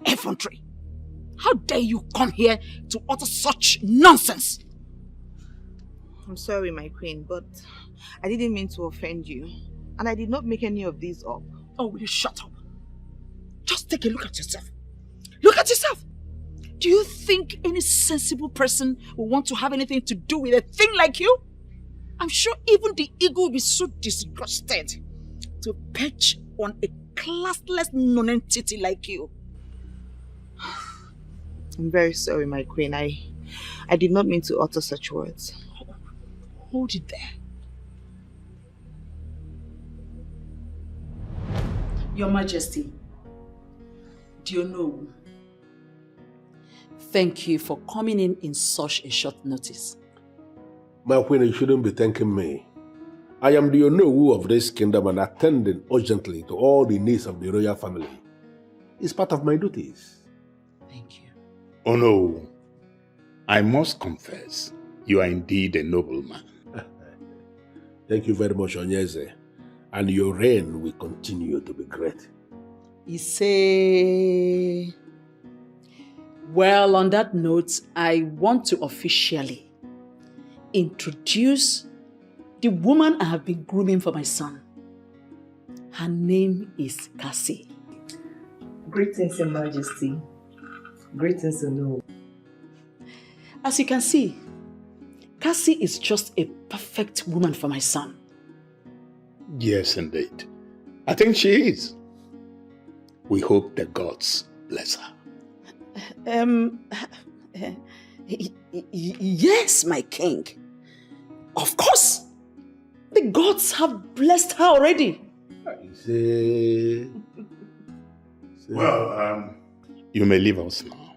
effrontery. How dare you come here to utter such nonsense? I'm sorry, my queen, but I didn't mean to offend you. And I did not make any of these up. Oh, will you shut up? Just take a look at yourself. Look at yourself! Do you think any sensible person will want to have anything to do with a thing like you? I'm sure even the ego will be so disgusted to perch on a classless non-entity like you. I'm very sorry, my queen. I did not mean to utter such words. Hold it there. Your Majesty, do you know? Thank you for coming in such a short notice. My queen, you shouldn't be thanking me. I am the Onowu of this kingdom and attending urgently to all the needs of the royal family. It's part of my duties. Thank you. Oh no, I must confess, you are indeed a nobleman. Thank you very much, Onyeze. And your reign will continue to be great. Ise. Well, on that note, I want to officially introduce the woman I have been grooming for my son. Her name is Cassie. Greetings, Your Majesty. Greetings, Ono. As you can see, Cassie is just a perfect woman for my son. Yes, indeed. I think she is. We hope the gods bless her. Yes, my king. Of course. The gods have blessed her already. Well, you may leave us now.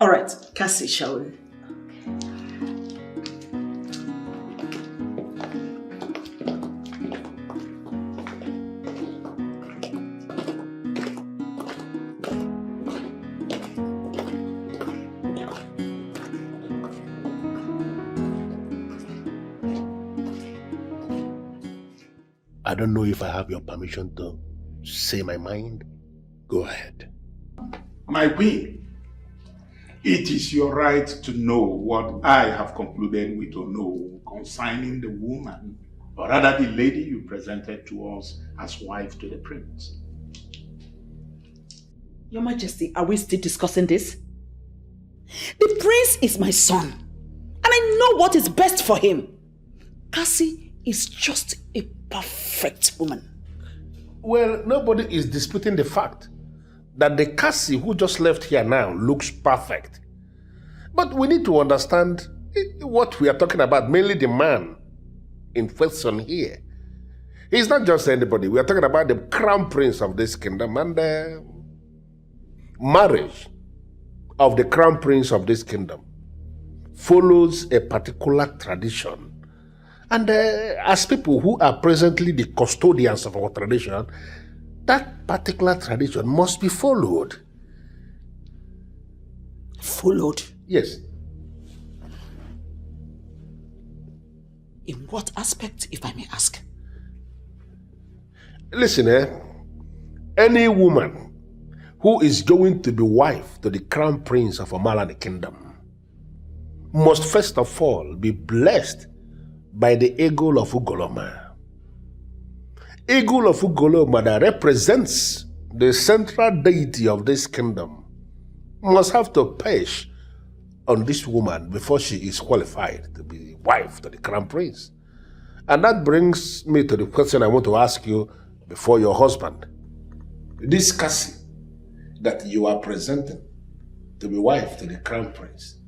All right, Cassie, shall we? I don't know if I have your permission to say my mind. Go ahead. My queen, it is your right to know what I have concluded with or know concerning the woman, or rather the lady you presented to us as wife to the prince. Your Majesty, are we still discussing this? The prince is my son, and I know what is best for him. Cassie is just a perfect woman. Well, nobody is disputing the fact that the Cassie who just left here now looks perfect. But we need to understand what we are talking about, mainly the man in question here. He's not just anybody. We are talking about the crown prince of this kingdom, and the marriage of the crown prince of this kingdom follows a particular tradition. And as people who are presently the custodians of our tradition, that particular tradition must be followed. Followed? Yes. In what aspect, if I may ask? Listen, any woman who is going to be wife to the crown prince of Amalani kingdom must first of all be blessed by the eagle of Ugoloma. Eagle of Ugoloma that represents the central deity of this kingdom must have to perch on this woman before she is qualified to be wife to the crown prince. And that brings me to the question I want to ask you before your husband. This Cassie that you are presenting to be wife to the crown prince,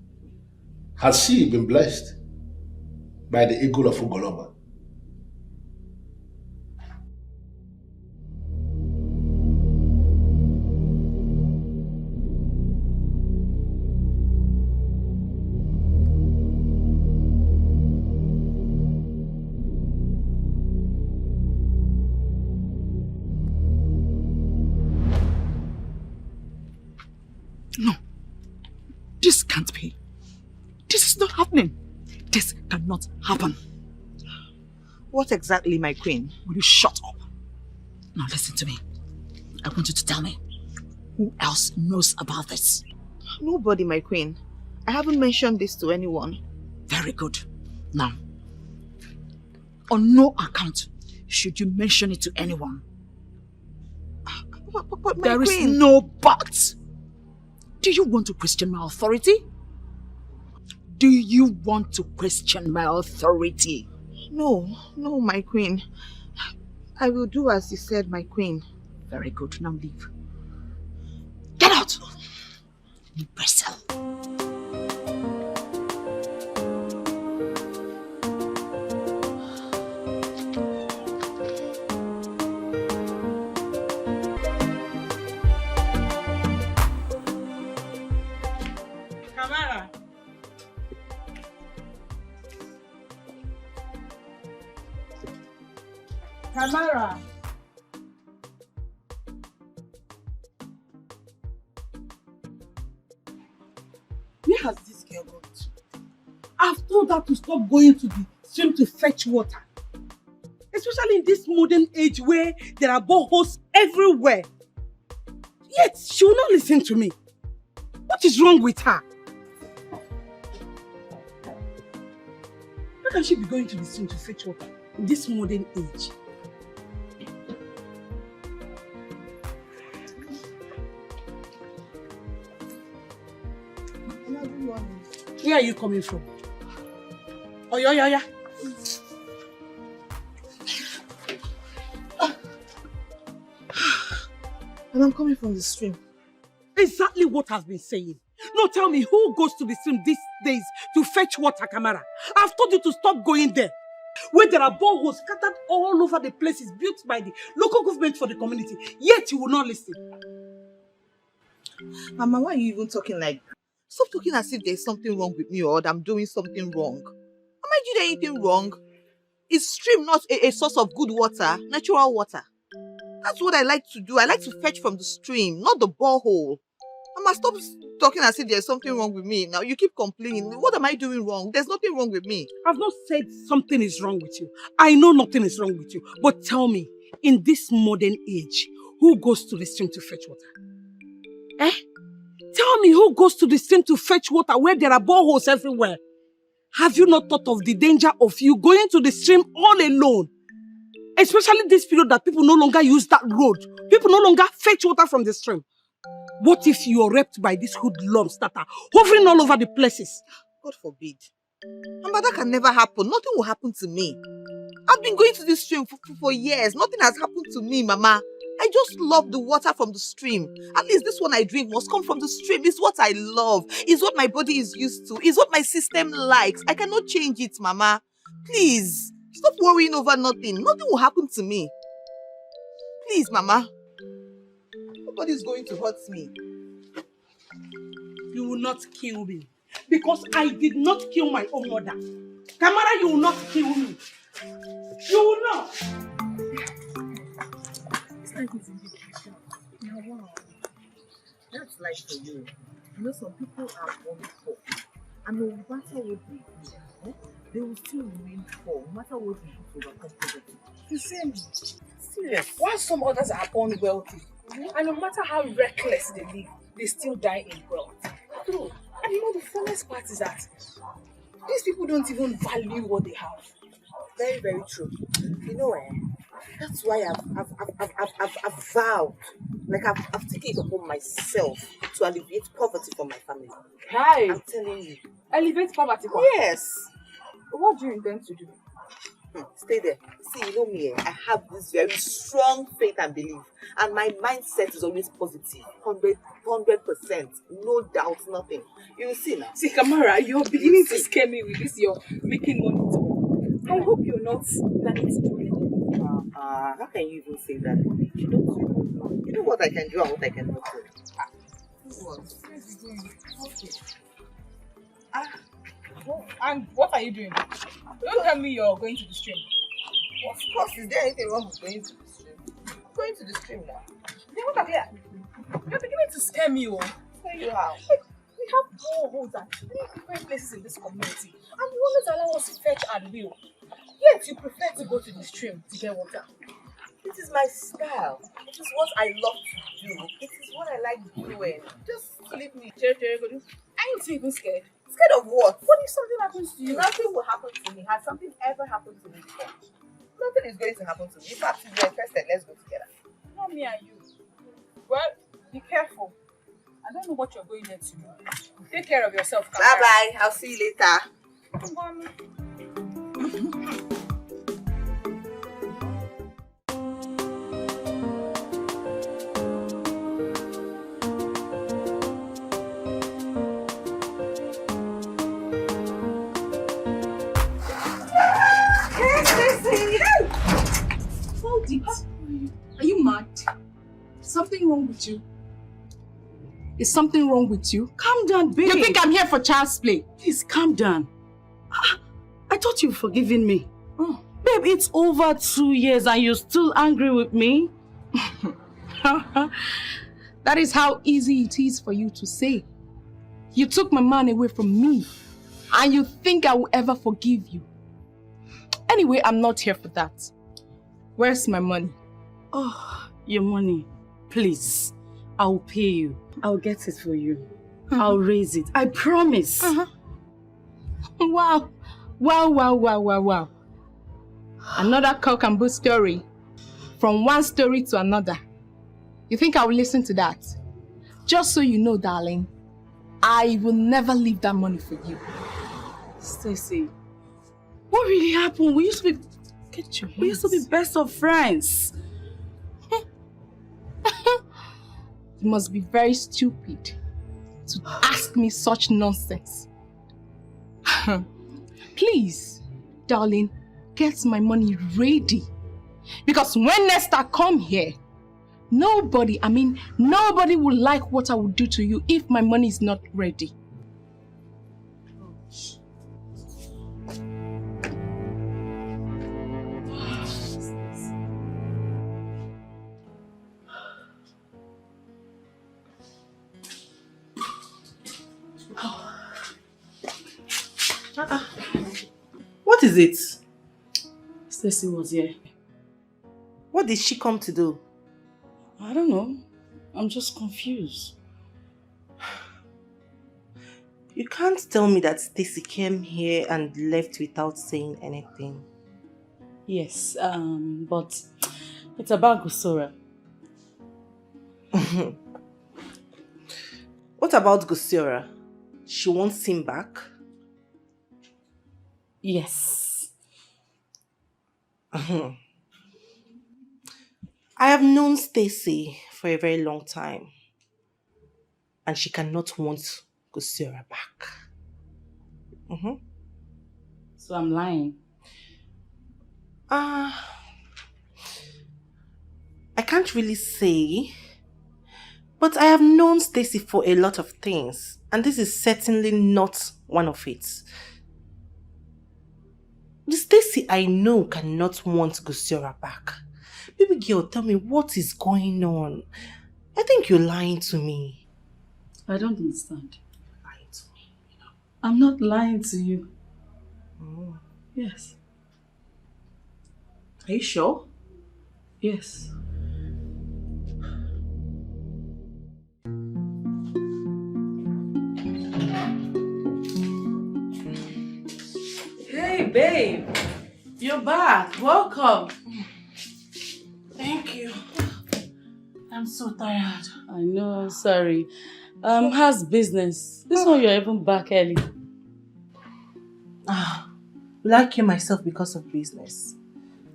has she been blessed by the eagle of Ugoloma? No. This can't be. This is not happening. This cannot happen. What exactly, my queen? Will you shut up? Now listen to me. I want you to tell me. Who else knows about this? Nobody, my queen. I haven't mentioned this to anyone. Very good. Now, on no account should you mention it to anyone. But my There queen... is no but. Do you want to question my authority? Do you want to question my authority? No, my queen. I will do as you said, my queen. Very good. Now leave. Get out! Imbecile. Kamara. Kamara. Where has this girl gone to? I've told her to stop going to the stream to fetch water. Especially in this modern age where there are boreholes everywhere. Yet she will not listen to me. What is wrong with her? How can she be going to the stream to fetch water in this modern age? Where are you coming from? Oh, yeah. And I'm coming from the stream. Exactly what I've been saying. Now tell me, who goes to the stream these days to fetch water, Kamara? I've told you to stop going there. Where there are boreholes scattered all over the places built by the local government for the community. Yet you will not listen. Mama, why are you even talking like that? Stop talking as if there's something wrong with me or that I'm doing something wrong. Am I doing anything wrong? Is stream not a source of good water, natural water? That's what I like to do. I like to fetch from the stream, not the borehole. Mama, stop talking as if there's something wrong with me. Now you keep complaining. What am I doing wrong? There's nothing wrong with me. I've not said something is wrong with you. I know nothing is wrong with you. But tell me, in this modern age, who goes to the stream to fetch water? Eh? Tell me, who goes to the stream to fetch water where there are boreholes everywhere? Have you not thought of the danger of you going to the stream all alone? Especially this period that people no longer use that road. People no longer fetch water from the stream. What if you are raped by these hoodlums that are hovering all over the places? God forbid. Mama, that can never happen. Nothing will happen to me. I've been going to this stream for years. Nothing has happened to me, Mama. I just love the water from the stream. At least this one I drink must come from the stream. It's what I love. It's what my body is used to. It's what my system likes. I cannot change it, Mama. Please, stop worrying over nothing. Nothing will happen to me. Please, Mama. Nobody's going to hurt me. You will not kill me. Because I did not kill my own mother. Kamara, you will not kill me. You will not. Wow. That's life for you. You know, some people are born poor. And no matter what they do, they will still remain poor, no matter what they do to overcome poverty. You see me? Serious. While some others are born wealthy, and no matter how reckless they live, they still die in wealth. True. And you know the funniest part is that these people don't even value what they have. Very, very true. You know, that's why I've vowed, like I've taken it upon myself to alleviate poverty for my family. Hi. I'm telling you. Elevate poverty. Yes. What do you intend to do? Stay there. See, you know me, I have this very strong faith and belief, and my mindset is always positive, 100%, no doubt, nothing. You will see now. See, Kamara, you're beginning to scare me with this. You're making money talk. I hope you're not planning to do anything. How can you even say that? You know what I can do and what I cannot do. What? Okay. And what are you doing? Don't tell me you're going to the stream. Of course, is there anything wrong with going to the stream? I'm going to the stream now. Then what are you're beginning to scare me, oh. Tell you how. We have boreholes at 3 different places in this community, and you always allow us to fetch at will. Yet you prefer to go to the stream to get water. This is my style. It is what I love to do. It is what I like doing. Just leave me. Aren't you even scared? Scared of what? What if something happens to you? Nothing will happen to me. Has something ever happened to me before? Nothing is going to happen to me. In fact, if you're interested, let's go together. Not me and you. Well, be careful. I don't know what you're going there to do. Take care of yourself, Kamara. Bye-bye. I'll see you later. Mommy. Hold it. Are you mad? Something wrong with you? Is something wrong with you? Calm down, babe. You think I'm here for child's play? Please calm down. I thought you'd forgiven me. Oh. Babe, it's over 2 years and you're still angry with me? That is how easy it is for you to say. You took my man away from me and you think I will ever forgive you. Anyway, I'm not here for that. Where's my money? Oh, your money. Please, I'll pay you. I'll get it for you. I'll raise it. I promise. Wow. Wow. Another cock and bull story. From one story to another. You think I will listen to that? Just so you know, darling, I will never leave that money for you. Stacey, what really happened? We used to be... We used to be best of friends. You must be very stupid to ask me such nonsense. Please, darling, get my money ready. Because when next I come here, nobody will like what I will do to you if my money is not ready. What is it? Stacey was here. What did she come to do? I don't know. I'm just confused. You can't tell me that Stacey came here and left without saying anything. Yes, but it's about Gusora. What about Gusora? She wants him back? Yes. I have known Stacey for a very long time. And she cannot want Gusora back. So I'm lying. I can't really say. But I have known Stacey for a lot of things. And this is certainly not one of it. The Stacey I know cannot want Gusora back. Baby girl, tell me what is going on. I think you're lying to me. I don't understand. Lying to me, I'm not lying to you. Oh. Yes. Are you sure? Yes. Hey, babe. You're back. Welcome. Thank you. I'm so tired. I know, sorry. How's business? This one you're even back early. Will I kill myself because of business?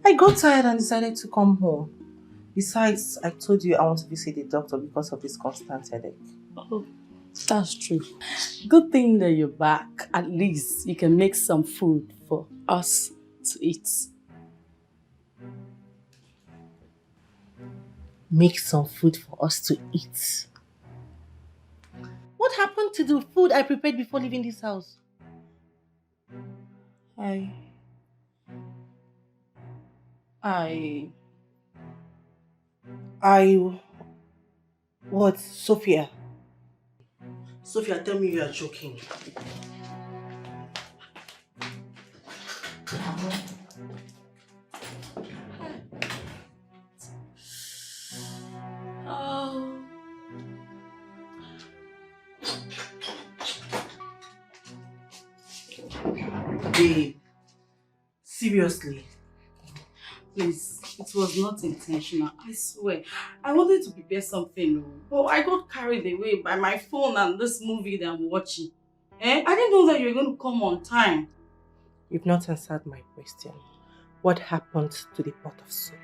I got tired and decided to come home. Besides, I told you I want to visit the doctor because of this constant headache. Oh, that's true. Good thing that you're back. At least you can make some food for us to eat. Make some food for us to eat. What happened to the food I prepared before leaving this house? What, Sophia? Sophia, tell me you are joking. babe. Seriously. Please, it was not intentional, I swear. I wanted to prepare something, but I got carried away by my phone and this movie that I'm watching. I didn't know that you were going to come on time. You've not answered my question. What happened to the pot of soup?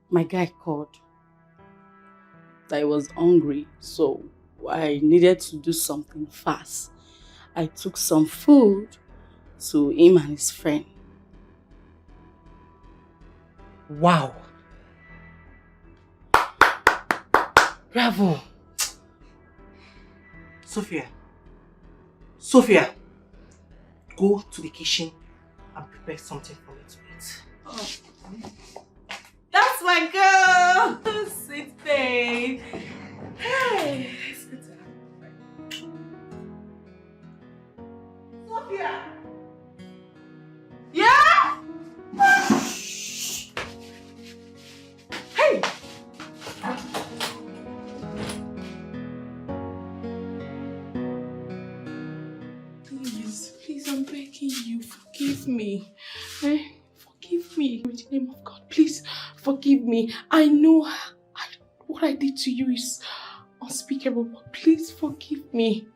My guy called that I was hungry, so I needed to do something fast. I took some food to him and his friend. Wow. Bravo. Sophia, go to the kitchen and prepare something for me to eat. Oh. That's my girl! Sweet babe. Hey, it's good to have you. Sophia! Yeah? Hey! Please, I'm begging you, forgive me. Forgive me. In the name of God, please forgive me. I know what I did to you is unspeakable, but please forgive me.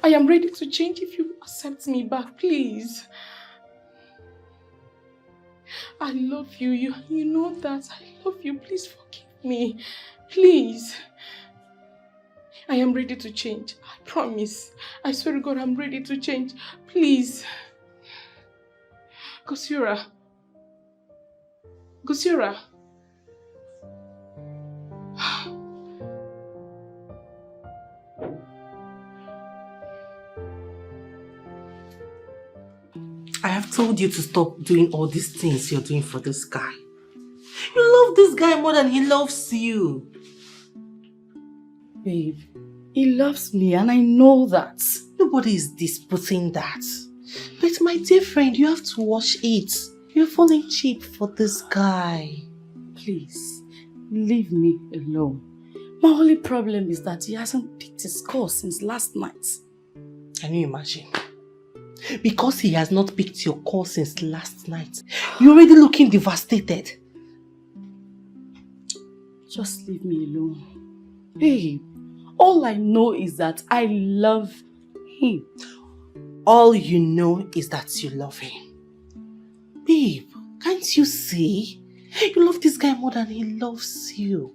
I am ready to change if you accept me back, please. I love you. You know that. I love you. Please forgive me. Please. I am ready to change. I promise. I swear to God, I'm ready to change. Please. Gosira. I have told you to stop doing all these things you're doing for this guy. You love this guy more than he loves you. Babe, he loves me and I know that. Nobody is disputing that. But my dear friend, you have to watch it. You're falling cheap for this guy. Please, leave me alone. My only problem is that he hasn't picked his call since last night. Can you imagine? Because he has not picked your call since last night, you're already looking devastated. Just leave me alone. Babe, all I know is that I love him. All you know is that you love him. Babe, can't you see? You love this guy more than he loves you.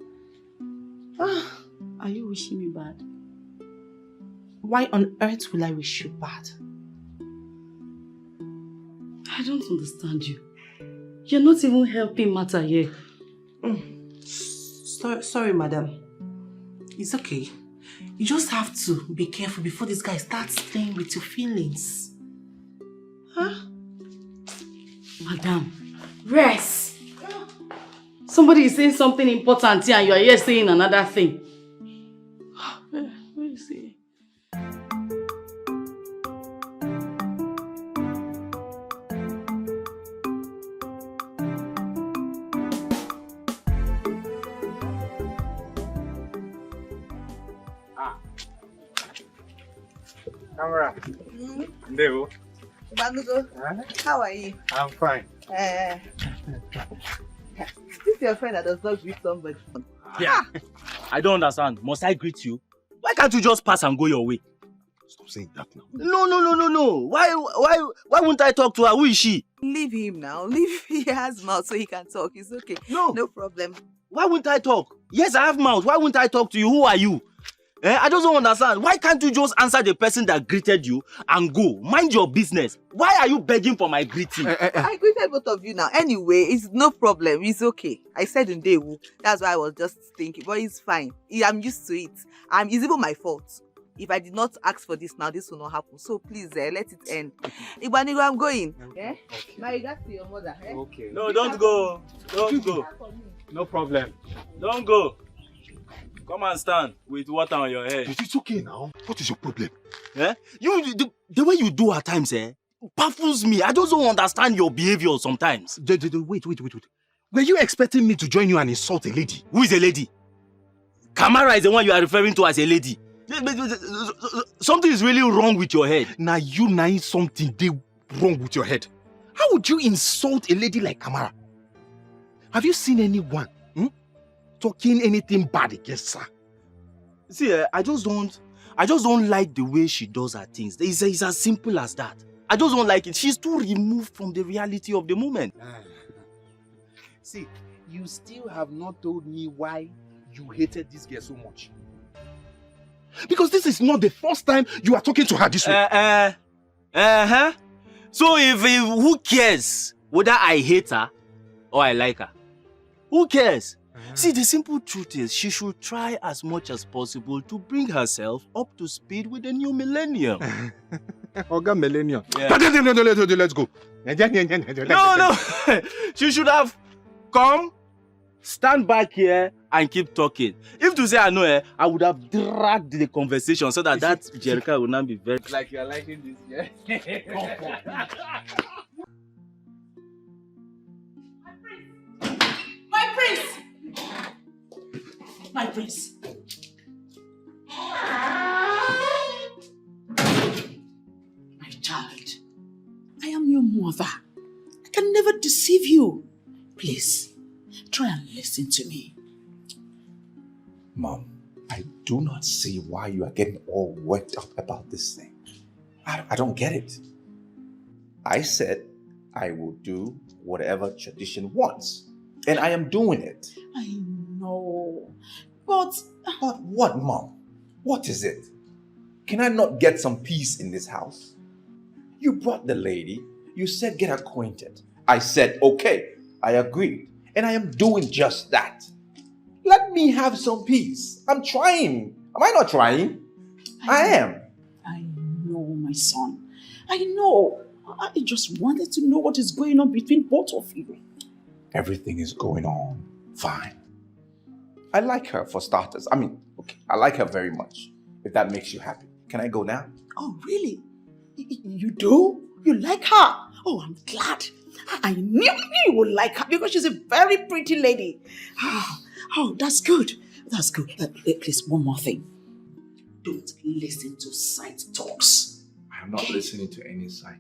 Are you wishing me bad? Why on earth will I wish you bad? I don't understand you. You're not even helping matter here. Sorry, madam. It's okay. You just have to be careful before this guy starts playing with your feelings. Madam, rest. Somebody is saying something important here and you are here saying another thing. Where is he? Kamara. Ndewo. Banugo, how are you? I'm fine. This is your friend that does not greet somebody. Yeah. I don't understand. Must I greet you? Why can't you just pass and go your way? Stop saying that now. No. Why won't I talk to her? Who is she? Leave him now. Leave he has mouth so he can talk. It's okay. No problem. Why won't I talk? Yes, I have mouth. Why won't I talk to you? Who are you? I just don't understand. Why can't you just answer the person that greeted you and go? Mind your business. Why are you begging for my greeting? I greeted both of you now. Anyway, it's no problem. It's okay. I said Ndewo. That's why I was just thinking. But it's fine. I'm used to it. It's even my fault. If I did not ask for this now, this will not happen. So please, let it end. Igbanigo, I'm going. Okay. My regards to your mother. Okay. No, don't go. Don't go. No problem. Don't go. Come and stand with water on your head. It's okay now. What is your problem? The way you do at times, baffles me. I just don't understand your behavior sometimes. Wait. Were you expecting me to join you and insult a lady? Who is a lady? Kamara is the one you are referring to as a lady. Something is really wrong with your head. Now you know something they wrong with your head. How would you insult a lady like Kamara? Have you seen anyone talking anything bad against her? See, I just don't like the way she does her things. It's as simple as that. I just don't like it. She's too removed from the reality of the moment. See, you still have not told me why you hated this girl so much. Because this is not the first time you are talking to her this way. So if who cares whether I hate her or I like her? Who cares? See, the simple truth is she should try as much as possible to bring herself up to speed with the new millennium. Oga millennium. Yeah. Let's go. No. She should have come, stand back here and keep talking. If to say I know her, I would have dragged the conversation so that Jerica would not be very... Like you're liking this, yeah? My prince! My prince! My child, I am your mother. I can never deceive you. Please, try and listen to me. Mom, I do not see why you are getting all worked up about this thing. I don't get it. I said I will do whatever tradition wants, and I am doing it. I know, but what, Mom? What is it? Can I not get some peace in this house? You brought the lady, you said get acquainted. I said okay, I agreed, and I am doing just that. Let me have some peace. I'm trying. Am I not trying? I am. I know, my son. I know. I just wanted to know what is going on between both of you. Everything is going on fine. I like her for starters. Okay, I like her very much. If that makes you happy. Can I go now? Oh, really? You do? You like her? Oh, I'm glad. I knew you would like her because she's a very pretty lady. Oh, that's good. That's good. Please, one more thing. Don't listen to side talks. I'm not listening to any side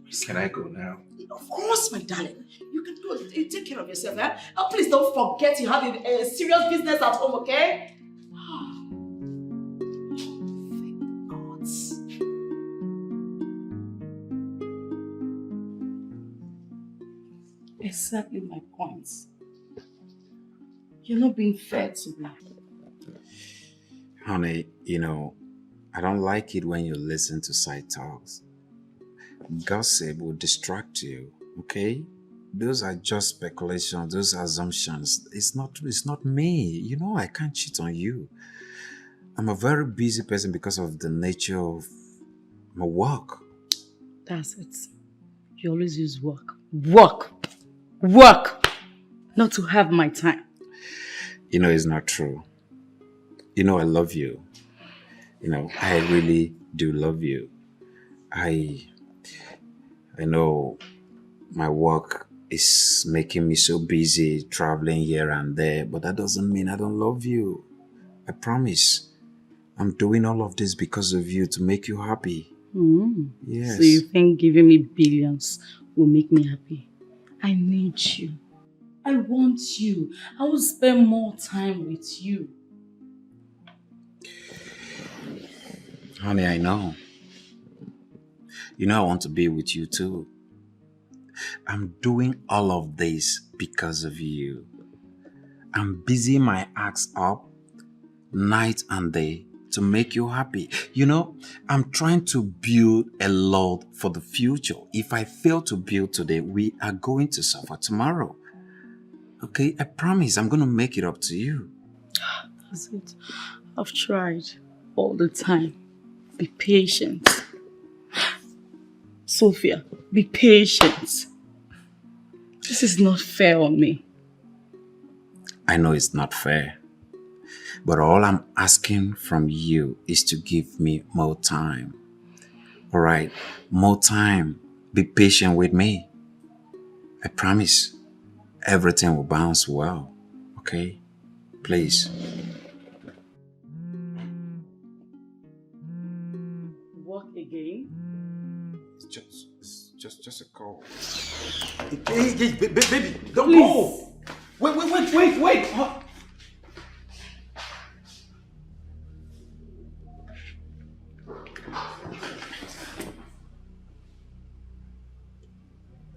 talks. Can I go now? Of course, my darling. You can do it. You take care of yourself, eh? Oh, please don't forget you have a serious business at home, okay? Thank God. Exactly my point. You're not being fair to me. Honey, I don't like it when you listen to side talks. Gossip will distract you, okay? Those are just speculations, those assumptions. It's not me. I can't cheat on you. I'm a very busy person because of the nature of my work. That's it. You always use work. Work! Not to have my time. It's not true. I love you. I really do love you. I know my work is making me so busy traveling here and there, but that doesn't mean I don't love you. I promise. I'm doing all of this because of you, to make you happy. Yes. So you think giving me billions will make me happy? I need you. I want you. I will spend more time with you. Honey, I know. I want to be with you too. I'm doing all of this because of you. I'm busy my ass up night and day to make you happy. I'm trying to build a lot for the future. If I fail to build today, we are going to suffer tomorrow. Okay, I promise I'm going to make it up to you. That's it. I've tried all the time. Be patient. Sophia, be patient. This is not fair on me. I know it's not fair. But all I'm asking from you is to give me more time. All right, more time. Be patient with me. I promise everything will bounce well. Okay? Please. again? It's just a call. Hey, baby, don't Please. go. Wait.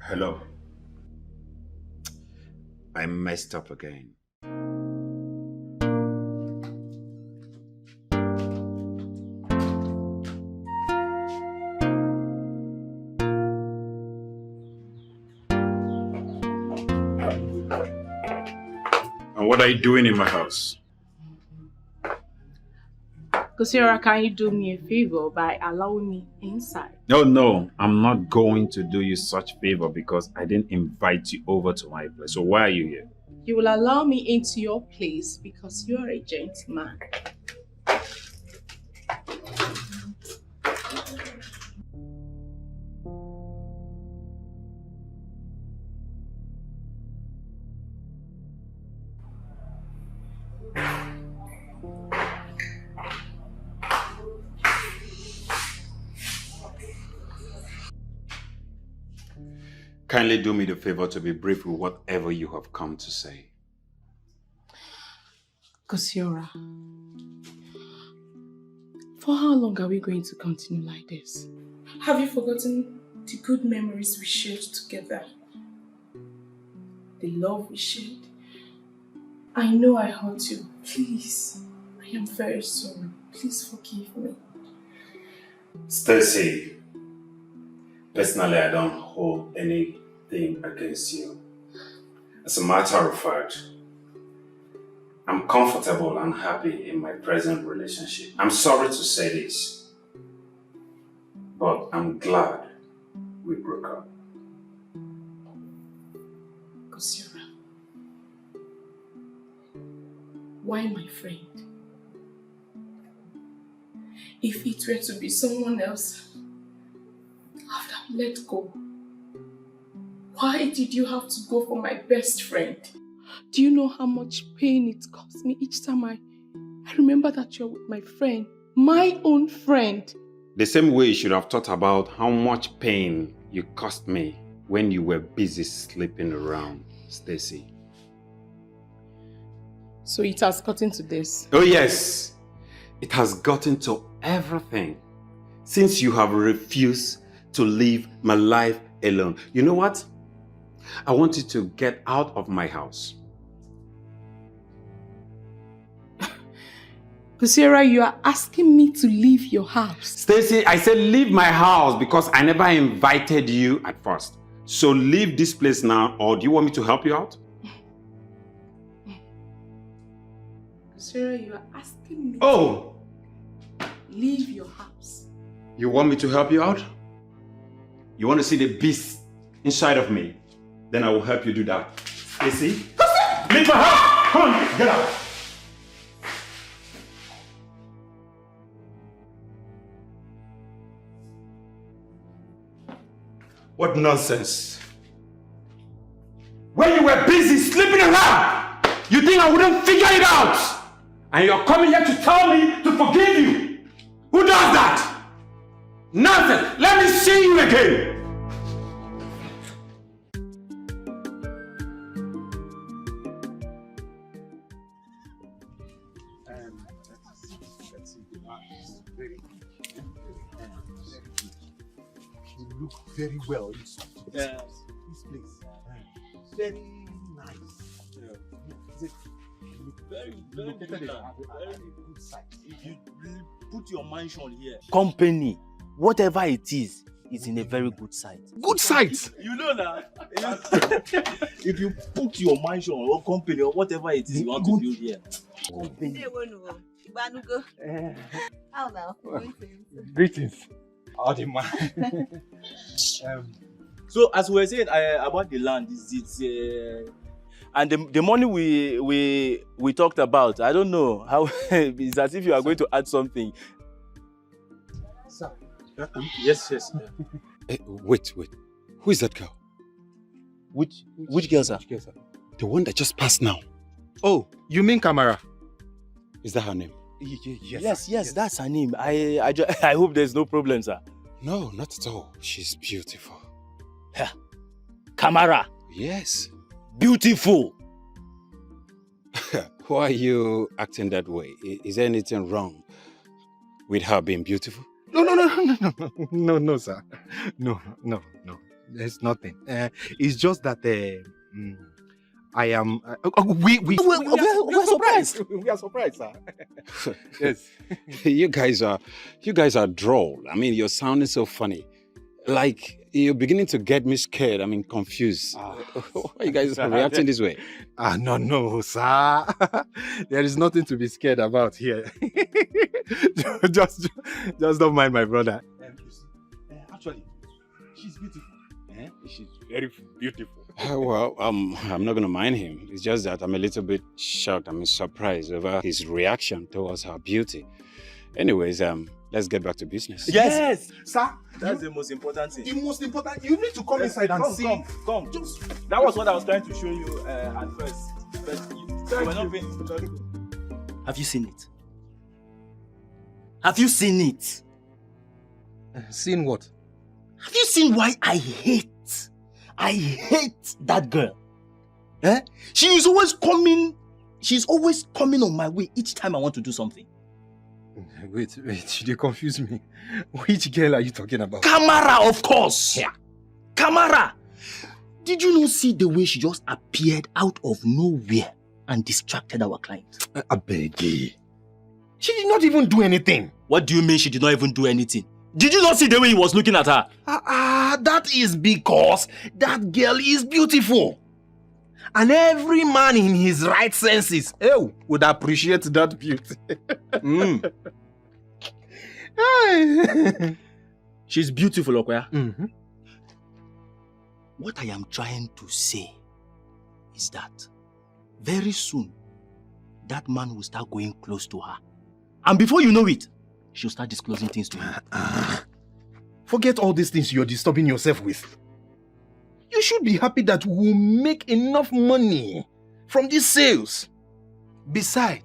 Hello. I messed up again. And what are you doing in my house? Kosiora, can you do me a favor by allowing me inside? No, I'm not going to do you such favor because I didn't invite you over to my place. So why are you here? You will allow me into your place because you are a gentleman. Kindly do me the favor to be brief with whatever you have come to say. Kosiora, for how long are we going to continue like this? Have you forgotten the good memories we shared together? The love we shared? I know I hurt you. Please, I am very sorry. Please forgive me. Stacy, personally, I don't hold anything against you. As a matter of fact, I'm comfortable and happy in my present relationship. I'm sorry to say this, but I'm glad we broke up. Kosiora, why my friend? If it were to be someone else, I would have let go. Why did you have to go for my best friend? Do you know how much pain it cost me each time I remember that you're with my friend, my own friend? The same way you should have thought about how much pain you cost me when you were busy sleeping around, Stacy. So it has gotten to this. Oh yes, it has gotten to everything since you have refused to leave my life alone. You know what? I want you to get out of my house. Kosiora, you are asking me to leave your house. Stacy, I said leave my house because I never invited you at first. So leave this place now, or do you want me to help you out? Kosiora, you are asking me Oh! to leave your house. You want me to help you out? You want to see the beast inside of me? Then I will help you do that. Stacy, leave my house! Come on, get out! What nonsense! When you were busy sleeping around, you think I wouldn't figure it out? And you're coming here to tell me to forgive you? Who does that? Nonsense! Let me see you again! You look very well inside this place. Very nice. You look Very located good. at a good site. If you really put your mansion here, company, whatever it is in a very good site. Good site. You know that. If you put your mansion or company or whatever it is you want to build here. How now? Greetings. So as we were saying about the land, and the money we talked about, I don't know how it's as if you are going to add something. Sir. Yes. Wait. Who is that girl? Which girl, sir? The one that just passed now. Oh, you mean Kamara? Is that her name? Yes, that's her name. I hope there's no problem, sir. No, not at all. She's beautiful. Kamara, Yes. beautiful. Why are you acting that way? Is there anything wrong with her being beautiful? No, sir. No. There's nothing. It's just that I am. We're surprised. We are surprised, sir. Yes. You guys are droll. I mean, you're sounding so funny. Like you're beginning to get me scared. I mean, confused. Why are you guys reacting this way? No, sir. There is nothing to be scared about here. just don't mind my brother. Actually, she's beautiful. She's very beautiful. Well, I'm not going to mind him. It's just that I'm a little bit shocked. I'm surprised over his reaction towards her beauty. Anyways, let's get back to business. Yes, sir. That's the most important thing. The most important. You need to come inside and see. Come. That was what I was trying to show you at first. You were not paying attention. Have you seen it? Have you seen it? Seen what? Have you seen why I hate that girl? She's always coming on my way each time I want to do something. Wait, you confuse me. Which girl are you talking about? Kamara, of course. Yeah. Kamara. Did you not see the way she just appeared out of nowhere and distracted our client? I beg you. She did not even do anything. What do you mean she did not even do anything? Did you not see the way he was looking at her? That is because that girl is beautiful. And every man in his right senses would appreciate that beauty. She's beautiful, Okoya. Mm-hmm. What I am trying to say is that very soon, that man will start going close to her. And before you know it, she'll start disclosing things to you. Forget all these things you're disturbing yourself with. You should be happy that we'll make enough money from these sales. Besides,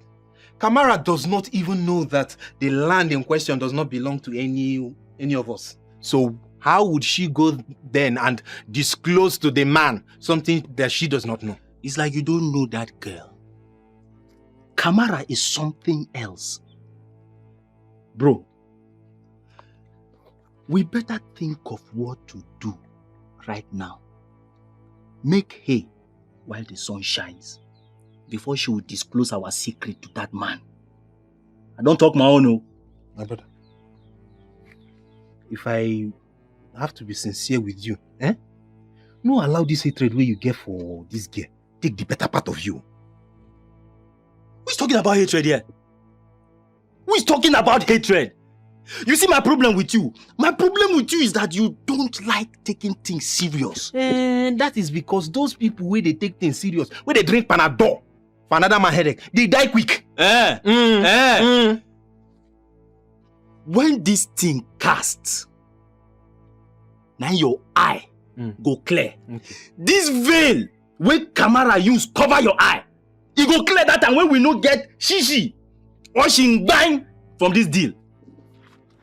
Kamara does not even know that the land in question does not belong to any of us. So how would she go then and disclose to the man something that she does not know? It's like you don't know that girl. Kamara is something else. Bro, we better think of what to do right now. Make hay while the sun shines before she will disclose our secret to that man. I don't talk my own, no. My brother, if I have to be sincere with you, no allow this hatred where you get for this girl take the better part of you. Who's talking about hatred here? Who is talking about hatred? You see my problem with you? My problem with you is that you don't like taking things serious. And that is because those people where they take things serious, where they drink Panadol for another man headache, they die quick. When this thing casts, now your eye go clear. Okay. This veil where Kamara use cover your eye, it go clear that time when we no get shishi or shingbang from this deal.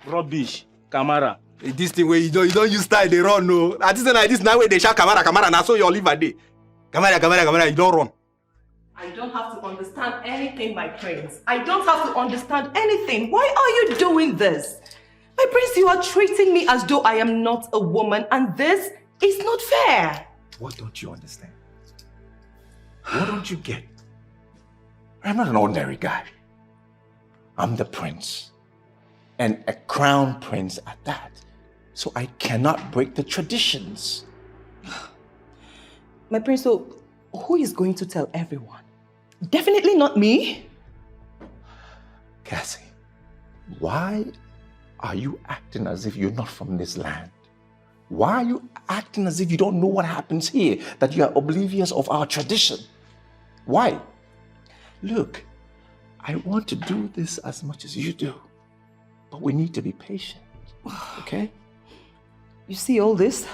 Rubbish, Kamara. This thing where you don't use style, they run, no. At this like this now where they shout Kamara, now so you live a day. Kamara, you don't run. I don't have to understand anything, my prince. I don't have to understand anything. Why are you doing this? My prince, you are treating me as though I am not a woman, and this is not fair. What don't you understand? What don't you get? I'm not an ordinary guy. I'm the prince. And a crown prince at that. So I cannot break the traditions. My prince, so who is going to tell everyone? Definitely not me. Cassie, why are you acting as if you're not from this land? Why are you acting as if you don't know what happens here, that you are oblivious of our tradition? Why? Look, I want to do this as much as you do, but we need to be patient, okay? You see all this?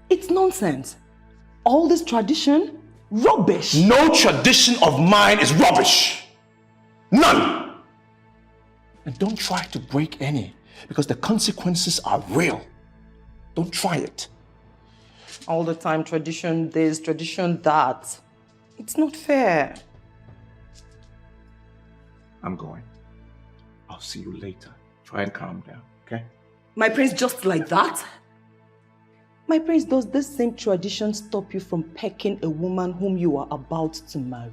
It's nonsense. All this tradition, rubbish. No tradition of mine is rubbish. None. And don't try to break any, Because the consequences are real. Don't try it. All the time, tradition this, tradition that. It's not fair. I'm going. I'll see you later. Try and calm down, okay? My prince, just like that? My prince, does this same tradition stop you from pecking a woman whom you are about to marry?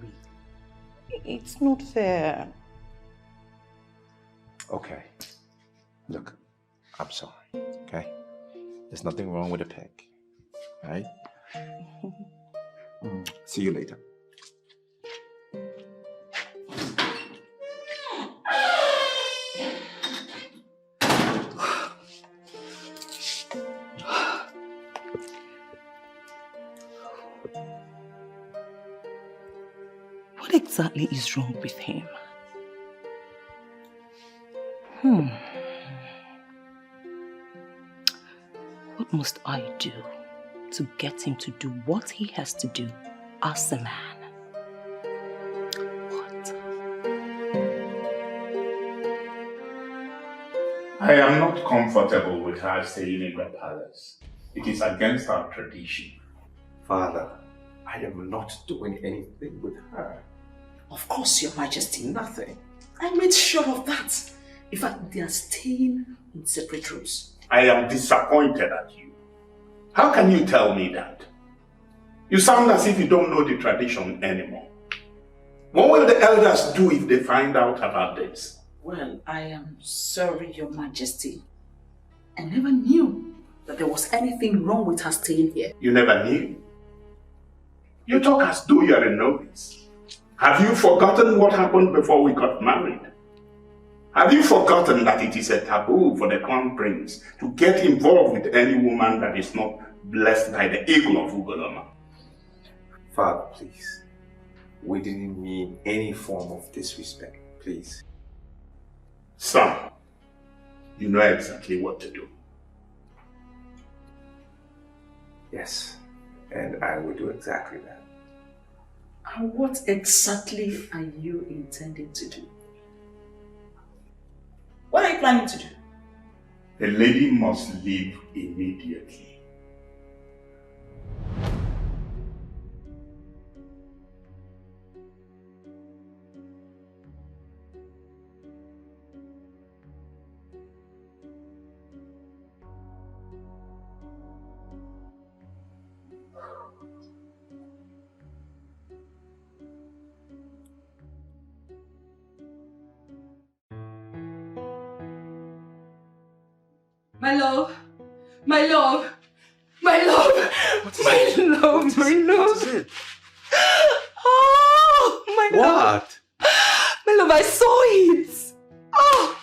It's not fair. Okay. Look, I'm sorry, okay? There's nothing wrong with a peck, right? See you later. What exactly is wrong with him? What must I do to get him to do what he has to do as a man? I am not comfortable with her staying in the palace. It is against our tradition. Father, I am not doing anything with her. Of course, Your Majesty. Nothing. I made sure of that. In fact, they are staying in separate rooms. I am disappointed at you. How can you tell me that? You sound as if you don't know the tradition anymore. What will the elders do if they find out about this? Well, I am sorry, Your Majesty. I never knew that there was anything wrong with her staying here. You never knew? You talk as though you are a novice. Have you forgotten what happened before we got married? Have you forgotten that it is a taboo for the crown prince to get involved with any woman that is not blessed by the eagle of Ugoloma? Father, please. We didn't mean any form of disrespect, please. Son, you know exactly what to do. Yes, and I will do exactly that. And what exactly are you intending to do? What are you planning to do? The lady must leave immediately. My love, my love, my love, my love, my love. What is it? Oh, my love. What? My love, I saw it. Oh.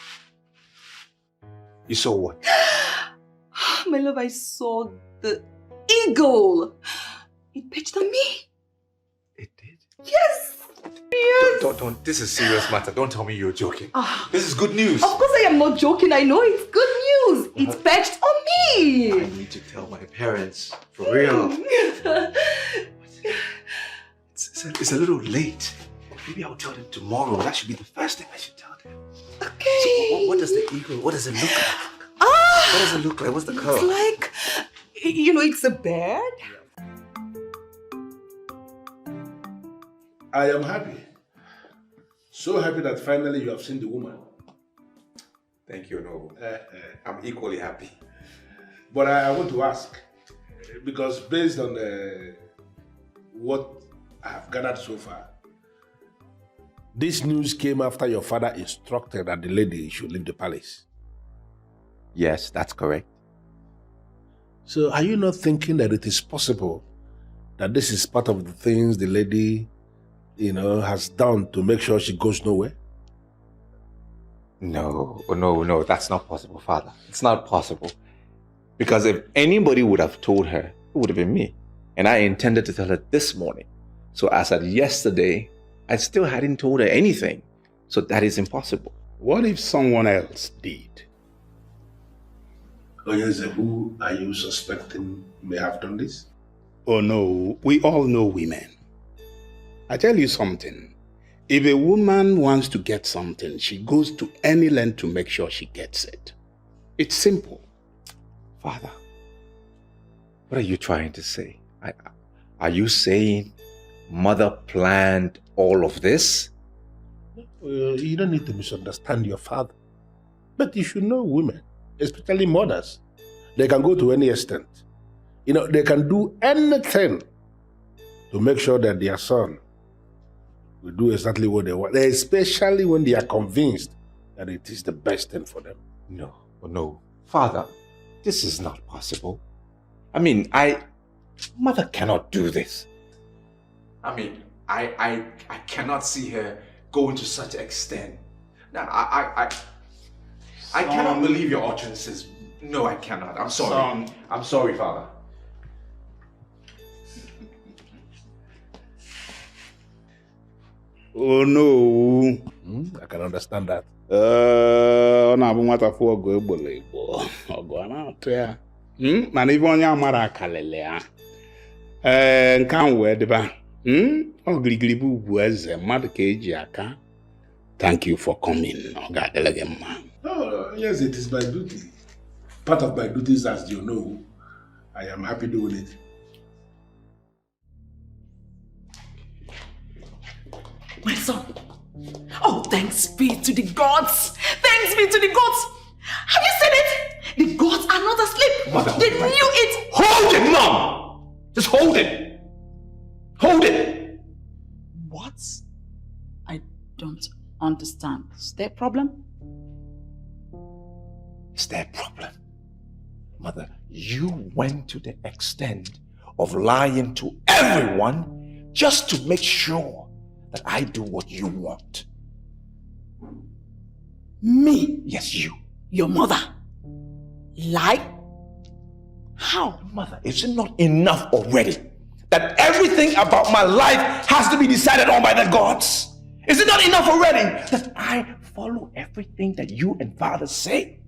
You saw what? My love, I saw the eagle. It pitched on me. It did? Yes. Yes. Don't. This is a serious matter. Don't tell me you're joking. This is good news. Of course I am not joking. I know it's good news. It perched on me. I need to tell my parents. For real. It's a little late. Maybe I'll tell them tomorrow. That should be the first thing I should tell them. Okay. So what does the eagle, what does it look like? What does it look like? What's the color? It's like, it's a bird. I am happy. So happy that finally you have seen the woman. Thank you, Noble. I'm equally happy. But I want to ask, because based on what I have gathered so far, this news came after your father instructed that the lady should leave the palace. Yes, that's correct. So are you not thinking that it is possible that this is part of the things the lady, has done to make sure she goes nowhere? No, that's not possible, Father. It's not possible. Because if anybody would have told her, it would have been me. And I intended to tell her this morning. So as at yesterday, I still hadn't told her anything. So that is impossible. What if someone else did? Oh yes, who are you suspecting may have done this? Oh no, we all know women. I tell you something. If a woman wants to get something, she goes to any length to make sure she gets it. It's simple. Father, what are you trying to say? Are you saying mother planned all of this? You don't need to misunderstand your father. But you should know women, especially mothers. They can go to any extent. They can do anything to make sure that their son will do exactly what they want, especially when they are convinced that it is the best thing for them. No. Father, this is not possible. Mother cannot do this. I cannot see her going to such an extent. Now, I cannot believe your utterances. No, I cannot. I'm sorry. I'm sorry, Father. Oh no. I can understand that. Ọ na-abụ nwata fụ ọgụ egbolo igbo. Ọgụ a na-atụ ya. Mana ibe onye amara akalele ya. Nke ahụ wee dịba. Ọ gịrịgịrị bụ ugwu eze mmadụ ka eji aka. Thank you for coming. Ọ ga-adịla gị mma. Oh, yes, it is my duty. Part of my duties, as you know. I am happy doing it. My son. Oh, thanks be to the gods. Thanks be to the gods. Have you seen it? The gods are not asleep. Mother, they knew it. Hold it, Mom! Just hold it. Hold it. What? I don't understand. Is there a problem? Is there a problem? Mother, you went to the extent of lying to everyone just to make sure that I do what you want. Me? Yes, you. Your mother? Lie? How? Mother, is it not enough already that everything about my life has to be decided on by the gods? Is it not enough already that I follow everything that you and Father say?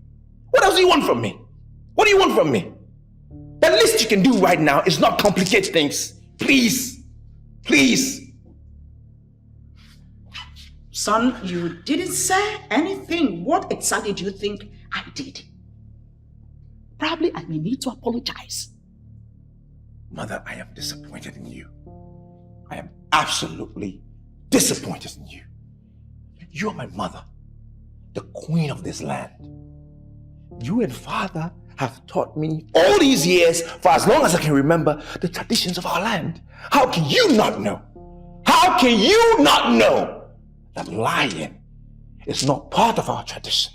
What else do you want from me? What do you want from me? The least you can do right now is not complicate things. Please. Please. Son, you didn't say anything. What exactly do you think I did? Probably I may need to apologize. Mother, I am disappointed in you. I am absolutely disappointed in you. You are my mother, the queen of this land. You and Father have taught me all these years, for as long as I can remember, the traditions of our land. How can you not know? How can you not know that lying is not part of our tradition?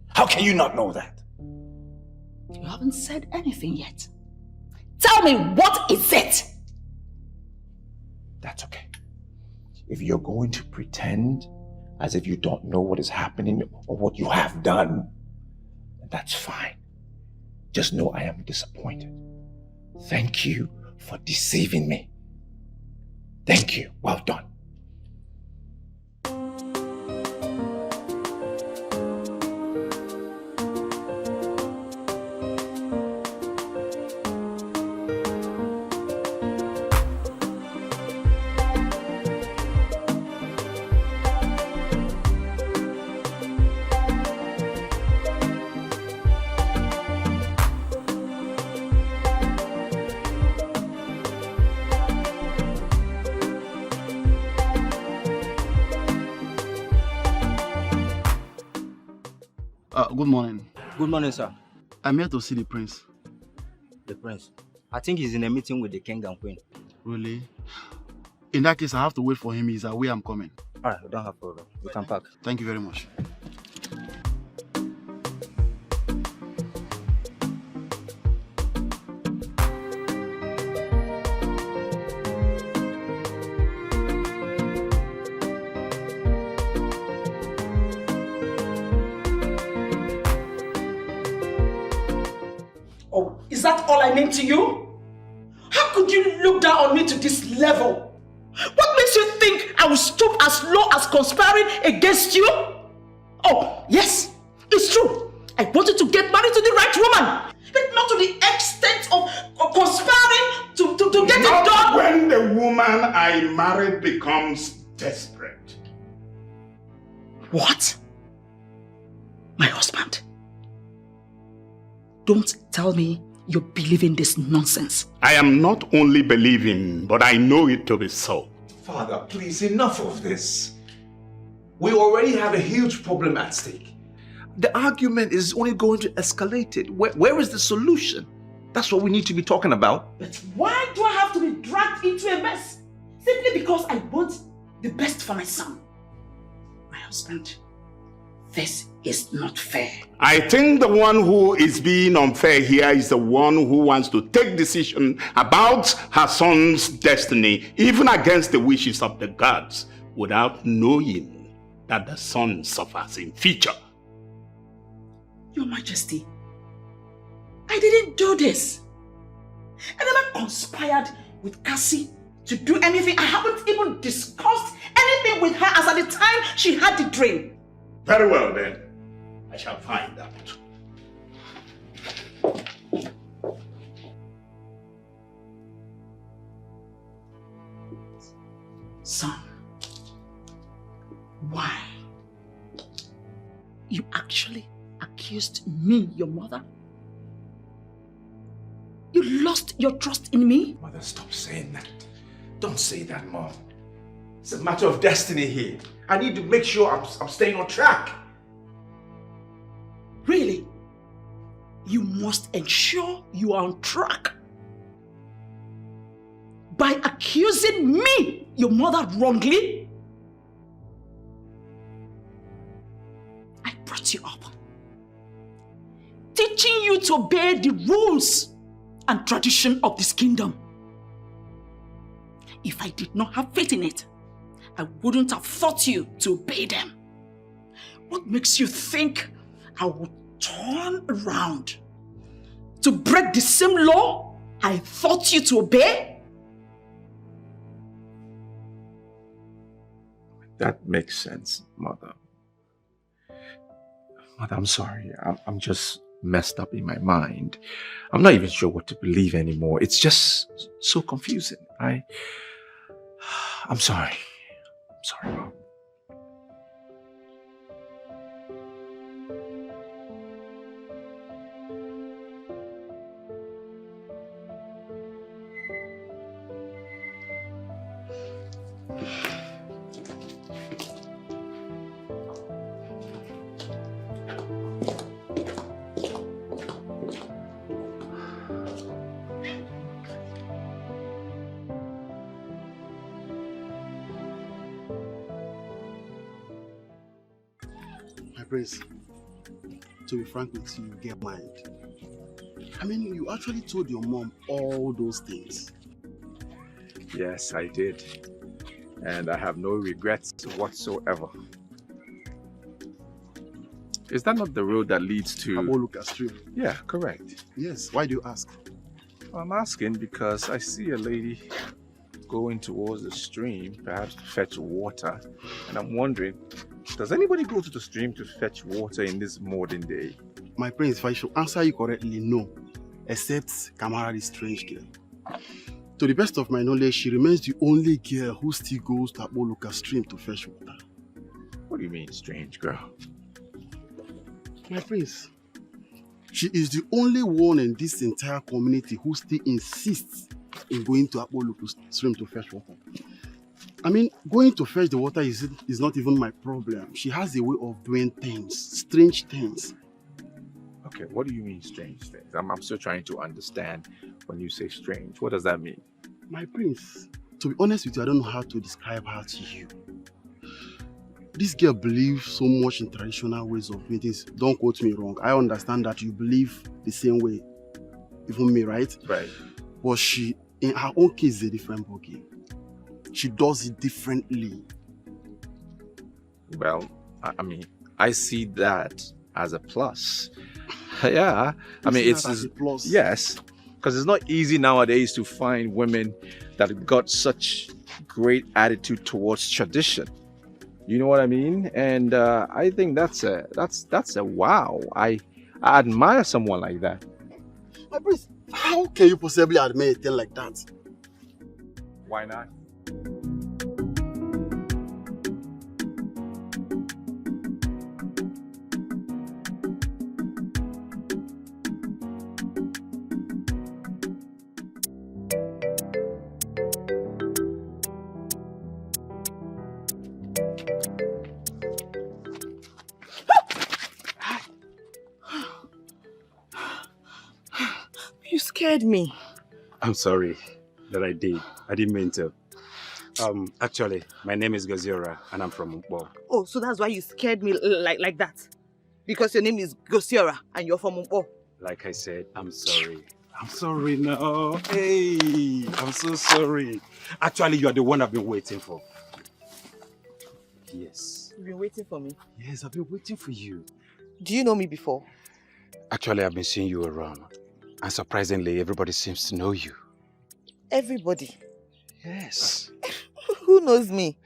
How can you not know that? You haven't said anything yet. Tell me, what is it? That's okay. If you're going to pretend as if you don't know what is happening or what you have done, that's fine. Just know I am disappointed. Thank you for deceiving me. Thank you. Well done. Good morning. Good morning, sir. I'm here to see the prince. The prince? I think he's in a meeting with the king and queen. Really? In that case, I have to wait for him. He's away, I'm coming. Alright, we don't have problem. You can pack. Thank you very much. Is that all I meant to you? How could you look down on me to this level? What makes you think I will stoop as low as conspiring against you? Oh, yes, it's true. I wanted to get married to the right woman, but not to the extent of conspiring to get it done. When the woman I married becomes desperate. What? My husband? Don't tell me you're believing this nonsense. I am not only believing, but I know it to be so. Father, please, enough of this. We already have a huge problem at stake. The argument is only going to escalate it. Where is the solution? That's what we need to be talking about. But why do I have to be dragged into a mess? Simply because I want the best for my son. My husband, this is not fair. I think the one who is being unfair here is the one who wants to take decision about her son's destiny, even against the wishes of the gods, without knowing that the son suffers in future. Your Majesty, I didn't do this. I never conspired with Cassie to do anything. I haven't even discussed anything with her as at the time she had the dream. Very well then, I shall find out. Son, why? You actually accused me, your mother? You lost your trust in me? Mother, stop saying that. Don't say that, Mom. It's a matter of destiny here. I need to make sure I'm staying on track. Really? You must ensure you are on track. By accusing me, your mother, wrongly? I brought you up, teaching you to obey the rules and tradition of this kingdom. If I did not have faith in it, I wouldn't have taught you to obey them. What makes you think I would turn around to break the same law I taught you to obey? That makes sense, Mother. Mother, I'm sorry. I'm just messed up in my mind. I'm not even sure what to believe anymore. It's just so confusing. I'm sorry. I'm sorry, Mom. Prince, to be frank with you, get mind. I mean, you actually told your mom all those things. Yes, I did. And I have no regrets whatsoever. Is that not the road that leads to... Aboluka Stream? Yeah, correct. Yes, why do you ask? I'm asking because I see a lady going towards the stream, perhaps to fetch water. And I'm wondering, does anybody go to the stream to fetch water in this modern day? My prince, if I should answer you correctly, no. Except Kamara, the strange girl. To the best of my knowledge, she remains the only girl who still goes to Aboluka Stream to fetch water. What do you mean, strange girl? My prince, she is the only one in this entire community who still insists in going to Aboluka Stream to fetch water. I mean, going to fetch the water is not even my problem. She has a way of doing things, strange things. Okay, what do you mean strange things? I'm still trying to understand when you say strange. What does that mean? My prince, to be honest with you, I don't know how to describe her to you. This girl believes so much in traditional ways of doing things. Don't quote me wrong. I understand that you believe the same way, even me, right? Right. But she, in her own case, is a different ballgame. She does it differently. Well, I mean, I see that as a plus. Yeah, I mean, it's a plus. Yes, because it's not easy nowadays to find women that have got such great attitude towards tradition. You know what I mean? And I think that's a wow. I admire someone like that. My prince, how can you possibly admire a thing like that? Why not? scared me. I'm sorry that I did. I didn't mean to. Actually, my name is Goziora and I'm from Mpo. Oh, so that's why you scared me like that? Because your name is Gosiora and you're from Mpo. Like I said, I'm sorry. I'm sorry now. Hey, I'm so sorry. Actually, you are the one I've been waiting for. Yes. You've been waiting for me? Yes, I've been waiting for you. Do you know me before? Actually, I've been seeing you around. And surprisingly, everybody seems to know you. Everybody? Yes. Who knows me?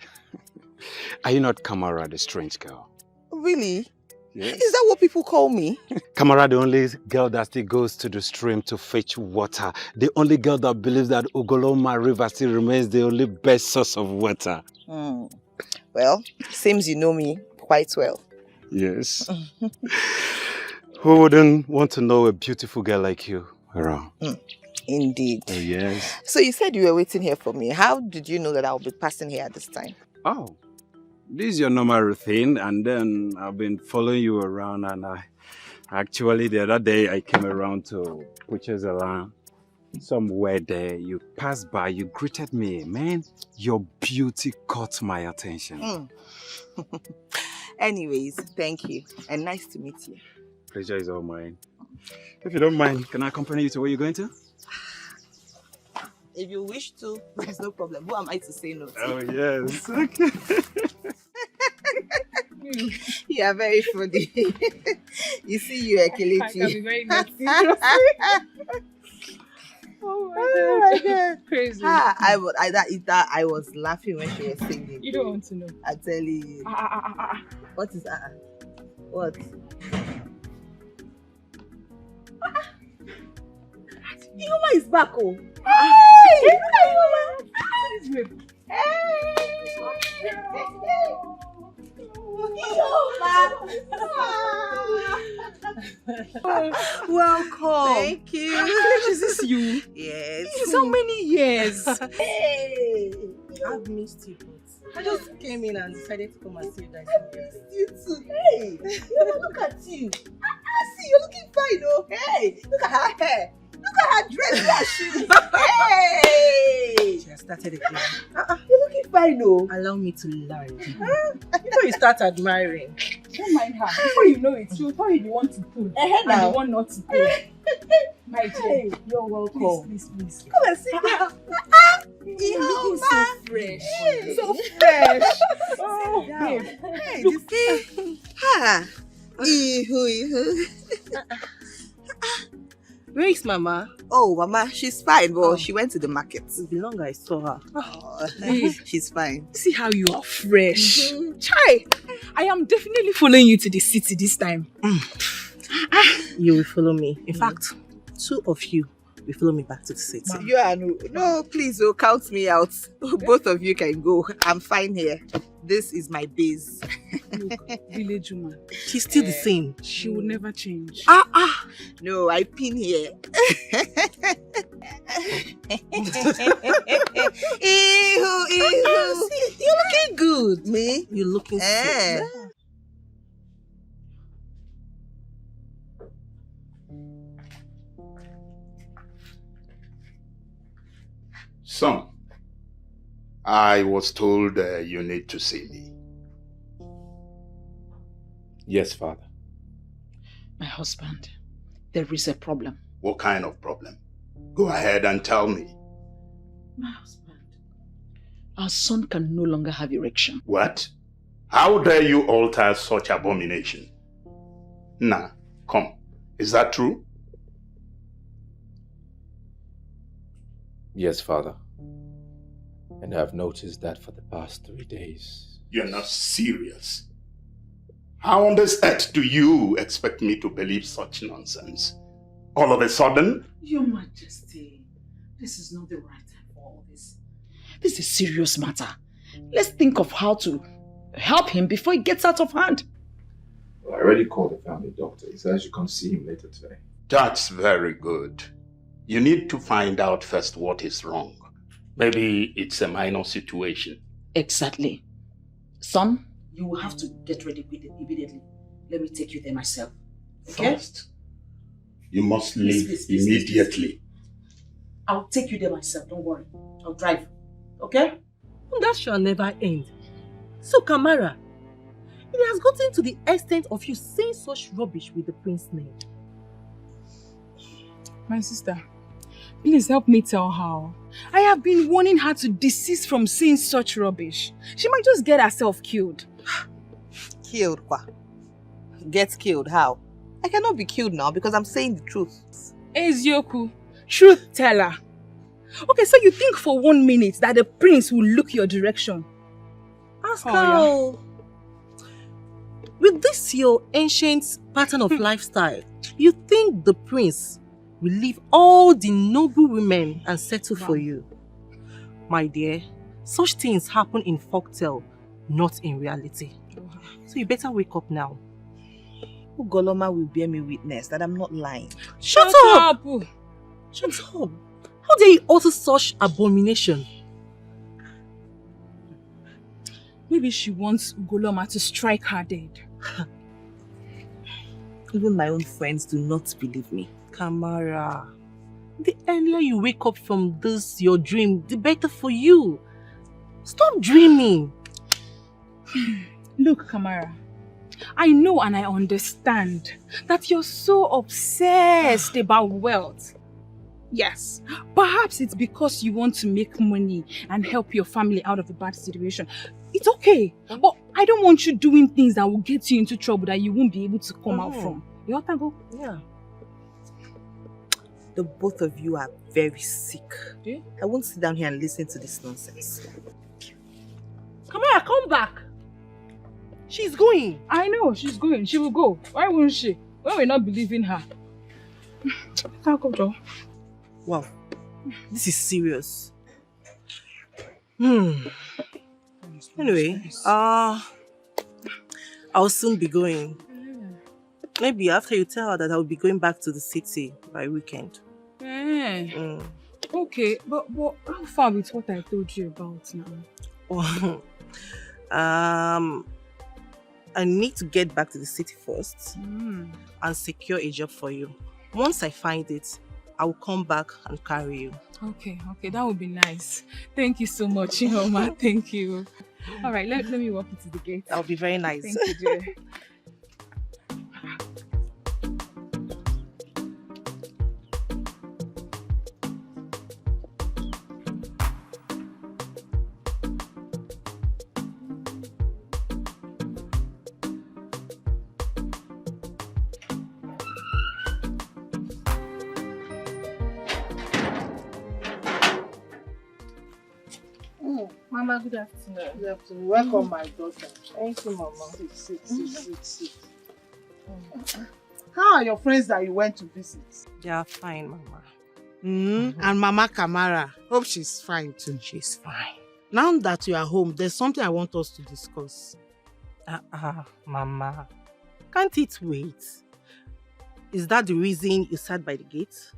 Are you not Kamara, the strange girl? Really? Yes. Is that what people call me? Kamara, the only girl that still goes to the stream to fetch water. The only girl that believes that Ugoloma River still remains the only best source of water. Well, seems you know me quite well. Yes. Who wouldn't want to know a beautiful girl like you around? Indeed. Oh, yes. So you said you were waiting here for me. How did you know that I'll be passing here at this time? Oh, this is your normal routine, and then I've been following you around, and actually the other day I came around to Puchezalan. Somewhere there, you passed by, you greeted me. Man, your beauty caught my attention. Anyways, thank you, and nice to meet you. Pleasure is all mine. If you don't mind, can I accompany you to where you're going to? If you wish to, there's no problem. Who am I to say no to? Oh, yes. Okay. You are very funny. You see, you are Kelechi. I can be very naughty. Oh my God. Crazy. I was laughing when she was singing. You don't want to know. I tell you. What is that? What? Yuma is back, oh. Hey! Look at Yuma. Welcome. Thank you. Is this you? Yes. So many years. Hey, I've missed you, but I just came in and decided to come and see you guys. I missed you too. Hey, look at you. See, you're looking fine, oh. Hey, look at her hair. Look at her dress, her shoes. Hey! She has started again. You're looking fine, oh. Allow me to learn. Before you start admiring. Don't mind her. Before you know it, she'll tell you the one to pull and the one not to pull. My dear, you're welcome. Please. Come and sit down. You're looking so fresh. Hey. So fresh. Oh, babe. Hey, you see? Where is Mama? Oh, Mama, she's fine, but she went to the market. It's been long I saw her. She's fine. See how you are fresh. Chai, I am definitely following you to the city this time. You will follow me. In fact, two of you will follow me back to the city. You are no, please, count me out. Both of you can go. I'm fine here. This is my base. Look, village woman. She's still the same. She will never change. No, I pin here. You're looking good. Me? You're looking good. Son, I was told you need to see me. Yes, Father. My husband, there is a problem. What kind of problem? Go ahead and tell me. My husband, our son can no longer have erection. What? How dare you alter such abomination? Nah, come. Is that true? Yes, Father. And I've noticed that for the past 3 days. You're not serious. How on this earth do you expect me to believe such nonsense? All of a sudden? Your Majesty, this is not the right time for all this. This is a serious matter. Let's think of how to help him before it gets out of hand. Well, I already called the family doctor. He said I should come see him later today. That's very good. You need to find out first what is wrong. Maybe it's a minor situation. Exactly. Son, you will have to get ready immediately. Let me take you there myself. Okay? First, you must leave immediately. I'll take you there myself, don't worry. I'll drive. Okay? That shall never end. So, Kamara, it has gotten to the extent of you saying such rubbish with the prince's name. My sister, please help me tell her. I have been warning her to desist from saying such rubbish. She might just get herself killed. Killed, kwa? Get killed, how? I cannot be killed now because I'm saying the truth. Ezioku, truth teller. Okay, so you think for 1 minute that the prince will look your direction? Ask her. With this your ancient pattern of lifestyle, you think the prince will leave all the noble women and settle for you? My dear, such things happen in folktale, not in reality. So you better wake up now. Ugoloma will bear me witness that I'm not lying. Shut up! Shut up! How dare you utter such abomination? Maybe she wants Ugoloma to strike her dead. Even my own friends do not believe me. Kamara, the earlier you wake up from this, your dream, the better for you. Stop dreaming. Look, Kamara, I know and I understand that you're so obsessed about wealth. Yes, perhaps it's because you want to make money and help your family out of a bad situation. It's okay, but I don't want you doing things that will get you into trouble that you won't be able to come out from. You want to go? Yeah. The both of you are very sick. Yeah? I won't sit down here and listen to this nonsense. Kamara, come back. She's going. I know, she's going. She will go. Why won't she? Why will we not believe in her? Wow, this is serious. Anyway, I'll soon be going. Maybe after you tell her that I'll be going back to the city by weekend. Okay, but how far with what I told you about now? I need to get back to the city first and secure a job for you. Once I find it, I will come back and carry you. Okay, that would be nice. Thank you so much, Oma. Thank you. All right, let me walk you to the gate. That would be very nice. Thank you, dear. Mama, good afternoon. Good afternoon. Welcome, my daughter. Thank you, Mama. Sit. How are your friends that you went to visit? They are fine, Mama. And Mama Kamara. Hope she's fine too. She's fine. Now that you are home, there's something I want us to discuss. Mama. Can't it wait? Is that the reason you sat by the gate?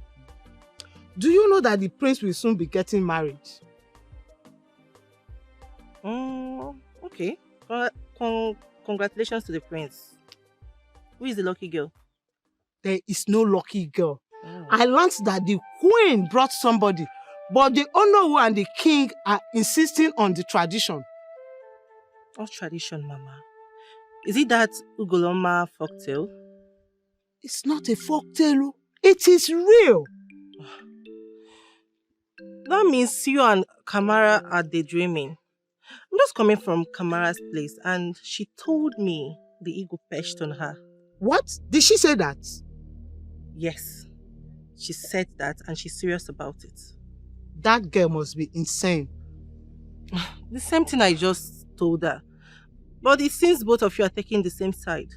Do you know that the prince will soon be getting married? Okay. Congratulations to the prince. Who is the lucky girl? There is no lucky girl. I learned that the queen brought somebody, but the Onowu and the king are insisting on the tradition. What tradition, Mama? Is it that Ugoloma folktale? It's not a folktale. It is real. That means you and Kamara are daydreaming. I'm just coming from Kamara's place and she told me the ego perched on her. What? Did she say that? Yes. She said that and she's serious about it. That girl must be insane. The same thing I just told her. But it seems both of you are taking the same side.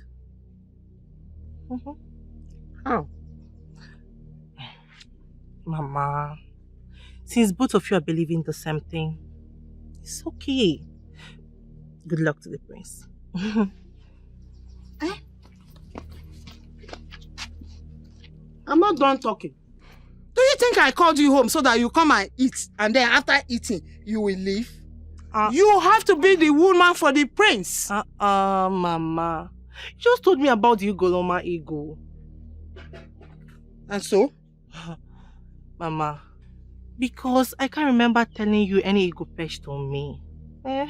How? Mama, since both of you are believing the same thing, it's okay. Good luck to the prince. I'm not done talking. Do you think I called you home so that you come and eat and then after eating you will leave? You have to be the woman for the prince. Mama. You just told me about the Ugoloma ego. And so? Mama, Because I can't remember telling you any ego pest on me. Eh?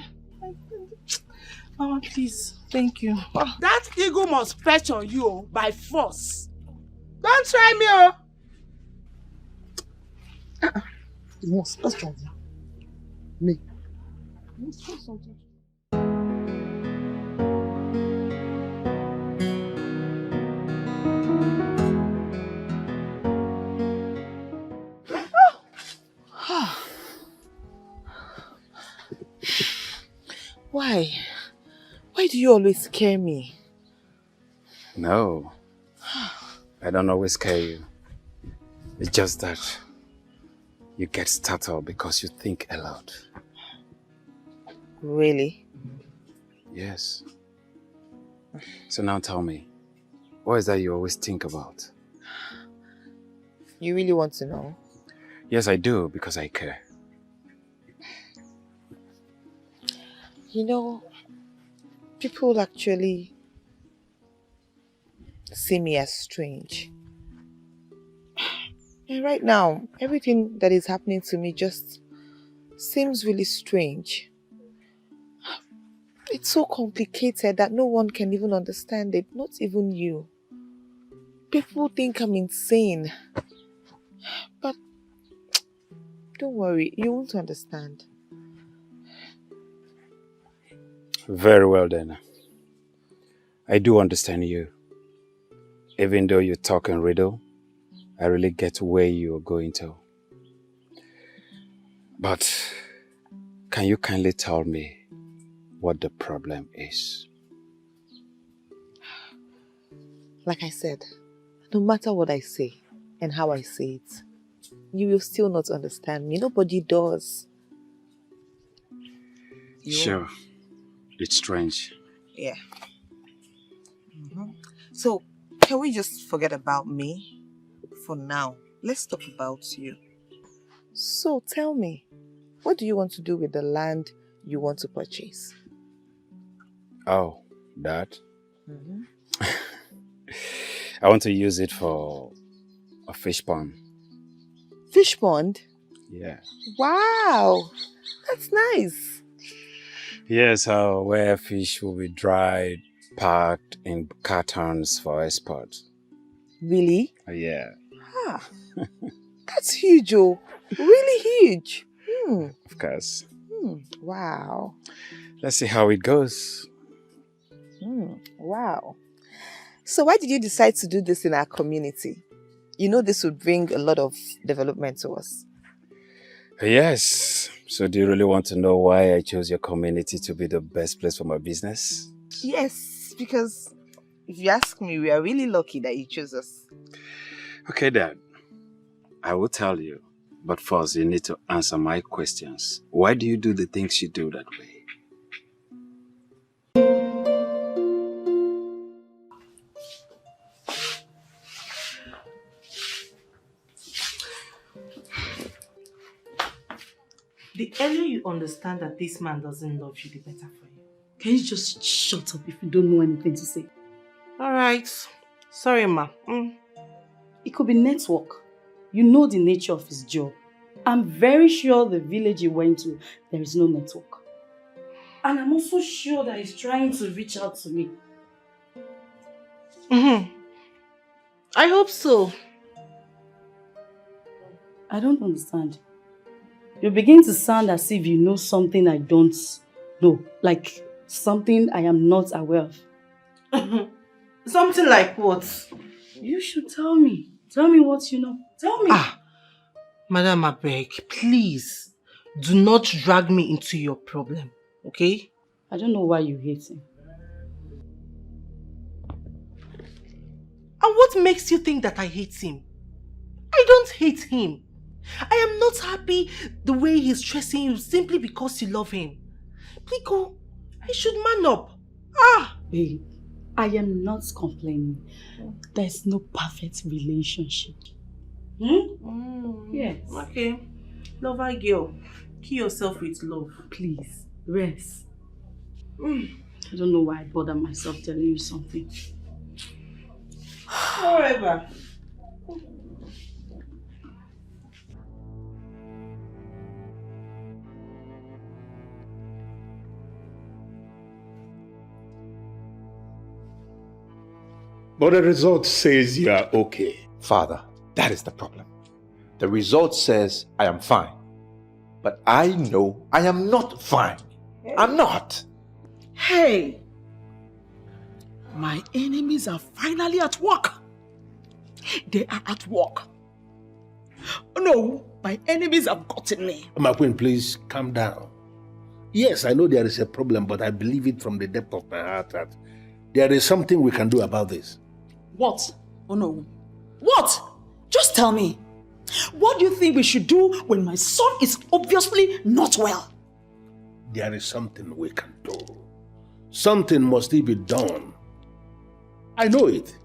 Mama, please. Thank you. That ego must fetch on you by force. Don't try me, oh. You must fetch on me. You must say something. Why? Why do you always scare me? No, I don't always scare you. It's just that you get startled because you think a lot. Really? Yes. So now tell me, what is that you always think about? You really want to know? Yes, I do, because I care. You know, people actually see me as strange. And right now, everything that is happening to me just seems really strange. It's so complicated that no one can even understand it, not even you. People think I'm insane. But don't worry, you won't understand. Very well then. I do understand you. Even though you talk in riddle, I really get where you're going to. But can you kindly tell me what the problem is? Like I said, no matter what I say and how I say it, you will still not understand me. Nobody does. Sure. It's strange. Yeah. So, can we just forget about me for now? Let's talk about you. So, tell me, what do you want to do with the land you want to purchase? Oh, that? I want to use it for a fish pond. Fish pond? Yeah. Wow, that's nice. Yes, where fish will be dried, packed in cartons for export. Really? Yeah. Ah, that's huge, oh. Really huge. Of course. Wow. Let's see how it goes. Wow. So why did you decide to do this in our community? You know this would bring a lot of development to us. Yes. So do you really want to know why I chose your community to be the best place for my business? Yes, because if you ask me, we are really lucky that you chose us. Okay, Dad. I will tell you. But first, you need to answer my questions. Why do you do the things you do that way? The earlier you understand that this man doesn't love you, the better for you. Can you just shut up if you don't know anything to say? Alright. Sorry, ma. It could be network. You know the nature of his job. I'm very sure the village he went to, there is no network. And I'm also sure that he's trying to reach out to me. I hope so. I don't understand. You begin to sound as if you know something I don't know. Like something I am not aware of. Something like what? You should tell me. Tell me what you know. Tell me. Madam Abeg, please do not drag me into your problem, okay? I don't know why you hate him. And what makes you think that I hate him? I don't hate him. I am not happy the way he's stressing you simply because you love him. Pico, I should man up. Babe, I am not complaining. There's no perfect relationship. Yes. Okay. Lover girl, kill yourself with love. Please, rest. I don't know why I bother myself telling you something. Whatever. But the result says you are okay. Father, that is the problem. The result says I am fine. But I know I am not fine. I'm not. Hey! My enemies are finally at work. They are at work. No, my enemies have gotten me. My queen, please calm down. Yes, I know there is a problem, but I believe it from the depth of my heart that there is something we can do about this. What? Oh no. What? Just tell me. What do you think we should do when my son is obviously not well? There is something we can do. Something must still be done. I know it.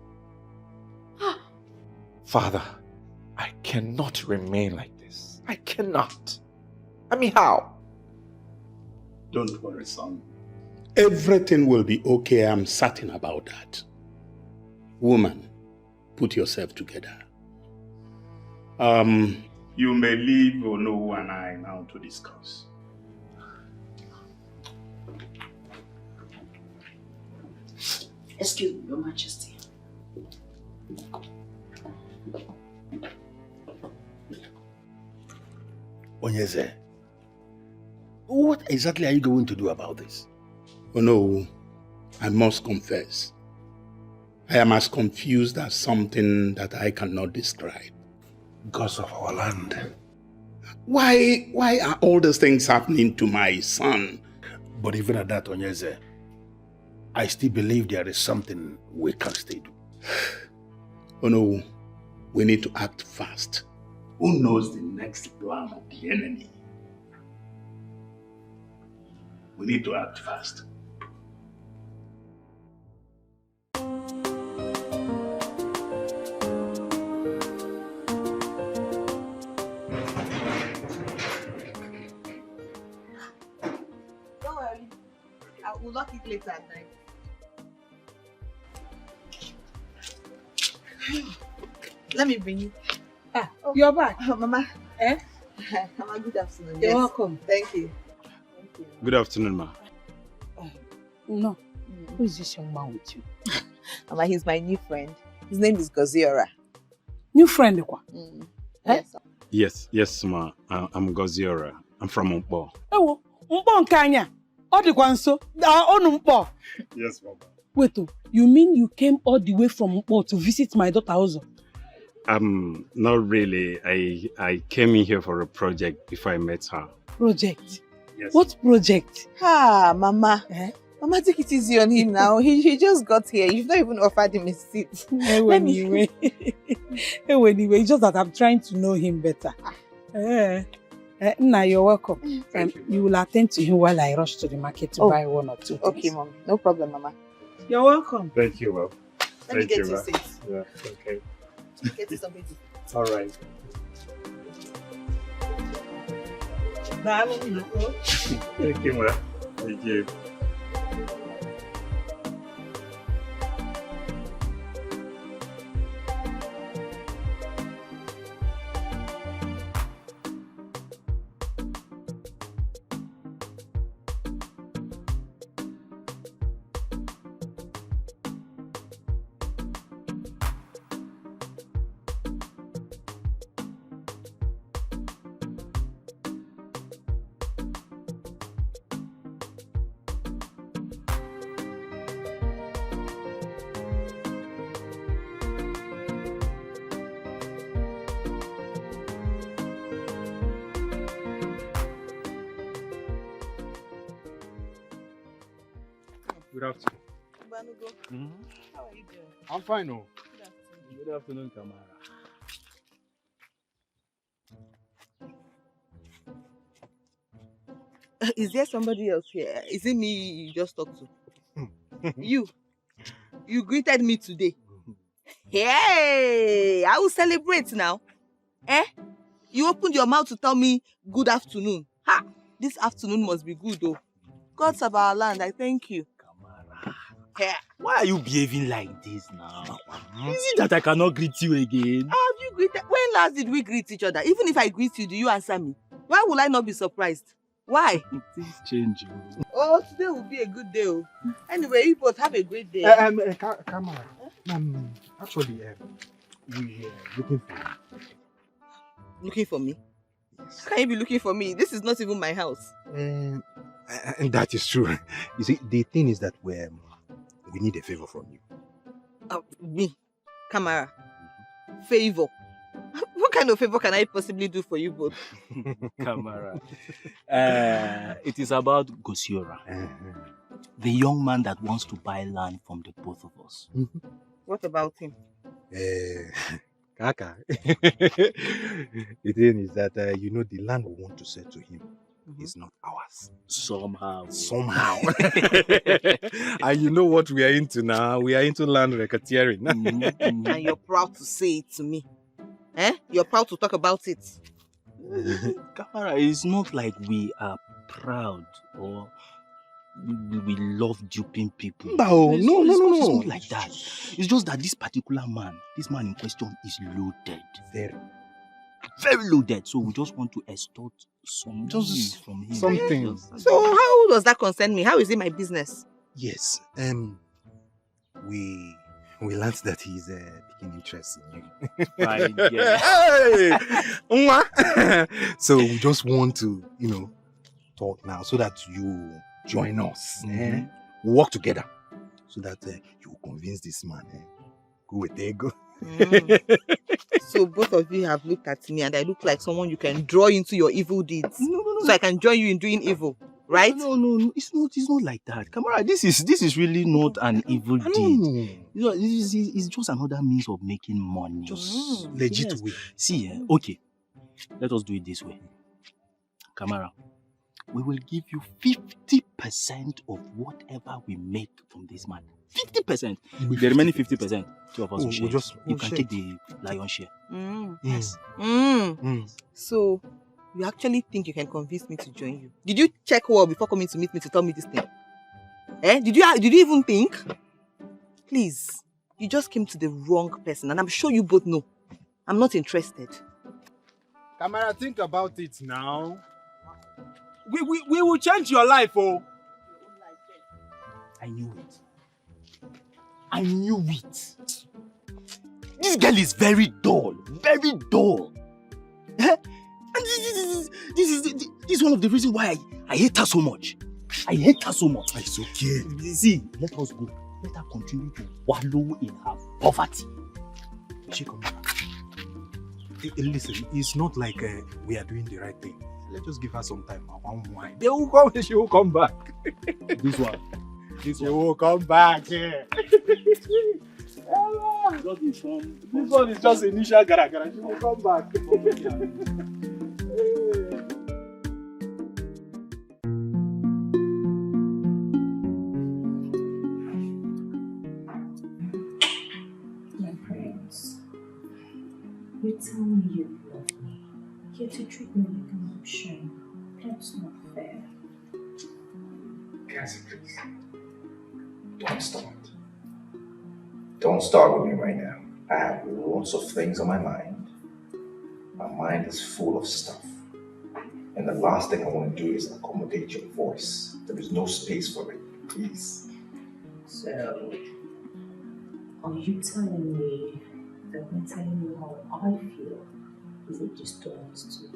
Father, I cannot remain like this. I cannot. I mean, how? Don't worry, son. Everything will be okay. I'm certain about that. Woman, put yourself together. You may leave Ono and I now to discuss. Excuse me, Your Majesty. Onyeze, what exactly are you going to do about this? Oh no, I must confess. I am as confused as something that I cannot describe. Gods of our land. Why are all these things happening to my son? But even at that, Onyeze, I still believe there is something we can still do. Oh no, we need to act fast. Who knows the next plan of the enemy? We need to act fast. Don't worry. I will lock it later at night. Let me bring you. You're back. Mama. Eh? Mama, good afternoon. You're welcome. Thank you. Good afternoon, ma. No. Who is this young man with you? Mama, he's my new friend. His name is Goziora. New friend, Kwa? Yes. Yes, ma. I'm Goziora. I'm from Mpo. Ewo, Mpo Nkanya. Odikwa nso. Onu Mpo. Yes, mama. Wait, you mean you came all the way from Mpo to visit my daughter also? Not really. I came in here for a project before I met her. Project? Yes. What project? Mama. Mama, take it easy on him now. He just got here. You've not even offered him a seat. Anyway, it's just that I'm trying to know him better. Now you're welcome. You will attend to him while I rush to the market to buy one or two things. Okay, Mom. No problem, Mama. You're welcome. Thank you, ma'am. Let me get you a seat. Yeah, okay. Get you something. All right. Thank you, ma'am. Thank you. Good afternoon. How are you doing? I'm fine, oh. Good afternoon, Kamara. Is there somebody else here? Is it me you just talked to? You greeted me today. Hey, I will celebrate now. You opened your mouth to tell me good afternoon. Ha! This afternoon must be good though. Gods of our land, I thank you. Kamara, why are you behaving like this now? Is it that I cannot greet you again? Have you greeted? When last did we greet each other? Even if I greet you, do you answer me? Why will I not be surprised? Why? Things change. Oh, today will be a good day. Anyway, you both have a great day. Kamara, Actually, we are looking for you. Looking for me? How can you be looking for me? This is not even my house. And that is true. You see, the thing is that we need a favor from you. Me? Kamara? Favor? What kind of favor can I possibly do for you both? Kamara. It is about Gosiora. The young man that wants to buy land from the both of us. What about him? Kaka. The thing is that, the land we want to sell to him is not ours. Somehow. And you know what we are into now? We are into land racketeering. And you're proud to say it to me. You're proud to talk about it. Kamara, it's not like we are proud or we love duping people. No. It's not like that. It's just that this man in question is loaded. Very loaded. So we just want to extort some from him. Something. So how does that concern me? How is it my business? Yes. We learned that he's taking interest in you. Fine, yeah. Hey! So we just want to, talk now so that you join us. We work together so that you will convince this man. Go with ego. So both of you have looked at me and I look like someone you can draw into your evil deeds. No. So I can join you in doing evil, right? No. It's not like that. Kamara, this is really not an evil deed. It's just another means of making money. Just legit way. See, okay. Let us do it this way. Kamara, we will give you 50% of whatever we make from this man. 50%. The remaining 50%, two of us will share. You can take the lion's share. Yes. So, you actually think you can convince me to join you? Did you check well before coming to meet me to tell me this thing? Did you even think? Please, you just came to the wrong person and I'm sure you both know. I'm not interested. Kamara, think about it now. We will change your life, oh. I knew it. This girl is very dull. Very dull. And this is one of the reasons why I hate her so much. It's okay. See, let us go. Let her continue to wallow in her poverty. She come back. Listen, it's not like we are doing the right thing. Let's just give her some time. She will come back. This one. She will come back. This one is just initial gara. She will come back. My friends, you tell me you love me, yet you treat me like an option. That's not fair. Cassie, please. Don't start. Don't start with me right now. I have lots of things on my mind. My mind is full of stuff. And the last thing I want to do is accommodate your voice. There is no space for it. Please. So, are you telling me that when telling you how I feel, is it distorts too?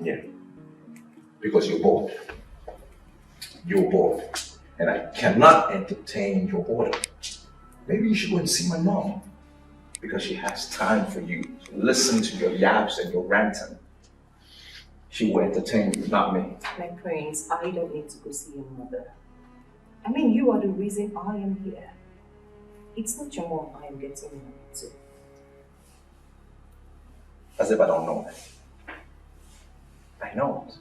Yeah. Because you're bored. You're bored. And I cannot entertain your order. Maybe you should go and see my mom. Because she has time for you to listen to your yaps and your ranting. She will entertain you, not me. My prince, I don't need to go see your mother. I mean, you are the reason I am here. It's not your mom I am getting married to. As if I don't know that. I know it.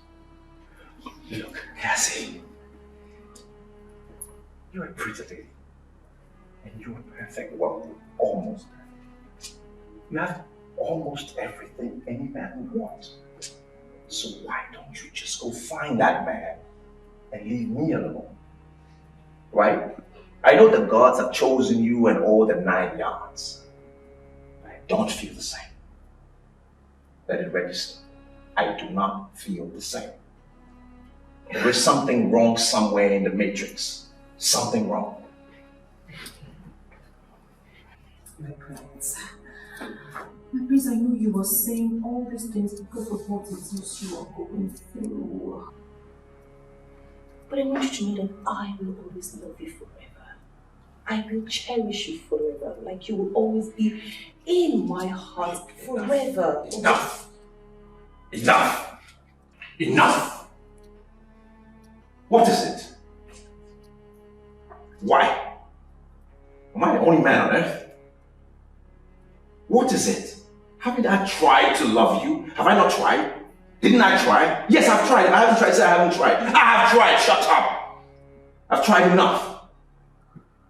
Look, Cassie. You're a pretty lady. And you're perfect, well, almost perfect. You have almost everything any man would want. So why don't you just go find that man and leave me alone? Right? I know the gods have chosen you and all the 9 yards. But I don't feel the same. Let it register. I do not feel the same. There is something wrong somewhere in the matrix. Something wrong. My prince. My prince, I know you were saying all these things because of what it is you are going through. But I want you to know that I will always love you forever. I will cherish you forever, like you will always be in my heart forever. Enough! Enough! Enough! What is it? Why? Am I the only man on earth? What is it? Haven't I tried to love you? Have I not tried? Didn't I try? Yes, I've tried. I haven't tried. Say I haven't tried. I have tried. Shut up. I've tried enough.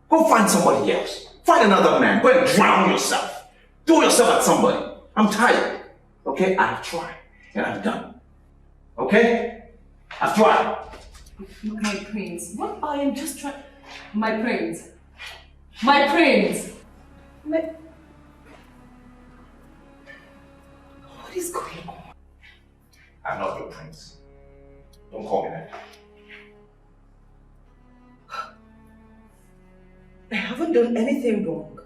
Go find somebody else. Find another man. Go and drown yourself. Throw yourself at somebody. I'm tired. Okay? I have tried. And I'm done. Okay? I've tried. My prince, what I am just trying... My prince. My prince. What is going on? I'm not your prince. Don't call me that. I haven't done anything wrong.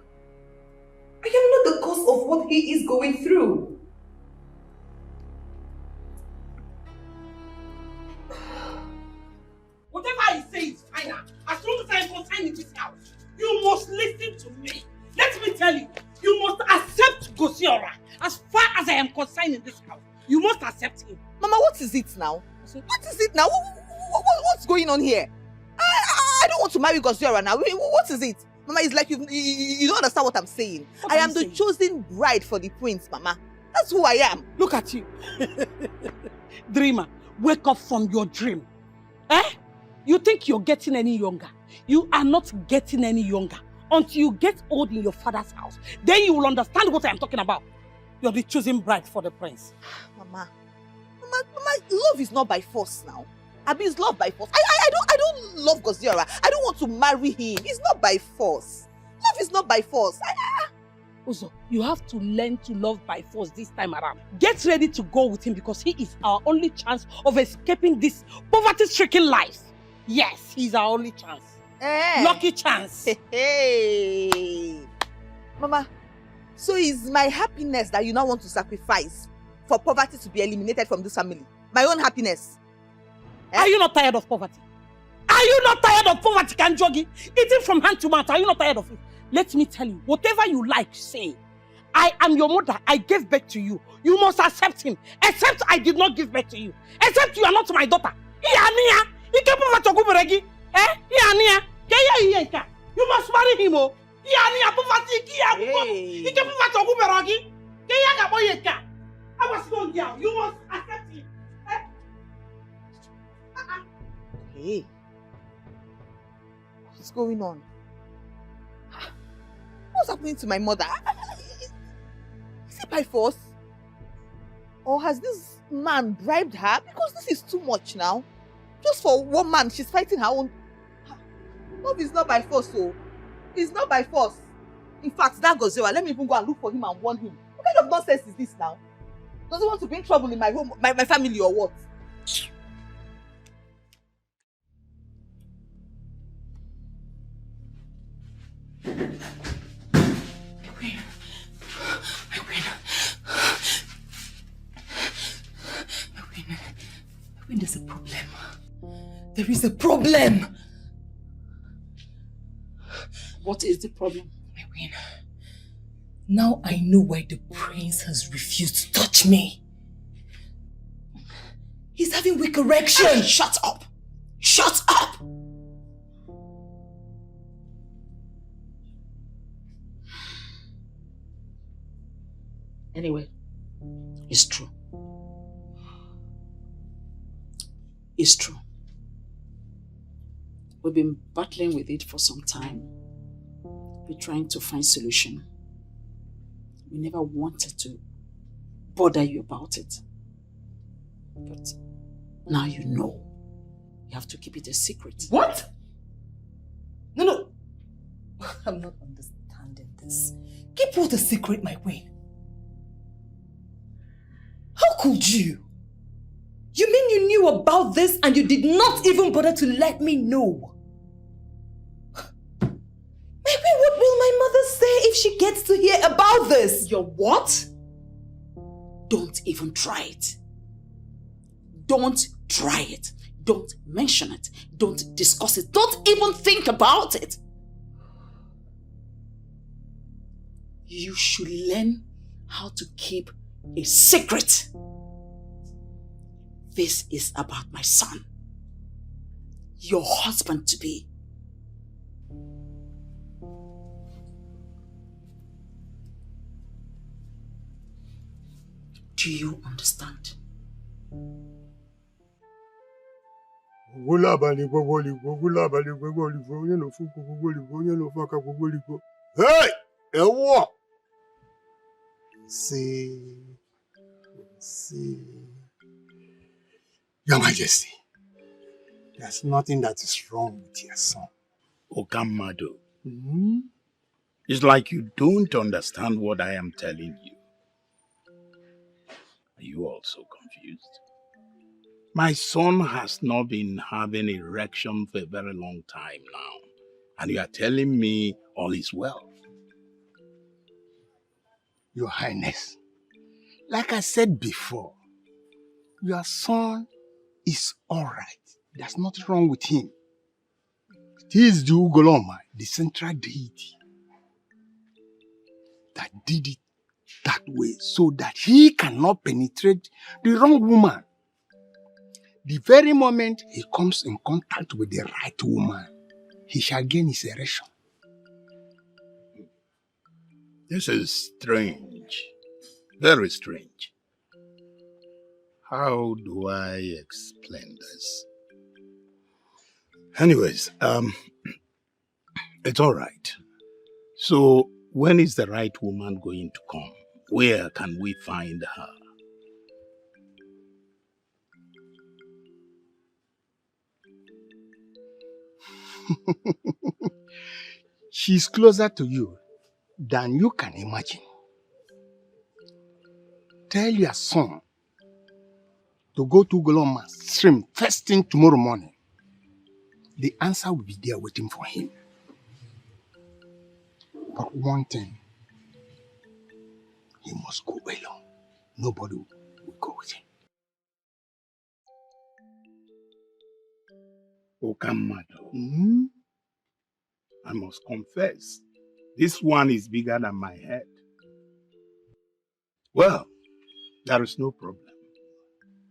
I am not the cause of what he is going through. Whatever I say is final. As long as I am concerned in this house, you must listen to me. Let me tell you, you must accept Gosiora. As far as I am concerned in this house, you must accept him. Mama, what is it now? What is it now? What's going on here? I don't want to marry Gosiora now. What is it? Mama, it's like you don't understand what I'm saying. I am the chosen bride for the prince, Mama. That's who I am. Look at you. Dreamer, wake up from your dream. Eh? You think you're getting any younger? You are not getting any younger until you get old in your father's house. Then you will understand what I'm talking about. You're the chosen bride for the prince. Mama, love is not by force now. Abi, it's love by force. I don't love Gosiora. I don't want to marry him. It's not by force. Love is not by force. Also, you have to learn to love by force this time around. Get ready to go with him because he is our only chance of escaping this poverty-stricken life. Yes, he's our only chance. Lucky chance. Hey. Mama, so is my happiness that you now want to sacrifice for poverty to be eliminated from this family? My own happiness? Are you not tired of poverty? Are you not tired of poverty, Kanjogi? Eating from hand to mouth, are you not tired of it? Let me tell you, whatever you like, say. I am your mother. I gave birth to you. You must accept him. Except I did not give birth to you. Except you are not my daughter. You must marry him. I was going down. You must accept him. Hey. What's going on? What's happening to my mother? Is it by force? Or has this man bribed her? Because this is too much now. Just for one man, she's fighting her own. Love is not by force, so. It's not by force. In fact, that Gosiora, let me even go and look for him and warn him. What kind of nonsense is this now? Does he want to bring trouble in my home, my family, or what? There's a problem. There is a problem. What is the problem? Queen, now I know why the prince has refused to touch me. He's having weak erection. Hey, shut up. Shut up. Anyway, it's true. It's true. We've been battling with it for some time. We're trying to find solution. We never wanted to bother you about it. But now you know. You have to keep it a secret. What? No. I'm not understanding this. Keep what a secret, my queen. How could you? You mean you knew about this and you did not even bother to let me know? My queen, what will my mother say if if she gets to hear about this? Your what? Don't even try it. Don't try it. Don't mention it. Don't discuss it. Don't even think about it. You should learn how to keep a secret. This is about my son. Your husband-to-be. Do you understand? Hey! Ewo! See. Your Majesty, there's nothing that is wrong with your son. Okamado, it's like you don't understand what I am telling you. Are you also confused? My son has not been having erection for a very long time now, and you are telling me all is well. Your Highness, like I said before, your son is alright. There's nothing wrong with him. He is the Ugoloma, the central deity, that did it that way so that he cannot penetrate the wrong woman. The very moment he comes in contact with the right woman, he shall gain his erection. This is strange. Very strange. How do I explain this? Anyways, it's all right. So, when is the right woman going to come? Where can we find her? She's closer to you than you can imagine. Tell your son to go to Goloma stream first thing tomorrow morning. The answer will be there waiting for him. But one thing, he must go alone. Nobody will go with him. Okamado, I must confess, this one is bigger than my head. Well, there is no problem.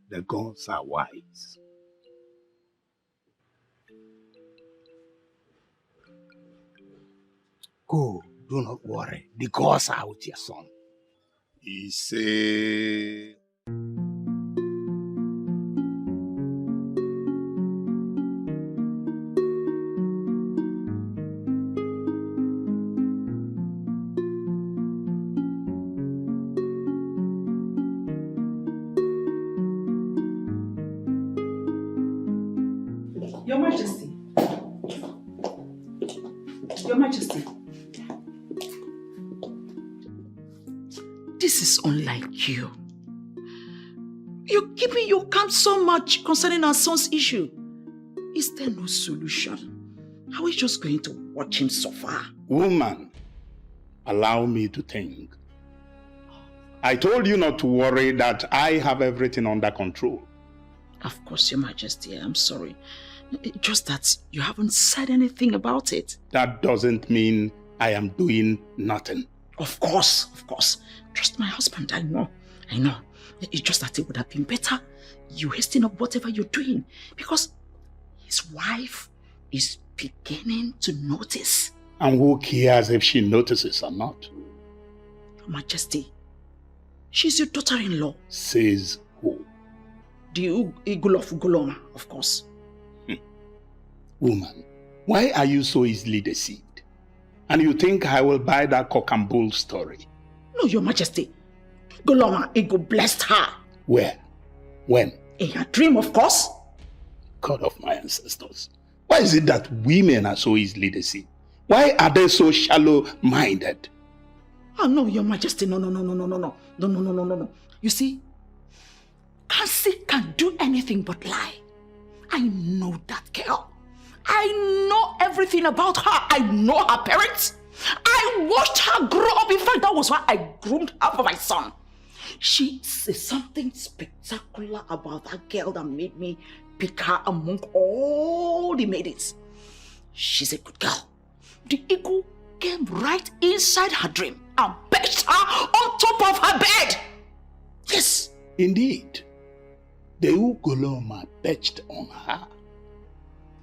The gods are wise. Go, do not worry. The gods are with your son. He say... Your Majesty. Your Majesty. This is unlike you. You're keeping your calm so much concerning our son's issue. Is there no solution? Are we just going to watch him suffer? Woman, allow me to think. I told you not to worry, that I have everything under control. Of course, Your Majesty, I'm sorry. Just that you haven't said anything about it. That doesn't mean I am doing nothing. Of course. Trust my husband, I know. It's just that it would have been better you hasten up whatever you're doing, because his wife is beginning to notice. And who cares if she notices or not? Your Majesty, she's your daughter-in-law. Says who? The Igul of Ugoloma, of course. Woman, why are you so easily deceived? And you think I will buy that cock and bull story? No, Your Majesty. Ugoloma, Igul blessed her. Where? When? In her dream, of course. God of my ancestors. Why is it that women are so easily deceived? Why are they so shallow-minded? Oh, no, Your Majesty, no. You see, Kansi can't do anything but lie. I know that girl. I know everything about her. I know her parents. I watched her grow up. In fact, that was why I groomed her for my son. She said something spectacular about that girl that made me pick her among all the maidens. She's a good girl. The eagle came right inside her dream and perched her on top of her bed. Yes. Indeed, the Ugoloma perched on her.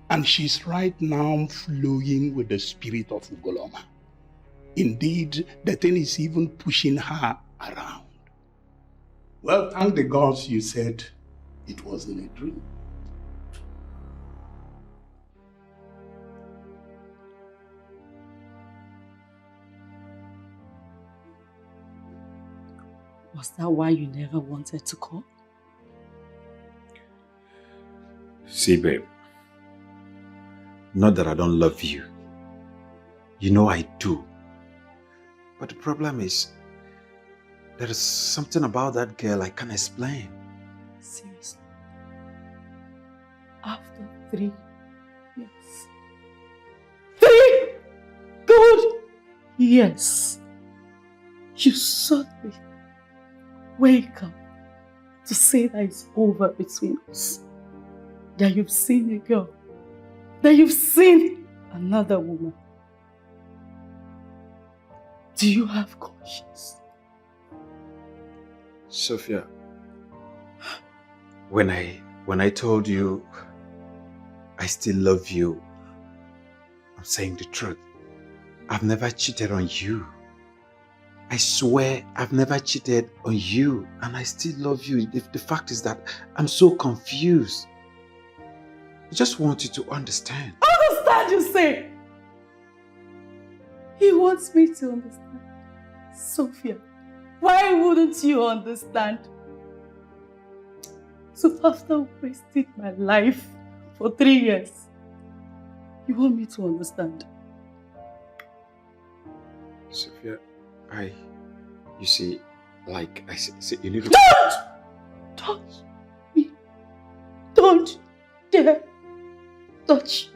And she's right now flowing with the spirit of Ugoloma. Indeed, the thing is even pushing her around. Well, thank the gods you said it wasn't a dream. Was that why you never wanted to call? See, babe. Not that I don't love you. You know I do. But the problem is, there is something about that girl I can't explain. Seriously? After 3 years? 3 good years. You suddenly wake up to say that it's over between us. That you've seen a girl. That you've seen another woman. Do you have conscience? Sophia, when I told you I still love you, I'm saying the truth. I've never cheated on you. I swear I've never cheated on you, and I still love you. The fact is that I'm so confused. I just want you to understand. Understand, you say? He wants me to understand. Sophia, why wouldn't you understand? So after wasting my life for 3 years, you want me to understand? Sophia, you see, like I said, you need to... Don't touch me. Don't dare touch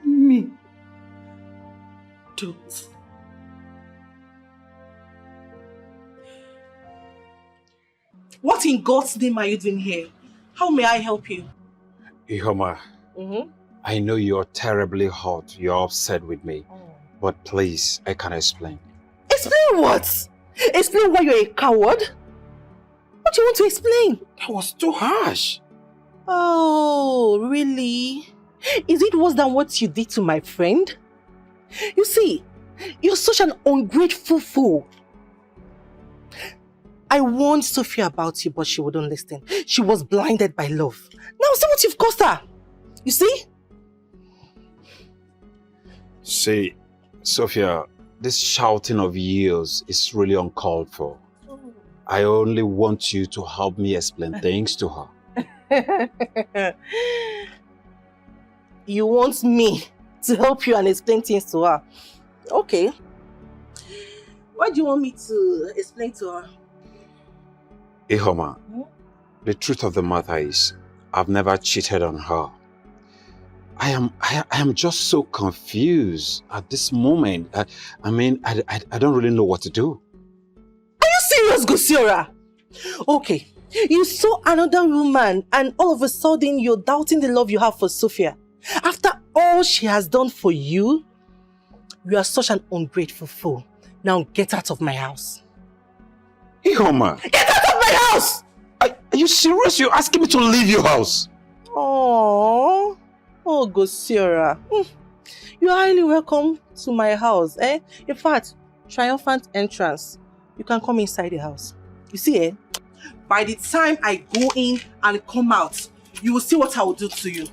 me. Don't. What in God's name are you doing here? How may I help you? Ihoma, I know you're terribly hot. You're upset with me. But please, I can explain. Explain what? Explain why you're a coward? What do you want to explain? That was too harsh. Oh, really? Is it worse than what you did to my friend? You see, you're such an ungrateful fool. I warned Sophia about you, but she wouldn't listen. She was blinded by love. Now see what you've cost her. You see? See, Sophia, this shouting of yours is really uncalled for. I only want you to help me explain things to her. You want me to help you and explain things to her? Okay. What do you want me to explain to her? Ihoma, the truth of the matter is, I've never cheated on her. I am just so confused at this moment. I don't really know what to do. Are you serious, Gusiora? Okay, you saw another woman and all of a sudden you're doubting the love you have for Sophia. After all she has done for you, you are such an ungrateful fool. Now get out of my house. Ihoma! Get out of my house! Are you serious? You're asking me to leave your house? Oh, Gusiora. You're highly welcome to my house. In fact, triumphant entrance. You can come inside the house. You see, by the time I go in and come out, you will see what I will do to you.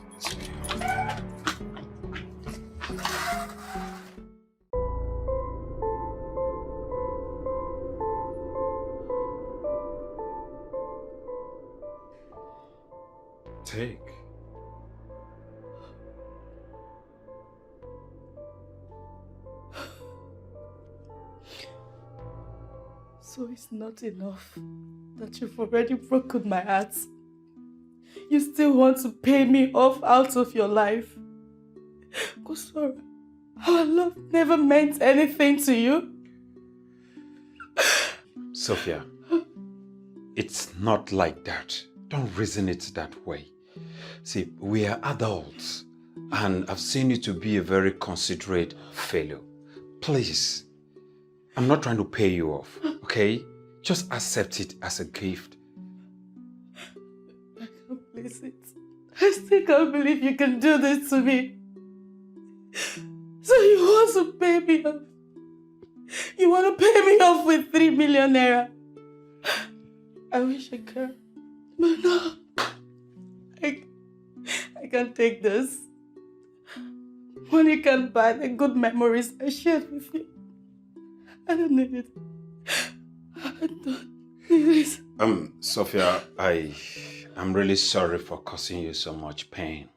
Take. So it's not enough that you've already broken my heart. You still want to pay me off out of your life. Gusiora, Our love never meant anything to you? Sophia, it's not like that. Don't reason it that way. See, we are adults, and I've seen you to be a very considerate fellow. Please, I'm not trying to pay you off, okay? Just accept it as a gift. I can't believe it. I still can't believe you can do this to me. So you want to pay me off? You want to pay me off with 3 million naira? I wish I could. But no. I can't take this. Money can't buy the good memories I shared with you. I don't need it. I don't need it. Sophia, I'm really sorry for causing you so much pain.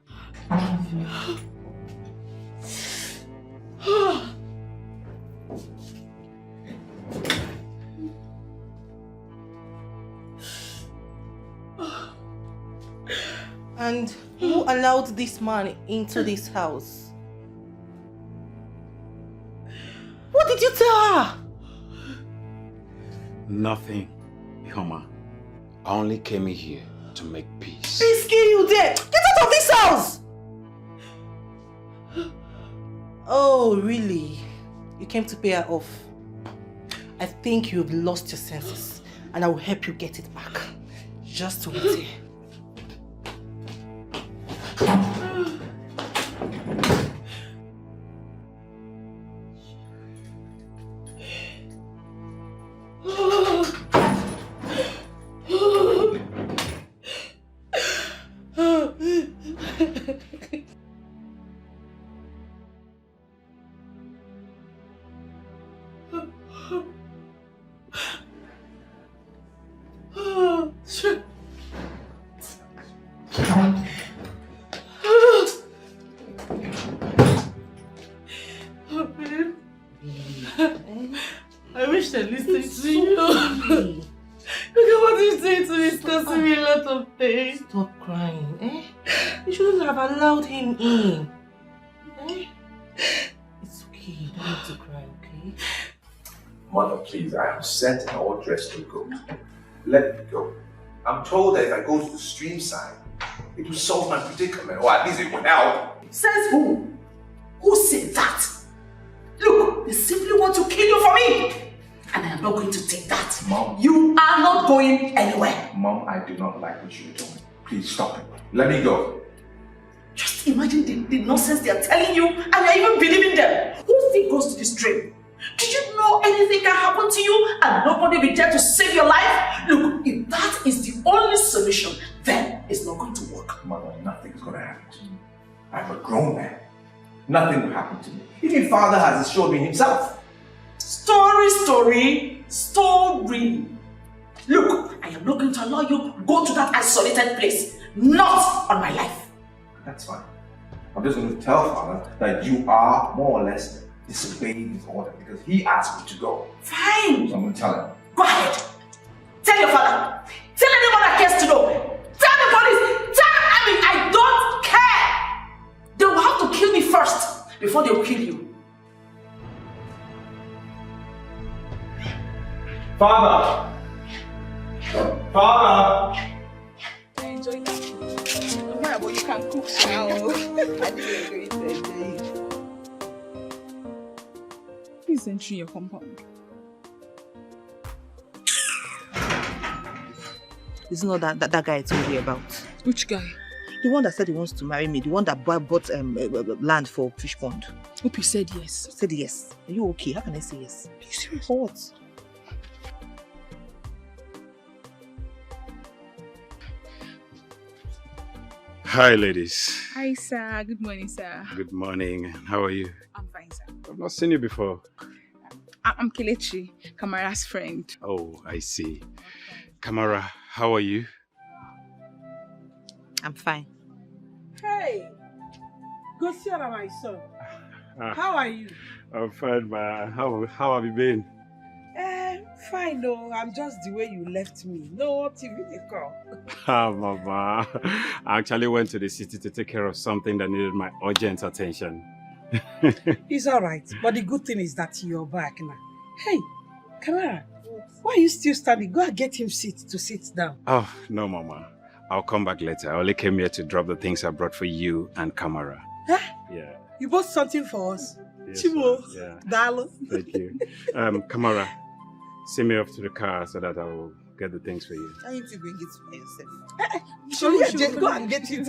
And who allowed this man into this house? What did you tell her? Nothing, Ihoma. I only came in here to make peace. Peace kill you there! Get out of this house! Oh, really? You came to pay her off? I think you've lost your senses, and I will help you get it back. Just wait here. I wish I listened to you. Look at what you're saying to me. It's costing me a lot of pain. Stop crying, eh? You shouldn't have allowed him in. Eh? It's okay, you don't need to cry, okay? Mother, please, I am set and all dressed to go. Let me go. I'm told that if I go to the stream side, it will solve my predicament, or at least it will help. Says who? Who said that? Look, they simply want to kill you for me. And I am not going to take that. Mom. You are not going anywhere. Mom, I do not like what you're doing. Please stop it. Let me go. Just imagine the nonsense they are telling you and you're even believing them. Who still goes to the stream? Did you know anything can happen to you and nobody will be there to save your life? Look, if that is the only solution, then it's not going to work. Mother, nothing's going to happen to me. I'm a grown man. Nothing will happen to me. Even Father has assured me himself. Story. Look, I am not going to allow you go to that isolated place. Not on my life. That's fine. I'm just going to tell Father that you are more or less disobeying his order because he asked me to go. Fine. So I'm going to tell him. Go ahead. Tell your father. Tell anyone that cares to know. Tell the police. I don't care. They will have to kill me first before they will kill you. Father! Father! Enjoy that. Yeah, but you can cook now. I didn't enjoy it. Please enter your compound. It's not that guy I told you about. Which guy? The one that said he wants to marry me. The one that bought land for fish pond. Hope you said yes. Said yes. Are you okay? How can I say yes? Are you serious? For what? Hi, ladies. Hi, sir. Good morning, sir. Good morning. How are you? I'm fine, sir. I've not seen you before. I'm Kelechi, Kamara's friend. Oh, I see. Kamara, how are you? I'm fine. Hey, Gosiara, my son. How are you? I'm fine, ma. How have you been? Fine, no. I'm just the way you left me. No TV they call. Mama. I actually went to the city to take care of something that needed my urgent attention. It's all right. But the good thing is that you're back now. Hey, Kamara, why are you still standing? Go and get him to sit down. Oh, no, Mama. I'll come back later. I only came here to drop the things I brought for you and Kamara. Huh? Yeah. You bought something for us? Yes, Chimo, yeah. Dalo. Thank you. Kamara, send me off to the car so that I will get the things for you. I need to bring it by yourself. Sure, go and get it.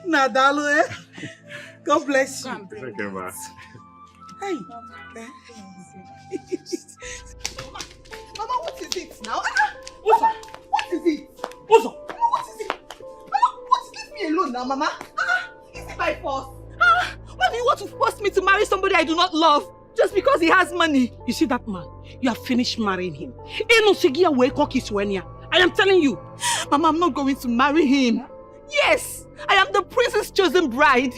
Nah, Dalo, eh? God bless you. Thank you, Ma. Hey. Mama, what is it now? Ozo. What is it? Ozo. Mama, what is it? Mama, what? Leave me alone now, Mama. Is it by force? Why do you want to force me to marry somebody I do not love? Just because he has money? You see that man? You have finished marrying him. I am telling you. Mama, I'm not going to marry him. Yes, I am the prince's chosen bride.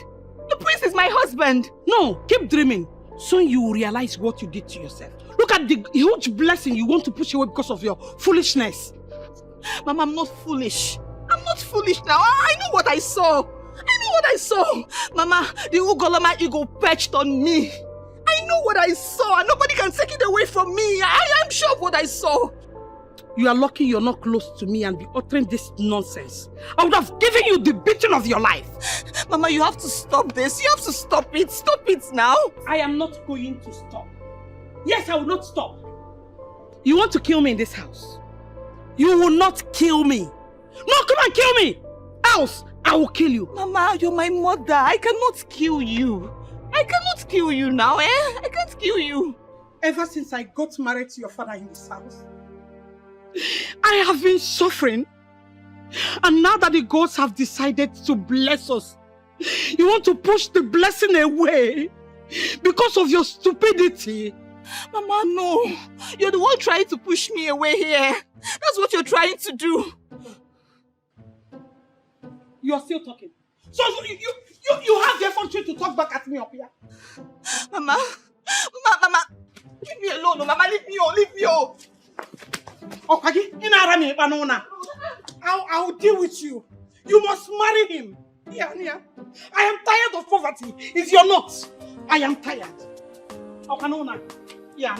The prince is my husband. No, keep dreaming. Soon you will realize what you did to yourself. Look at the huge blessing you want to push away because of your foolishness. Mama, I'm not foolish. I'm not foolish now. I know what I saw. I know what I saw. Mama, the Ugoloma eagle perched on me. I know what I saw and nobody can take it away from me. I am sure of what I saw. You are lucky you're not close to me and be uttering this nonsense. I would have given you the beating of your life. Mama, you have to stop this. You have to stop it. Stop it now. I am not going to stop. Yes, I will not stop. You want to kill me in this house? You will not kill me. No, come and kill me. Else, I will kill you. Mama, you're my mother. I cannot kill you. I cannot kill you now, eh? I can't kill you. Ever since I got married to your father in this house, I have been suffering. And now that the gods have decided to bless us, you want to push the blessing away because of your stupidity. Mama, no. You're the one trying to push me away here. That's what you're trying to do. You're still talking. So you have the effrontery to talk back at me up here. Mama, leave me alone. Mama, leave me alone. Leave me alone. Okay, I will deal with you. You must marry him. Yeah. I am tired of poverty. If you're not, I am tired. Okay, yeah.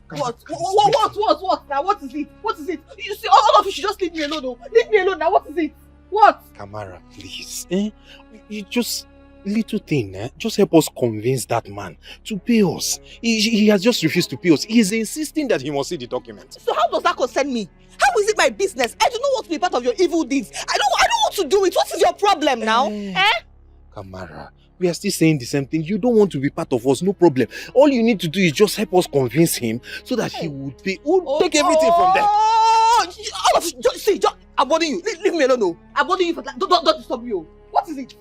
What? Now, what is it? What is it? You see, all of you should just leave me alone, though. Leave me alone now, what is it? What? Kamara, please. You just little thing, just help us convince that man to pay us. He has just refused to pay us. He is insisting that he must see the document. So how does that concern me? How is it my business? I do not want to be part of your evil deeds. I don't want to do it. What is your problem now? Kamara, we are still saying the same thing. You don't want to be part of us, no problem. All you need to do is just help us convince him so that he would pay. We'll take everything from there. All of you, I'm warning you. Leave me alone, no. I'm warning you for that. Don't disturb me. What is it?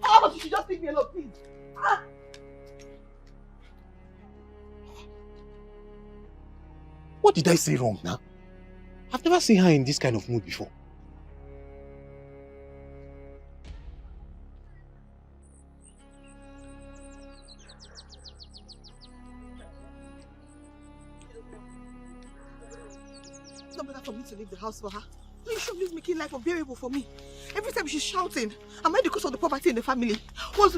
All of you should just leave me alone, please. What did I say wrong now? I've never seen her in this kind of mood before. It's not better for me to leave the house for her. You should leave making life unbearable for me. Every time she's shouting, am I the cause of the poverty in the family? What's...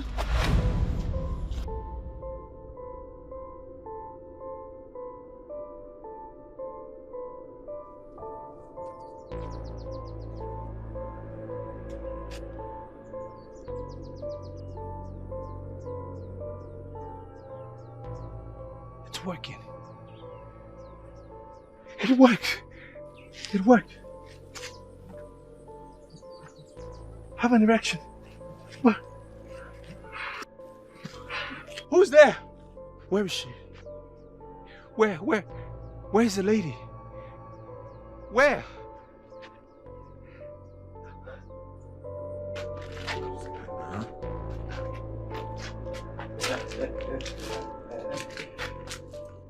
It's working. It worked. It worked. Have an erection. What? Who's there? Where is she? Where is the lady? Where?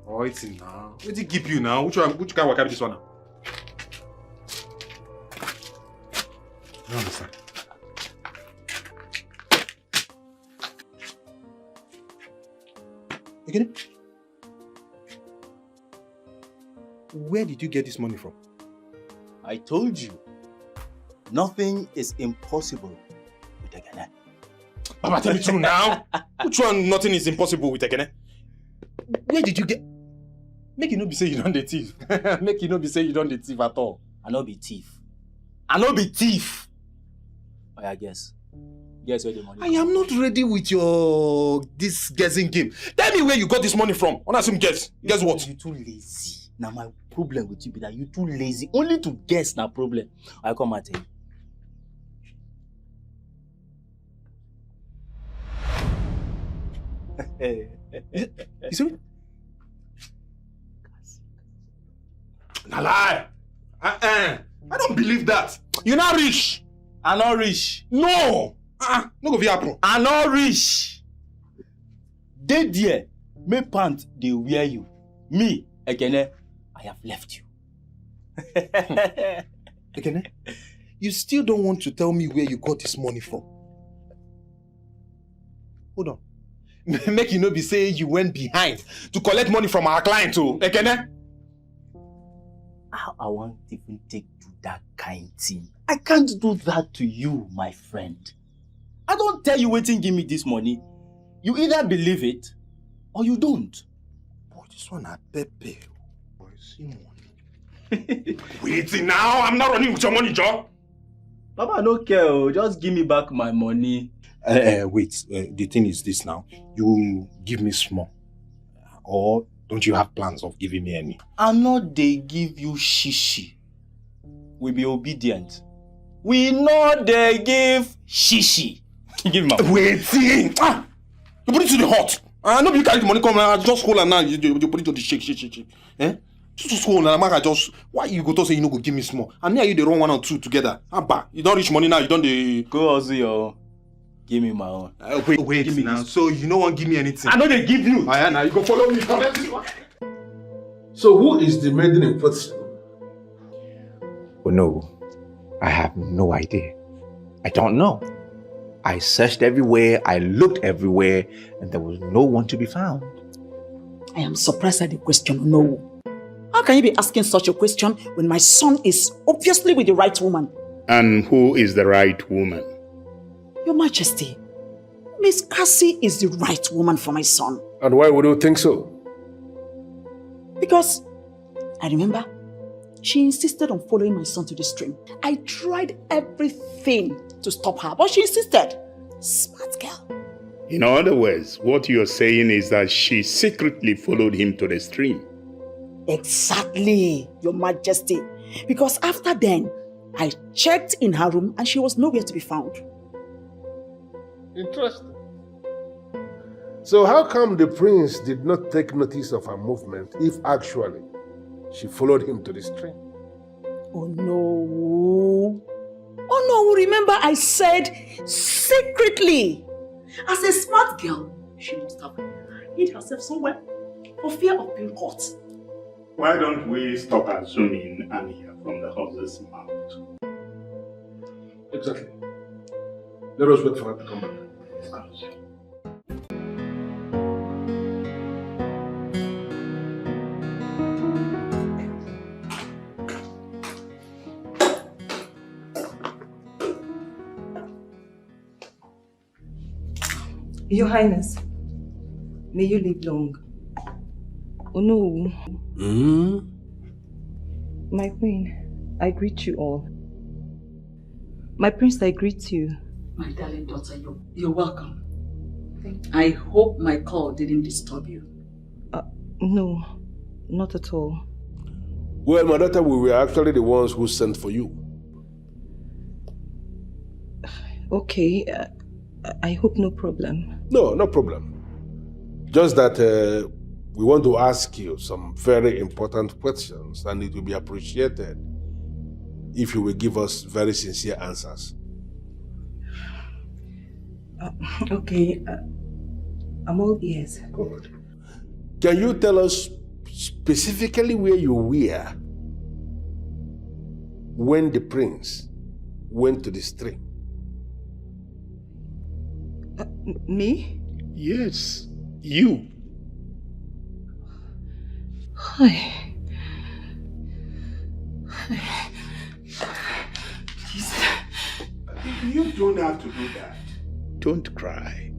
Oh, it's in now. Where did it keep you now? Which guy will carry this one now? I don't understand. Again? Where did you get this money from? I told you, nothing is impossible with Ekene. Baba, tell me true now. Which one nothing is impossible with Ekene? Where did you get... Make you not be say you don't the thief. Make you not be say you don't the thief at all. I no be thief. I no be thief. Oh yeah, guess. Guess where the money I am not ready with your... this guessing game. Tell me where you got this money from. I assume guess. Guess what? You too lazy. Now my problem with you be that you too lazy. Only to guess na problem. I come and tell you. You see me? Na lie. I don't believe that. You're not rich. I not rich. No. No go fit happen. I not rich. Dey there, me pant they wear you. Me, Ekene, I have left you. Ekene, you still don't want to tell me where you got this money from. Hold on. Make you no be say you went behind to collect money from our client too, Ekene. How I want even take to that kind thing. I can't do that to you, my friend. I don't tell you waiting give me this money. You either believe it or you don't. Boy, this one a pepe. Boy, see money. Waiting now, I'm not running with your money, Joe. Papa, I don't care. Just give me back my money. Wait, the thing is this now. You give me small. Or don't you have plans of giving me any? I know they give you shishi. We be obedient. We know they give shishi. Give me my waiting. You put it to the hot. I know you carry the money come and just hold and now you put it to the shake. Eh? Just hold and I just why you go to say you no go give me small? And me and you the wrong 1 or 2 together. You don't reach money now, you don't the go also your give me my own. Wait give me now. So you no want give me anything. I know they give you. Now you go follow me. So who is the maiden in question? Oh no, I have no idea. I don't know. I searched everywhere, I looked everywhere, and there was no one to be found. I am surprised at the question, no. How can you be asking such a question when my son is obviously with the right woman? And who is the right woman? Your Majesty, Miss Cassie is the right woman for my son. And why would you think so? Because I remember she insisted on following my son to the stream. I tried everything to stop her, but she insisted. Smart girl. In other words, what you're saying is that she secretly followed him to the stream. Exactly, Your Majesty. Because after then, I checked in her room and she was nowhere to be found. Interesting. So how come the prince did not take notice of her movement if actually she followed him to the stream? Oh no. Oh no, remember I said secretly. As a smart girl, she must have hid herself somewhere for fear of being caught. Why don't we stop assuming and hear from the horse's mouth? Exactly. Let us wait for her to come back. Your Highness, may you live long. Oh no. My queen, I greet you all. My prince, I greet you. My darling daughter, you're welcome. Thank you. I hope my call didn't disturb you. No, not at all. Well, my daughter, we were actually the ones who sent for you. Okay, I hope no problem. No, no problem. Just that we want to ask you some very important questions, and it will be appreciated if you will give us very sincere answers. Okay, I'm all ears. Good. Can you tell us specifically where you were when the prince went to the stream? Me? Yes, you. You don't have to do that. Don't cry.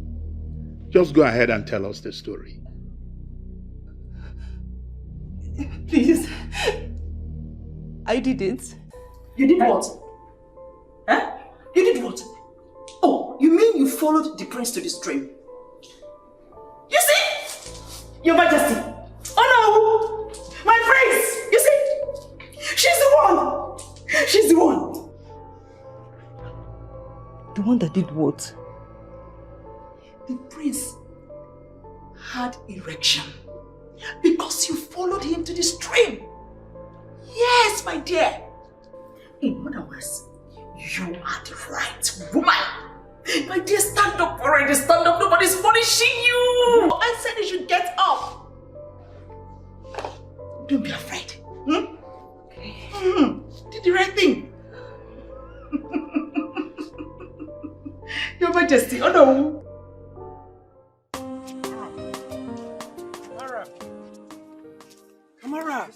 Just go ahead and tell us the story. Please. I did it. You did what? Huh? You did what? Oh, you mean you followed the prince to the stream? You see? Your Majesty. Oh no! My prince! You see? She's the one! She's the one! The one that did what? The prince had erection because you followed him to the stream. Yes, my dear. In other words, you are the right woman. My dear, stand up already. Stand up. Nobody's punishing you. I said you should get up. Don't be afraid. Did the right thing. Your Majesty, oh no. Kamara!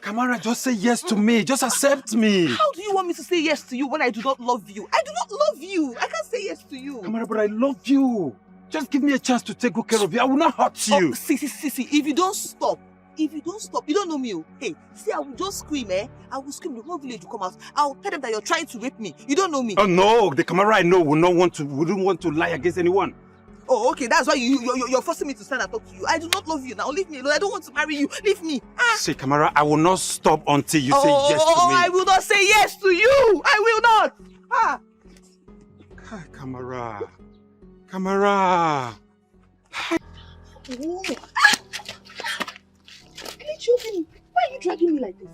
Kamara, just say yes to me. Just accept me. How do you want me to say yes to you when I do not love you? I do not love you. I can't say yes to you. Kamara, but I love you. Just give me a chance to take good care of you. I will not hurt you. Oh, see. If you don't stop, you don't know me. Hey, see, I will just scream, I will scream, the whole village will come out. I'll tell them that you're trying to rape me. You don't know me. Oh no, the Kamara I know wouldn't want to lie against anyone. Oh, okay, that's why you're forcing me to stand and talk to you. I do not love you now. Leave me alone. I don't want to marry you. Leave me. Say, Kamara, I will not stop until you say yes to me. I will not say yes to you. I will not. Kamara. Kamara. Oh. Why are you dragging me like this?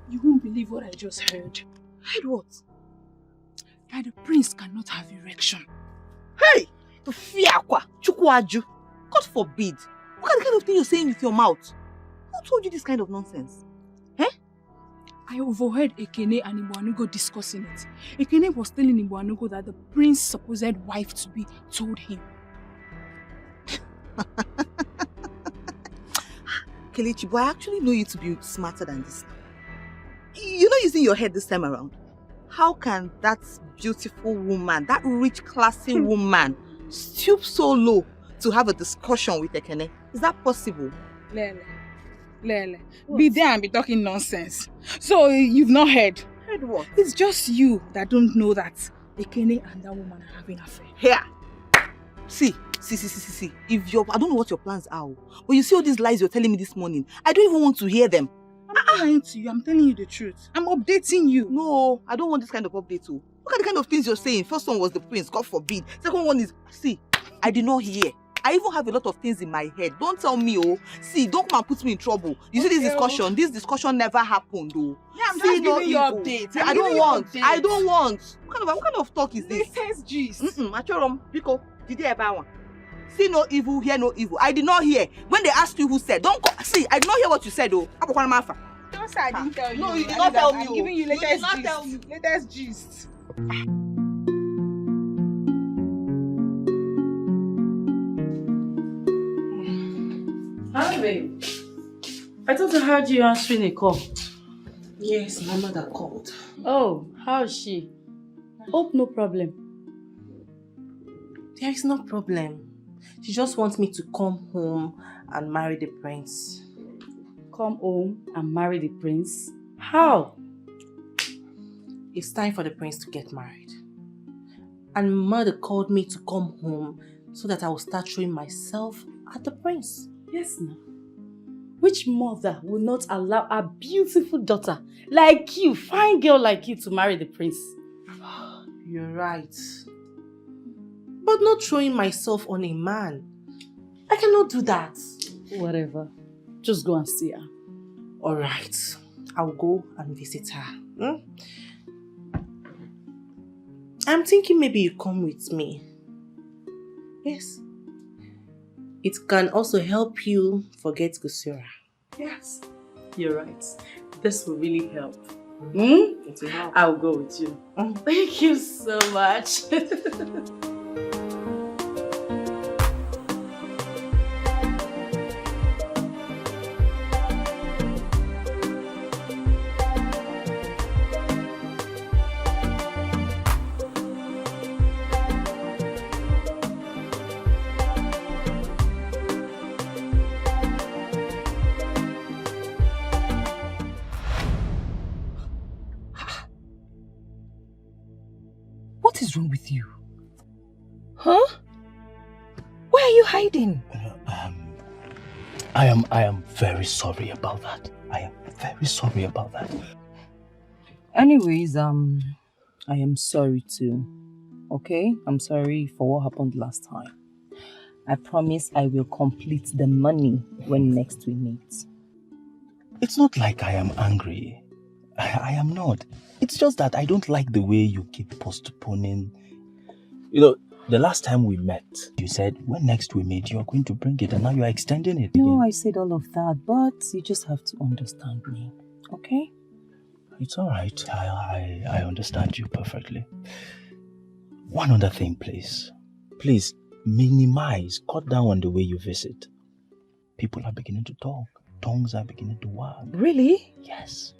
You won't believe what I just heard. Heard what? That the prince cannot have erection. Hey! God forbid. What kind of thing you're saying with your mouth? Who told you this kind of nonsense? I overheard Ekene and Ibuanugo discussing it. Ekene was telling Ibuanugo that the prince's supposed wife to be told him. Kelechi, but I actually know you to be smarter than this. You're not using your head this time around. How can that beautiful woman, that rich, classy woman, stoop so low to have a discussion with Ekene? Is that possible? Lele, be there and be talking nonsense. So you've not heard? Heard what? It's just you that don't know that Ekene and that woman are having an affair. Here. See. If I don't know what your plans are, but you see all these lies you're telling me this morning, I don't even want to hear them. I'm not lying to you, I'm telling you the truth. I'm updating you. No, I don't want this kind of update. Look at the kind of things you're saying. First one was the prince, God forbid. Second one is, see, I did not hear. I even have a lot of things in my head. Don't tell me, see, don't come and put me in trouble. You see this discussion never happened, Yeah, I'm just giving you updates. I don't want. What kind of talk is this? Latest gist. Machorom, Biko, did you ever want? See no evil, hear no evil. I did not hear. When they asked you who said, don't go. See, I did not hear what you said, though. Don't say I didn't tell you. No, you did not tell me. I'm giving you latest gist. Latest gist. Hi, babe. I thought I heard you answering a call. Yes, my mother called. Oh, how is she? Hope no problem. There is no problem. She just wants me to come home and marry the prince. Come home and marry the prince? How? It's time for the prince to get married. And mother called me to come home so that I will start showing myself at the prince. Yes, ma'am. Which mother will not allow a beautiful daughter like you, fine girl like you, to marry the prince? You're right. But not showing myself on a man. I cannot do that. Whatever. Just go and see her. Alright. I'll go and visit her. I'm thinking maybe you come with me. Yes. It can also help you forget Gusura. Yes. You're right. This will really help. It will help. I'll go with you. Thank you so much. wrong with you? Huh? Where are you hiding? I am very sorry about that. I am very sorry about that. Anyways, I am sorry too. Okay? I'm sorry for what happened last time. I promise I will complete the money when next we meet. It's not like I am angry. I am not. It's just that I don't like the way you keep postponing. You know, the last time we met, you said when next we meet, you're going to bring it, and now you're extending it again. No, I said all of that, but you just have to understand me. Okay? It's all right. I understand you perfectly. One other thing, please. Please, minimize, cut down on the way you visit. People are beginning to talk. Tongues are beginning to wag. Really? Yes.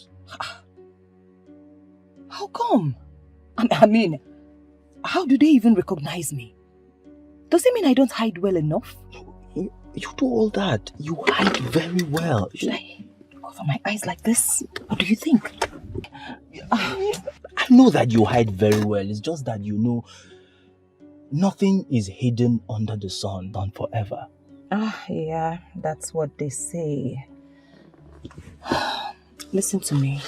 How come? I mean, how do they even recognize me? Does it mean I don't hide well enough? You do all that. You hide very well. Should I cover my eyes like this? What do you think? I know that you hide very well. It's just that you know nothing is hidden under the sun, done forever. Yeah, that's what they say. Listen to me.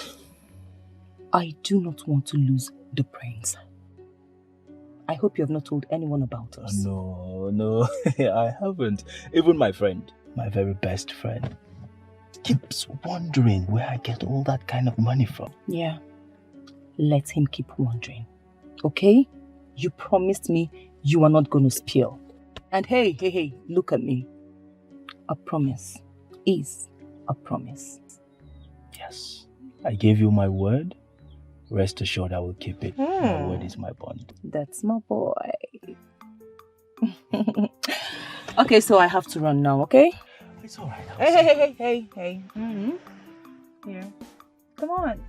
I do not want to lose the prince. I hope you have not told anyone about us. No, I haven't. Even my friend, my very best friend, keeps wondering where I get all that kind of money from. Yeah, let him keep wondering. Okay? You promised me you are not going to spill. And hey, look at me. A promise is a promise. Yes, I gave you my word. Rest assured I will keep it. My word is my bond. That's my boy. Okay, so I have to run now, okay? It's alright. Hey. Mm-hmm. Here. Come on.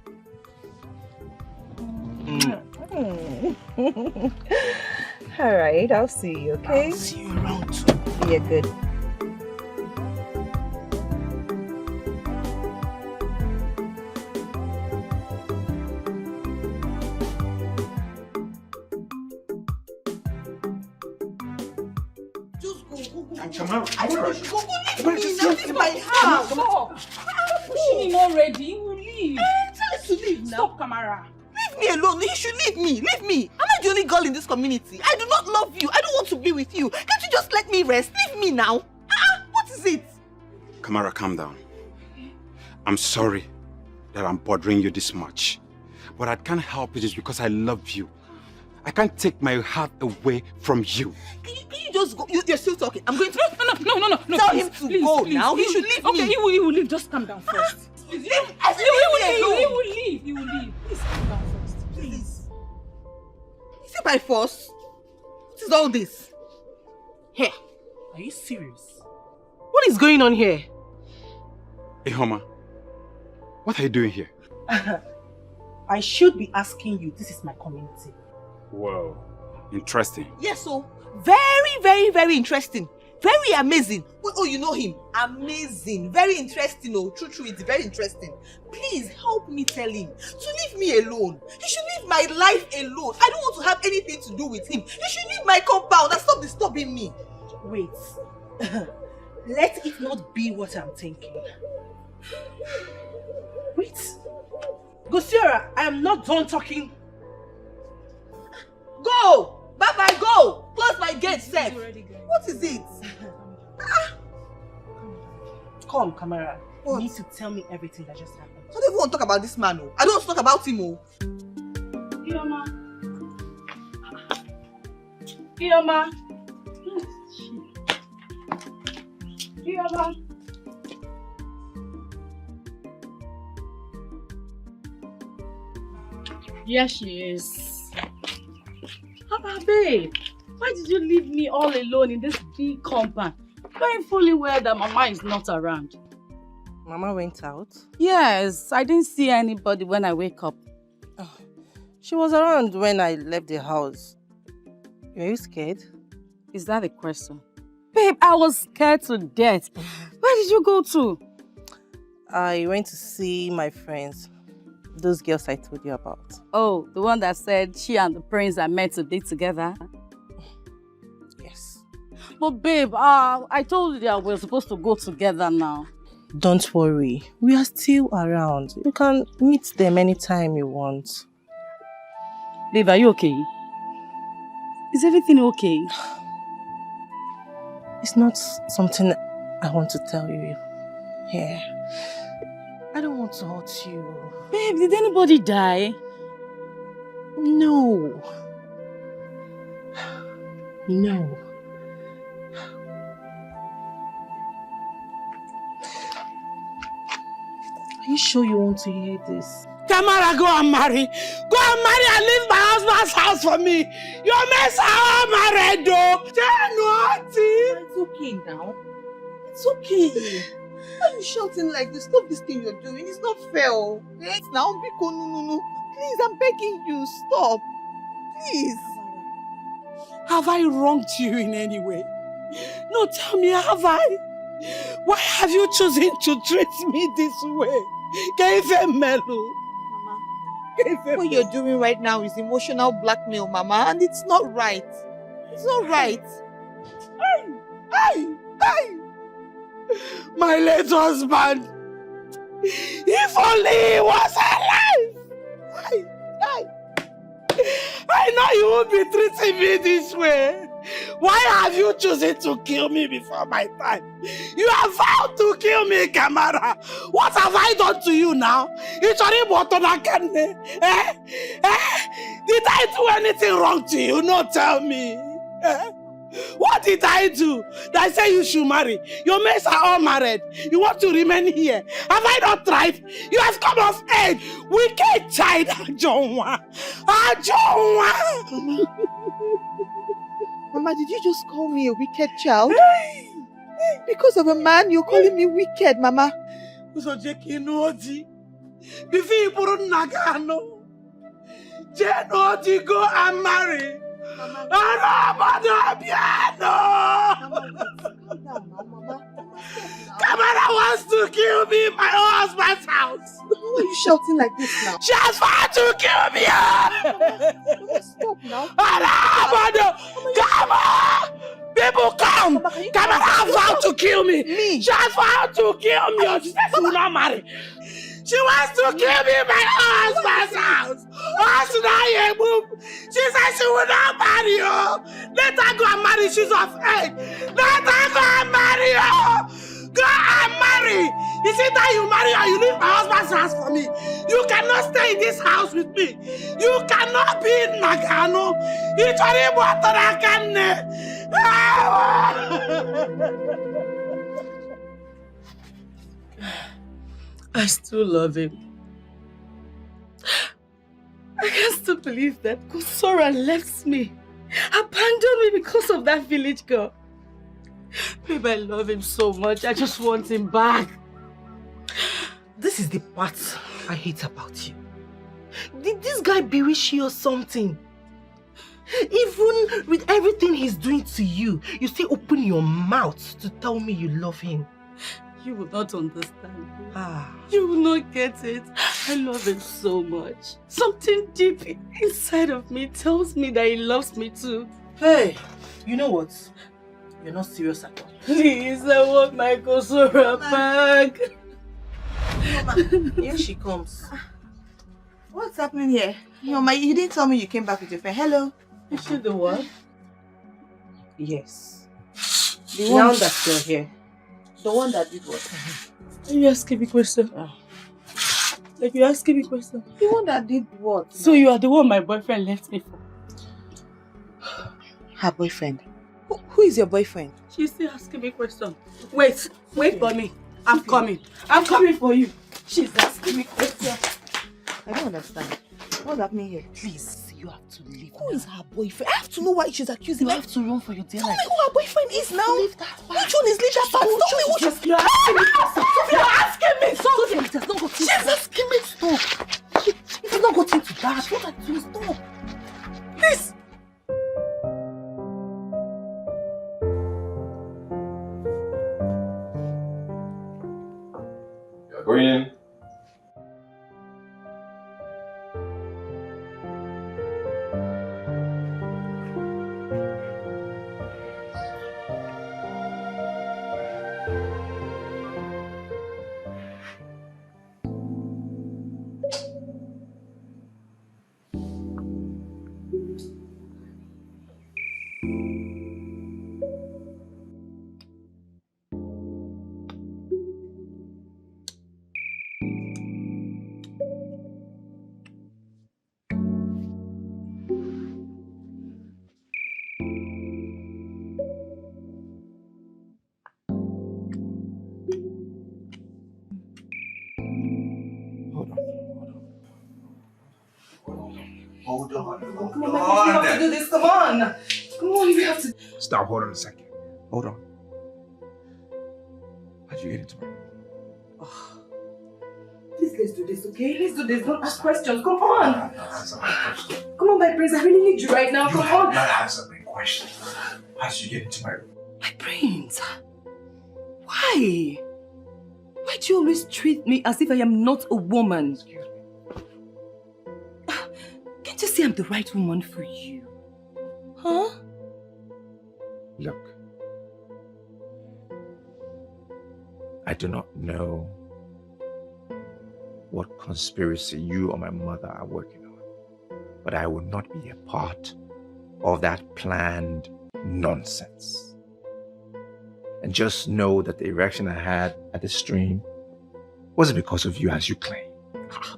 Alright, I'll see you, okay? I'll see you around too. Yeah, good. This is my house. Stop. Pushing him already. He will leave. Tell him to leave now. Stop, Kamara. Leave me alone. He should leave me. Leave me. I'm not the only girl in this community. I do not love you. I don't want to be with you. Can't you just let me rest? Leave me now. What is it? Kamara, calm down. I'm sorry that I'm bothering you this much. But I can't help it just because I love you. I can't take my heart away from you. Can you just go? You're still talking. I'm going to... No. Tell please, him to please, go please. now. He should leave me. Okay, he will leave. Just calm down first. Leave. He will leave. Please calm down first. Please. Is it by force? What is all this? Here. Are you serious? What is going on here? Hey, Homa. What are you doing here? I should be asking you. This is my community. Wow. Interesting. Yes, so very interesting. Very amazing. Oh, you know him. Amazing. Very interesting. Oh, true. It's very interesting. Please help me tell him to leave me alone. He should leave my life alone. I don't want to have anything to do with him. He should leave my compound and stop disturbing me. Wait. Let it not be what I'm thinking. Wait. Gosiora, I am not done talking. Go! Bye-bye, go! Close my gate, Seth. What is it? Come, Kamara. You need to tell me everything that just happened. I don't even want to talk about this man. I don't want to talk about him. Ioma. Here she is. Papa, babe, why did you leave me all alone in this big compound, knowing fully well that Mama is not around? Mama went out? Yes, I didn't see anybody when I wake up. She was around when I left the house. Were you scared? Is that the question? Babe, I was scared to death. Where did you go to? I went to see my friends. Those girls I told you about. Oh, the one that said she and the prince are meant to be together? Yes. But babe, I told you that we're supposed to go together now. Don't worry. We are still around. You can meet them anytime you want. Babe, are you okay? Is everything okay? It's not something I want to tell you here. I don't want to hurt you. Babe, did anybody die? No. No. Are you sure you want to hear this? Kamara, go and marry. Go and marry and leave my husband's house for me. Your mess are married though. It's okay now. It's okay. Why are you shouting like this? Stop this thing you're doing. It's not fair. It's now Biko, no. Please, I'm begging you. Stop. Please. Have I wronged you in any way? No, tell me, have I? Why have you chosen to treat me this way? Melu. What you're doing right now is emotional blackmail, Mama, and it's not right. It's not right. Hey! My late husband. If only he was alive. I know you won't be treating me this way. Why have you chosen to kill me before my time? You have vowed to kill me, Kamara. What have I done to you now? Did I do anything wrong to you? No, tell me. What did I do that say you should marry? Your mates are all married. You want to remain here. Have I not tried? You have come of age. Wicked child, Ajonwa. Mama, did you just call me a wicked child? Because of a man, you're calling me wicked, Mama. Before you put on Nagano, Jenodi, go and marry. Kamara wants to kill me in my husband's house. Why are you shouting like this now? She has vowed to kill me. Stop now. Come on! People come! Kamara has vowed to kill me. She has vowed to kill me. She said she will not marry. She wants to kill me in my husband's house. She said she will not marry you. Let her go and marry. She's of age. Let her go and marry you. Go and marry. Is it that you marry or you leave my husband's house for me? You cannot stay in this house with me. You cannot be in Nagano. I still love him. I can't still believe that Kosora left me, abandoned me because of that village girl. Babe, I love him so much. I just want him back. This is the part I hate about you. Did this guy bewitch you or something? Even with everything he's doing to you, you still open your mouth to tell me you love him. You will not understand. You will not get it. I love him so much. Something deep inside of me tells me that he loves me too. Hey, you know what? You're not serious at all. Please, I want my Kosora back. Mama, here she comes. What's happening here? Mama, you didn't tell me you came back with your friend. Hello? Is she the one? Yes. The one that you're here. The one that did what? Are you asking me question? Like you asking me question? The one that did what? So you are the one my boyfriend left me for? Her boyfriend? Who is your boyfriend? She's still asking me question. Wait for me. I'm coming. I'm coming for you. She's asking me question. I don't understand. What's happening here? Please, you have to leave. Who is her boyfriend? I have to know why she's accusing me. You have to run for your dear life. Tell me who her boyfriend is now. Leave that part. Which one is leave that part? Tell me which one. You're asking me something. It has not got She's asking me. Stop. It has not got into that. What are you doing? Stop. Please. You're going in. Hold on. Come on, my prince, we have to do this. Come on. Come on, we have to. Stop, hold on a second. Hold on. How'd you get into my room? Please, let's do this, okay? Let's do this. Don't ask questions. Come on. Come on, my prince. I really need you right now. Come on. Not answering questions. How'd you get into my room? My prince. Why? Why do you always treat me as if I am not a woman? Excuse me. Can't you see I'm the right woman for you? Huh? Look. I do not know what conspiracy you or my mother are working on, but I will not be a part of that planned nonsense. And just know that the erection I had at the stream wasn't because of you as you claim.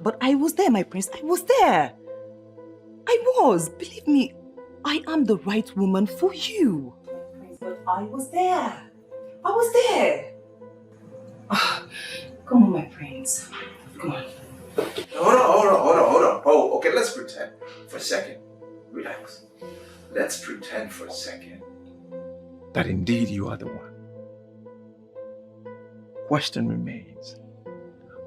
But I was there, my prince. I was there. I was. Believe me, I am the right woman for you. Prince, but I was there. I was there. Come on, my prince. Come on. Hold on. Oh, okay, let's pretend for a second. Relax. Let's pretend for a second that indeed you are the one. Question remains.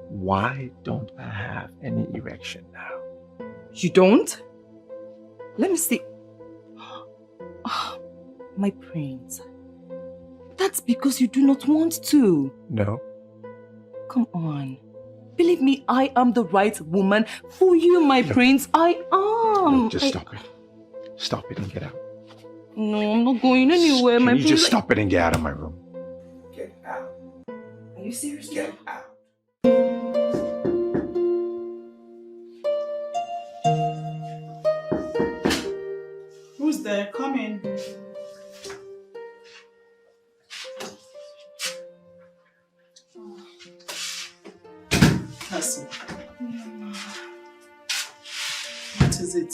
Why don't I have any erection now? You don't? Let me see. My prince. That's because you do not want to. No. Come on. Believe me, I am the right woman for you, my prince. I am. Look, just stop it. Stop it and get out. No, I'm not going anywhere, my Can you prince. just stop it and get out of my room? Get out. Are you serious? Get out. Who's there? Come in. Cassie. What is it?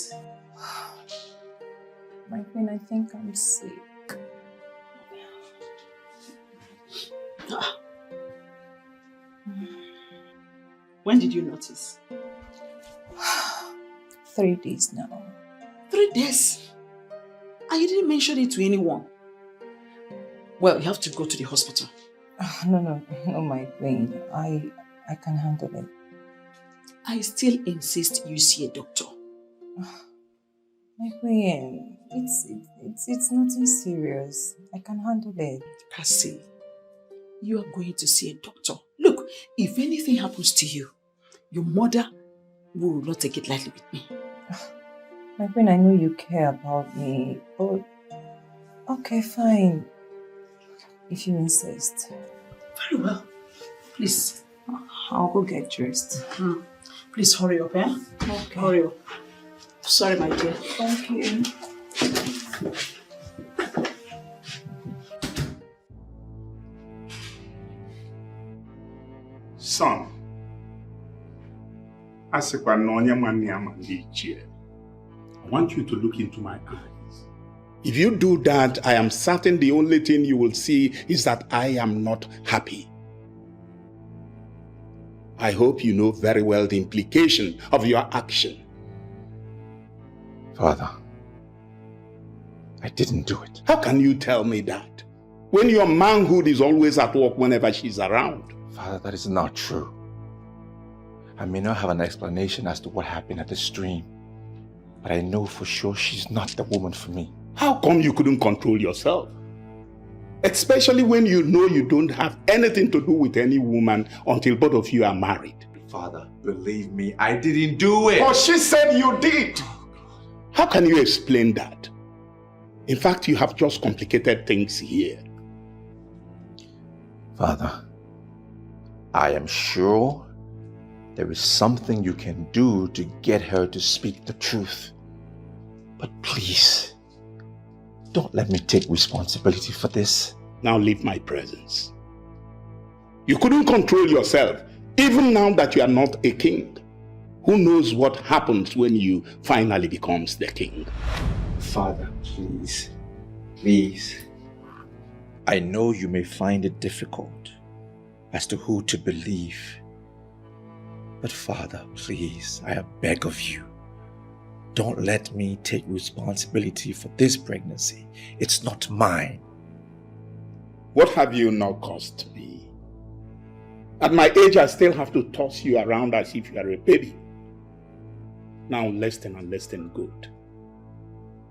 My queen, I think I'm sick. When did you notice? 3 days now. 3 days? And you didn't mention it to anyone? Well, you have to go to the hospital. No, my queen. I can handle it. I still insist you see a doctor. My queen, it's nothing serious. I can handle it. Cassie, you are going to see a doctor. Look, if anything happens to you, your mother will not take it lightly with me. My queen, I know you care about me, but okay, fine. If you insist. Very well. Please. I'll go get dressed. Please hurry up, eh? Okay. Hurry up. Sorry, my dear. Thank you. Son, I want you to look into my eyes. If you do that, I am certain the only thing you will see is that I am not happy. I hope you know very well the implication of your action. Father, I didn't do it. How can you tell me that? When your manhood is always at work whenever she's around. Father, that is not true. I may not have an explanation as to what happened at the stream, but I know for sure she's not the woman for me. How come you couldn't control yourself? Especially when you know you don't have anything to do with any woman until both of you are married. Father, believe me, I didn't do it. But she said you did. How can you explain that? In fact, you have just complicated things here. Father, I am sure there is something you can do to get her to speak the truth. But please, don't let me take responsibility for this. Now leave my presence. You couldn't control yourself, even now that you are not a king. Who knows what happens when you finally becomes the king? Father, please, please. I know you may find it difficult as to who to believe. But Father, please, I beg of you, Don't let me take responsibility for this pregnancy. It's not mine. What have you now caused me? At my age, I still have to toss you around as if you are a baby. Now listen and listen good.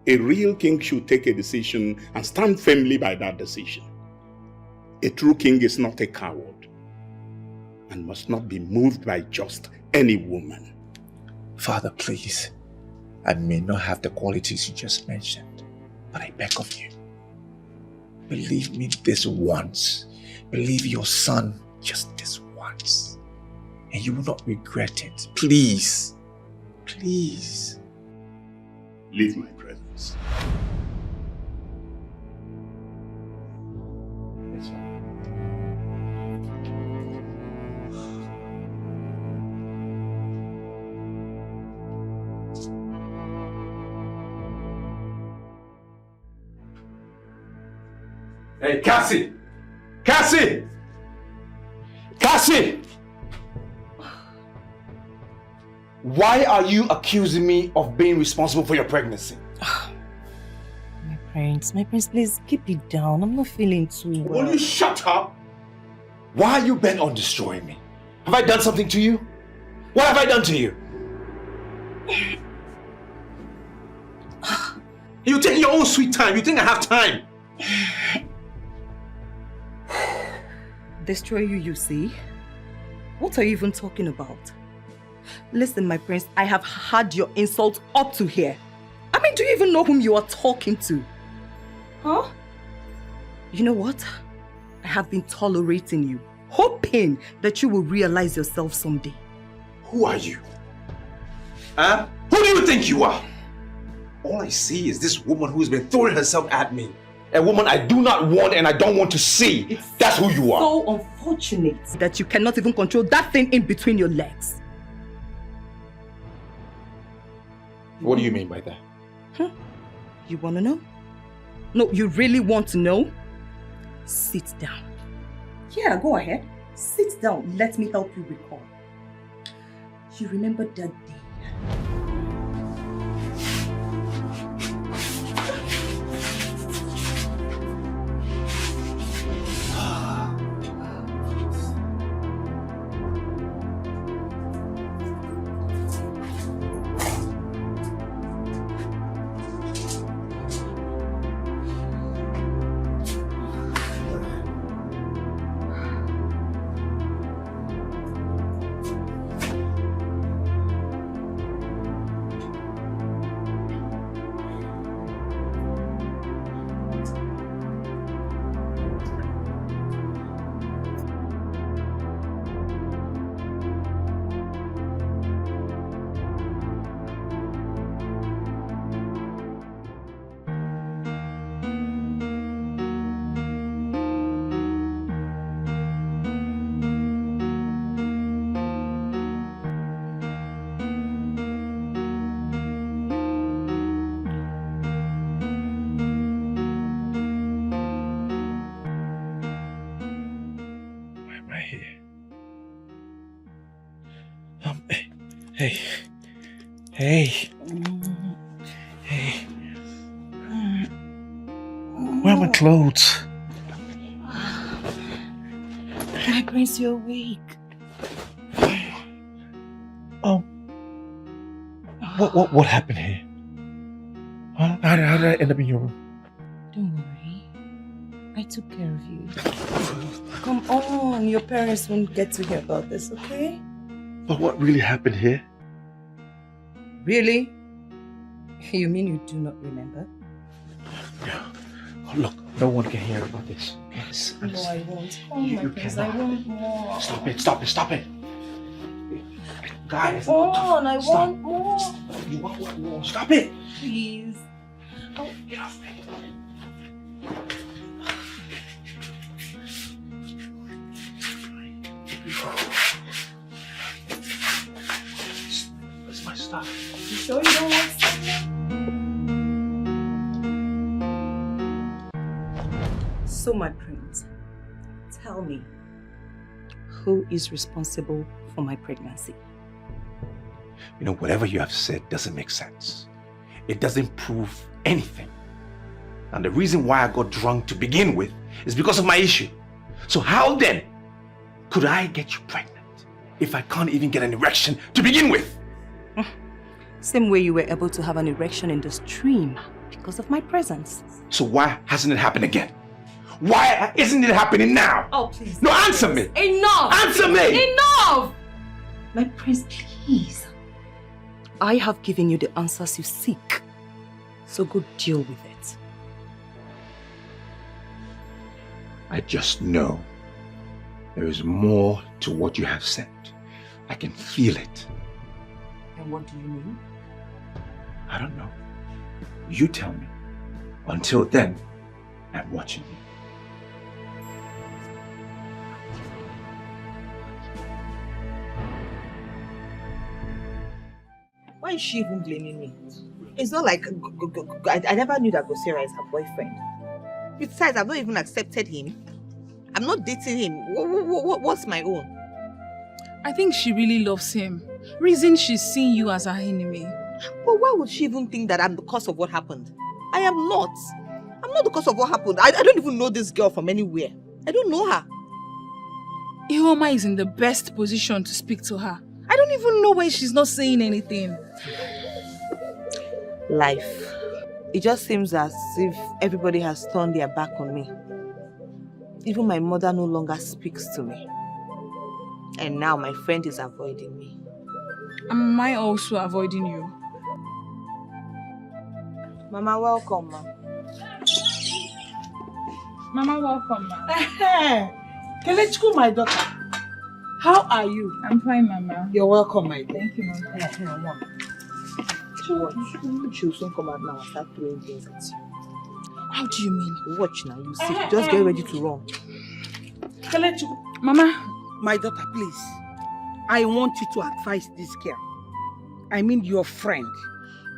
A real king should take a decision and stand firmly by that decision. A true king is not a coward and must not be moved by just any woman. Father, please. I may not have the qualities you just mentioned, but I beg of you. Believe me this once. Believe your son just this once. And you will not regret it. Please. Please. Leave my presence. Hey, Cassie! Cassie! Cassie! Why are you accusing me of being responsible for your pregnancy? My prince, please keep it down. I'm not feeling too well. Will you shut up? Why are you bent on destroying me? Have I done something to you? What have I done to you? You take your own sweet time. You think I have time? Destroy you, you see? What are you even talking about? Listen, my prince, I have had your insult up to here. I mean, do you even know whom you are talking to? Huh? You know what? I have been tolerating you, hoping that you will realize yourself someday. Who are you? Huh? Who do you think you are? All I see is this woman who's been throwing herself at me. A woman I do not want and I don't want to see. That's who you are. So unfortunate that you cannot even control that thing in between your legs. What do you mean by that? You want to know? No, you really want to know? Sit down. Yeah, go ahead. Sit down. Let me help you recall. You remember that day? Hey. Hey. Hey. Where are my clothes? My prince, you're awake. What happened here? Huh? How did I end up in your room? Don't worry. I took care of you. Come on, your parents won't get to hear about this, okay? But what really happened here? Really? You mean you do not remember? Oh, look, no one can hear about this. Yes. No, I won't. Oh, my prince, I want more. Stop it. Guys, Come on, I want more. You want what more? Stop it. Please. Oh, get off me. Where's my stuff? You sure you don't want something? So, my prince, tell me, who is responsible for my pregnancy? You know, whatever you have said doesn't make sense. it doesn't prove anything. And the reason why I got drunk to begin with is because of my issue. So how then could I get you pregnant if I can't even get an erection to begin with? Same way you were able to have an erection in the stream because of my presence. So why hasn't it happened again? Why isn't it happening now? Oh, please. No, answer me. Enough! Answer me! Enough! My prince, please. I have given you the answers you seek. So go deal with it. I just know there is more to what you have said. I can feel it. And what do you mean? I don't know. You tell me. Until then, I'm watching you. Why is she even blaming me? It's not like I never knew that Gosera is her boyfriend. Besides, I've not even accepted him. I'm not dating him. What's my own? I think she really loves him. Reason she's seeing you as her enemy. But why would she even think that I'm the cause of what happened? I am not. I'm not the cause of what happened. I don't even know this girl from anywhere. I don't know her. Ihoma is in the best position to speak to her. I don't even know why she's not saying anything. Life. It just seems as if everybody has turned their back on me. Even my mother no longer speaks to me. And now my friend is avoiding me. Am I also avoiding you? Mama, welcome, ma. Mama, welcome, ma. Kelechku, my daughter. How are you? I'm fine, Mama. You're welcome, my dear. Thank you, Mama. Watch. She'll soon come out now and start throwing things at you. How do you mean? Watch now, you see. Just get ready to run. Kelechku. Mama. My daughter, please. I want you to advise this girl. I mean your friend.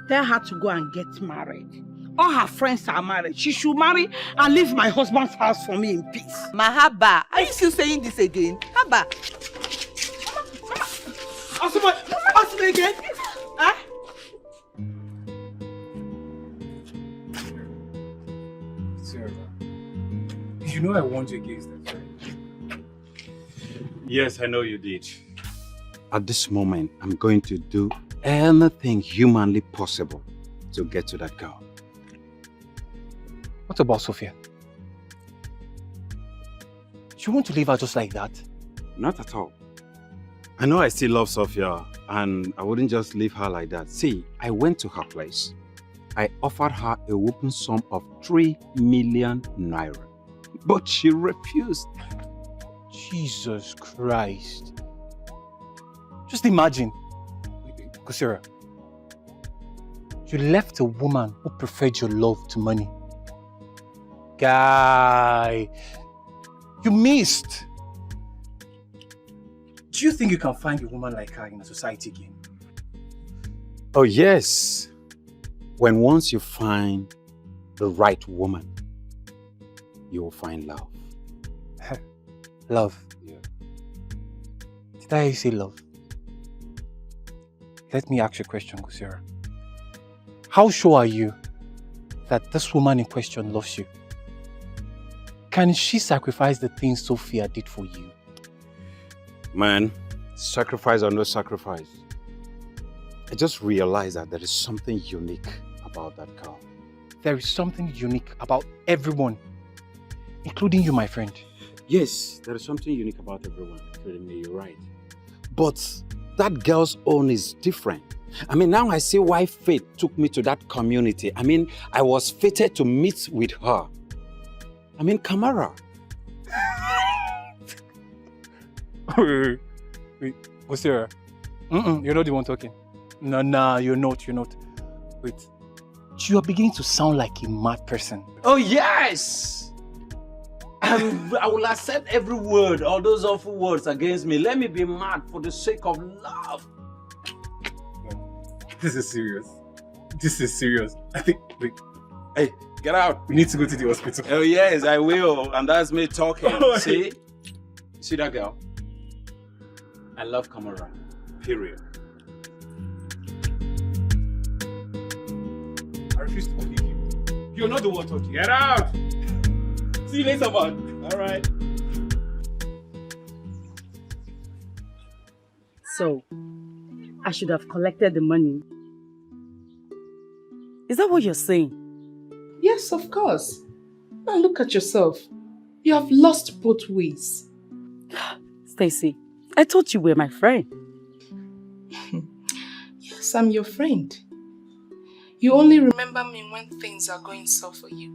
Tell her to go and get married. All her friends are married. She should marry and leave my husband's house for me in peace. Mahaba, are you still saying this again? Haba. Ask me again. Huh? Sarah, you know I warned you against that, right? Yes, I know you did. At this moment, I'm going to do anything humanly possible to get to that girl. What about Sophia? You want to leave her just like that? Not at all. I know I still love Sophia, and I wouldn't just leave her like that. See, I went to her place. I offered her a whopping sum of 3 million naira, but she refused. Jesus Christ. Just imagine, Kosera, you left a woman who preferred your love to money. Guy, you missed. Do you think you can find a woman like her in a society again? Oh yes. When once you find the right woman, you will find love. Love? Yeah. Did I say love? Let me ask you a question, Kosera. How sure are you that this woman in question loves you? Can she sacrifice the things Sophia did for you? Man, sacrifice or no sacrifice, I just realized that there is something unique about that girl. There is something unique about everyone, including you, my friend. Yes, there is something unique about everyone, including me, you're right. But that girl's own is different. I mean, now I see why fate took me to that community. I mean, I was fated to meet with her. I mean, Kamara. Wait, Kosera. You're not the one talking. No, you're not. Wait. You are beginning to sound like a mad person. Oh, yes! I will accept every word, all those awful words against me. Let me be mad for the sake of love. This is serious. I think, wait. Hey, get out. We need to go to the hospital. Oh, yes, I will. And that's me talking. See? See that girl? I love Kamara. Period. refuse to forgive you. You're not the one talking. Get out! See you later, man. Alright. So, I should have collected the money. Is that what you're saying? Yes, of course. Now look at yourself. You have lost both ways. Stacy, I thought you were my friend. Yes, I'm your friend. You only remember me when things are going soft for you.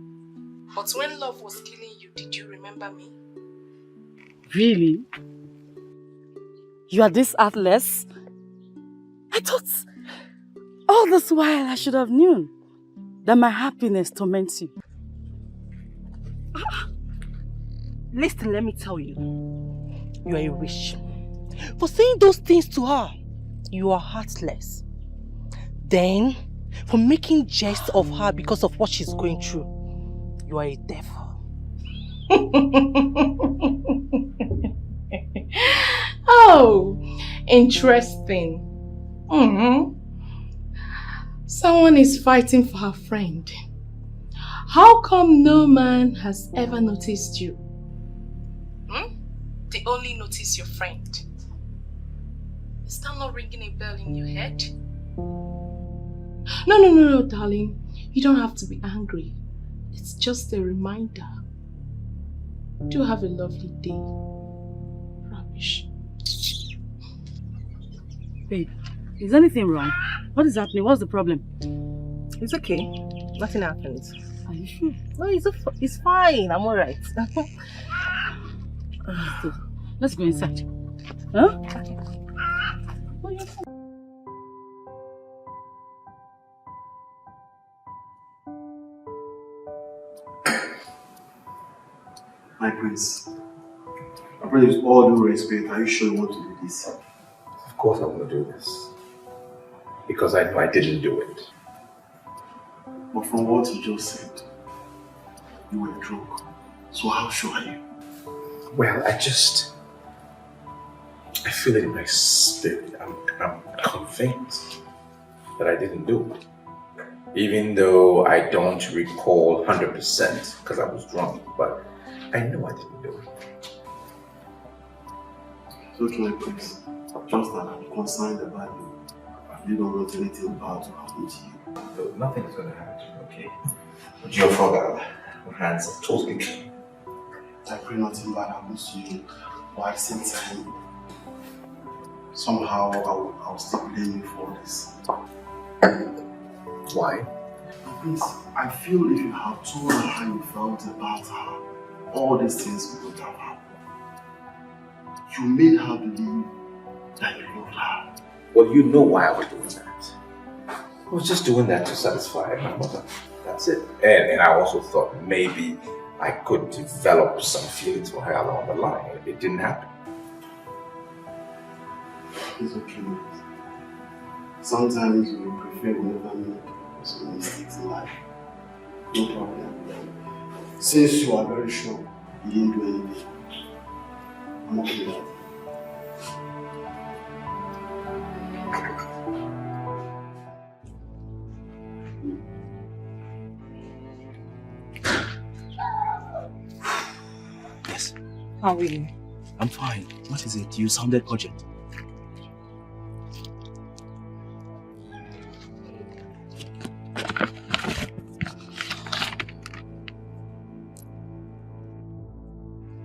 But when love was killing you, did you remember me? Really? You are this heartless? I thought all this while I should have known that my happiness torments you. Listen, let me tell you. You are a witch. For saying those things to her, you are heartless. Then, for making jest of her because of what she's going through, you are a devil. Oh, interesting. Someone is fighting for her friend. How come no man has ever noticed you? They only notice your friend. Is that not ringing a bell in your head? No, darling. You don't have to be angry. It's just a reminder. Do have a lovely day. Rubbish. Babe, is anything wrong? What is happening? What's the problem? It's okay. Nothing happened. Are you sure? No, it's fine. I'm alright. Let's go inside. Huh? My prince, with all due respect, are you sure you want to do this? Of course I want to do this. Because I know I didn't do it. But from what you just said, you were drunk. So how sure are you? Well, I feel it in my spirit. I'm convinced that I didn't do it. Even though I don't recall 100% because I was drunk, but I know I didn't do it. So my prince, just that I'm concerned about you. You don't want anything bad to happen to you. So nothing is going to happen to you, okay? But your father, your hands are totally clean. I pray nothing bad happens to you, but at the same time, somehow I'll still blame you for this. Why? Prince, I feel if you had told her how you felt about her, all these things would have happened. You made her believe that you loved her. Well, you know why I was doing that. I was just doing that to satisfy my mother. That's it. And I also thought maybe I could develop some feelings for her along the line. It didn't happen. It's okay. Sometimes we prefer we never make some mistakes in life. No problem. Since you are very sure you didn't do anything, I'm okay with that. Yes. How are you? I'm fine. What is it? You sounded urgent.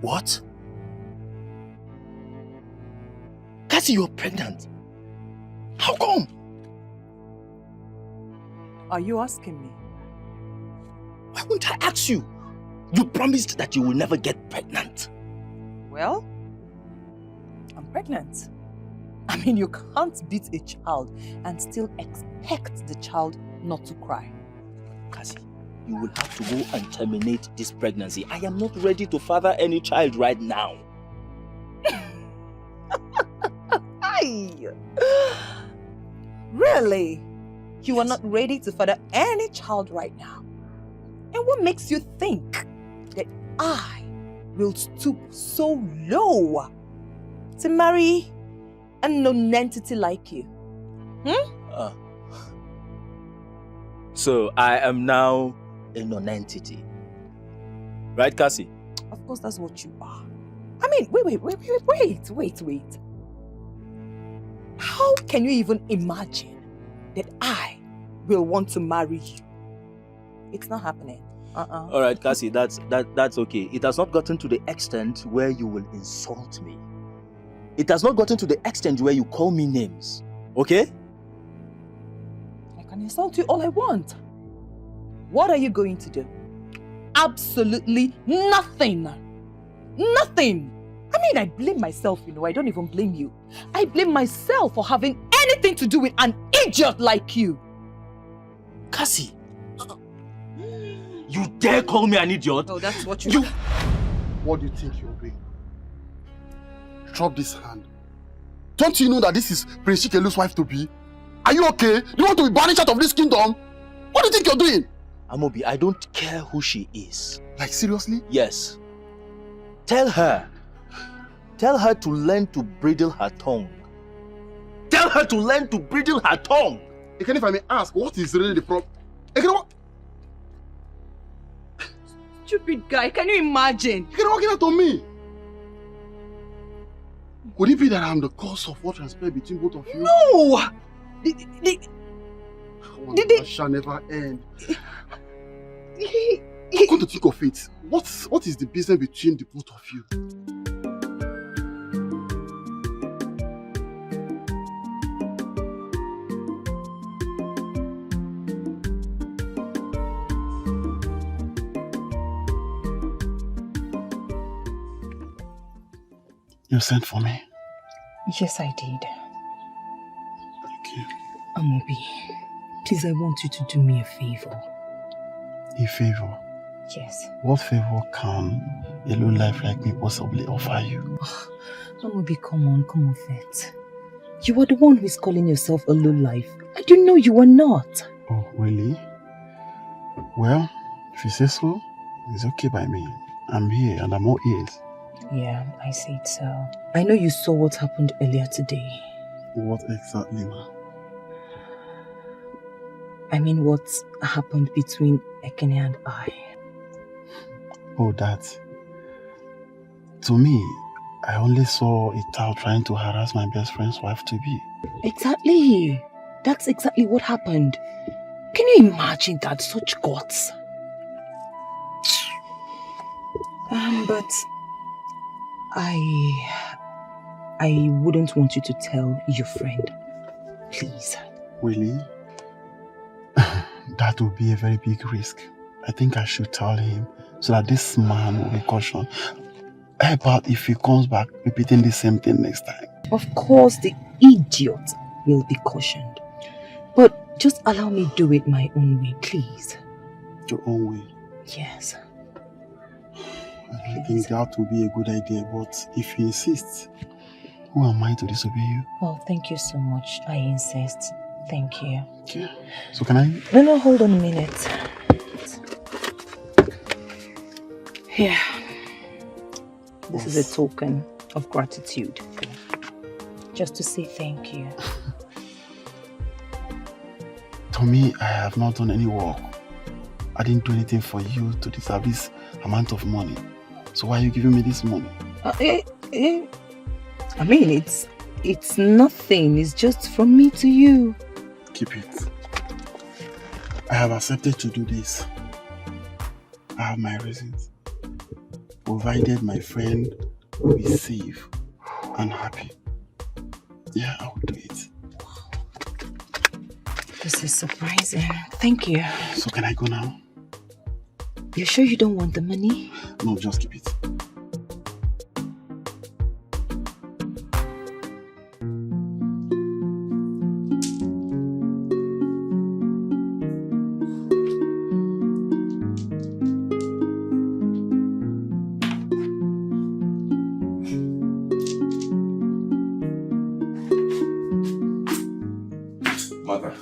What? Cassie, you're pregnant. How come? Are you asking me? Why wouldn't I ask you? You promised that you will never get pregnant. Well, I'm pregnant. I mean, you can't beat a child and still expect the child not to cry. Cassie, you will have to go and terminate this pregnancy. I am not ready to father any child right now. Really? You are not ready to father any child right now? And what makes you think that I will stoop so low to marry a non-entity like you? So I am now a non-entity. Right, Cassie? Of course, that's what you are. I mean, wait. How can you even imagine that I will want to marry you? It's not happening. All right, Cassie, that's okay. It has not gotten to the extent where you will insult me. It has not gotten to the extent where you call me names. Okay? I can insult you all I want. What are you going to do? Absolutely nothing. Nothing. I mean, I blame myself, I don't even blame you. I blame myself for having anything to do with an idiot like you. Cassie, you dare call me an idiot? Oh, that's what you... What do you think you're doing? Drop this hand. Don't you know that this is Prince Chikelu's wife to be? Are you okay? Do you want to be banished out of this kingdom? What do you think you're doing? Amobi, I don't care who she is. Like, seriously? Yes. Tell her to learn to bridle her tongue. Tell her to learn to bridle her tongue. Again, if I may ask, what is really the problem? Again, what? Stupid guy, can you imagine? You're walking out on me. Could it be that I'm the cause of what transpired between both of you? No! That shall never end. Come to think of it, what is the business between the both of you? You sent for me? Yes, I did. Thank you. Amobi, please, I want you to do me a favor. A favor? Yes. What favor can a low life like me possibly offer you? Amobi, come on, Faith. You are the one who is calling yourself a low life. I didn't know you were not. Oh, really? Well, if you say so, it's okay by me. I'm here and I'm all ears. Yeah, I see it so. I know you saw what happened earlier today. What exactly, ma? I mean, what happened between Ekene and I. Oh, that. To me, I only saw a child trying to harass my best friend's wife to be. Exactly. That's exactly what happened. Can you imagine that? Such guts. But I wouldn't want you to tell your friend. Please. Really? That would be a very big risk. I think I should tell him so that this man will be cautioned. How about if he comes back repeating the same thing next time? Of course, the idiot will be cautioned. But just allow me do it my own way, please. Your own way? Yes. I think that would be a good idea, but if he insists, who am I to disobey you? Oh, thank you so much. I insist. Thank you. Okay. So can I? No, hold on a minute. Here. This is a token of gratitude. Just to say thank you. To me, I have not done any work. I didn't do anything for you to deserve this amount of money. So why are you giving me this money? I mean, it's nothing. It's just from me to you. Keep it. I have accepted to do this. I have my reasons. Provided my friend will be safe and happy. Yeah, I will do it. This is surprising. Thank you. So can I go now? You sure you don't want the money? No, just keep it. Mother.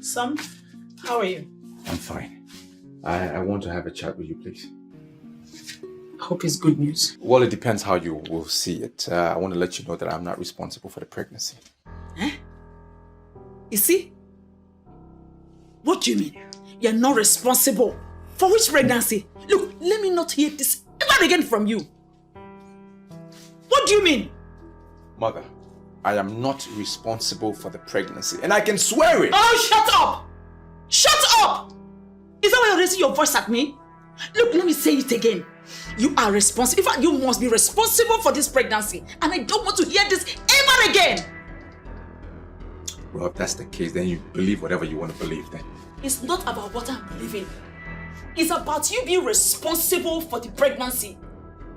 Son, how are you? I'm fine. I want to have a chat with you, please. Hope it's good news. Well, it depends how you will see it. I want to let you know that I'm not responsible for the pregnancy. You see? What do you mean? You're not responsible. For which pregnancy? Look, let me not hear this ever again from you. What do you mean? Mother, I am not responsible for the pregnancy, and I can swear it. Oh, shut up! Shut up! Is that why you're raising your voice at me? Look, let me say it again. You are responsible. In fact, you must be responsible for this pregnancy. And I don't want to hear this ever again. Well, if that's the case, then you believe whatever you want to believe then. It's not about what I'm believing. It's about you being responsible for the pregnancy.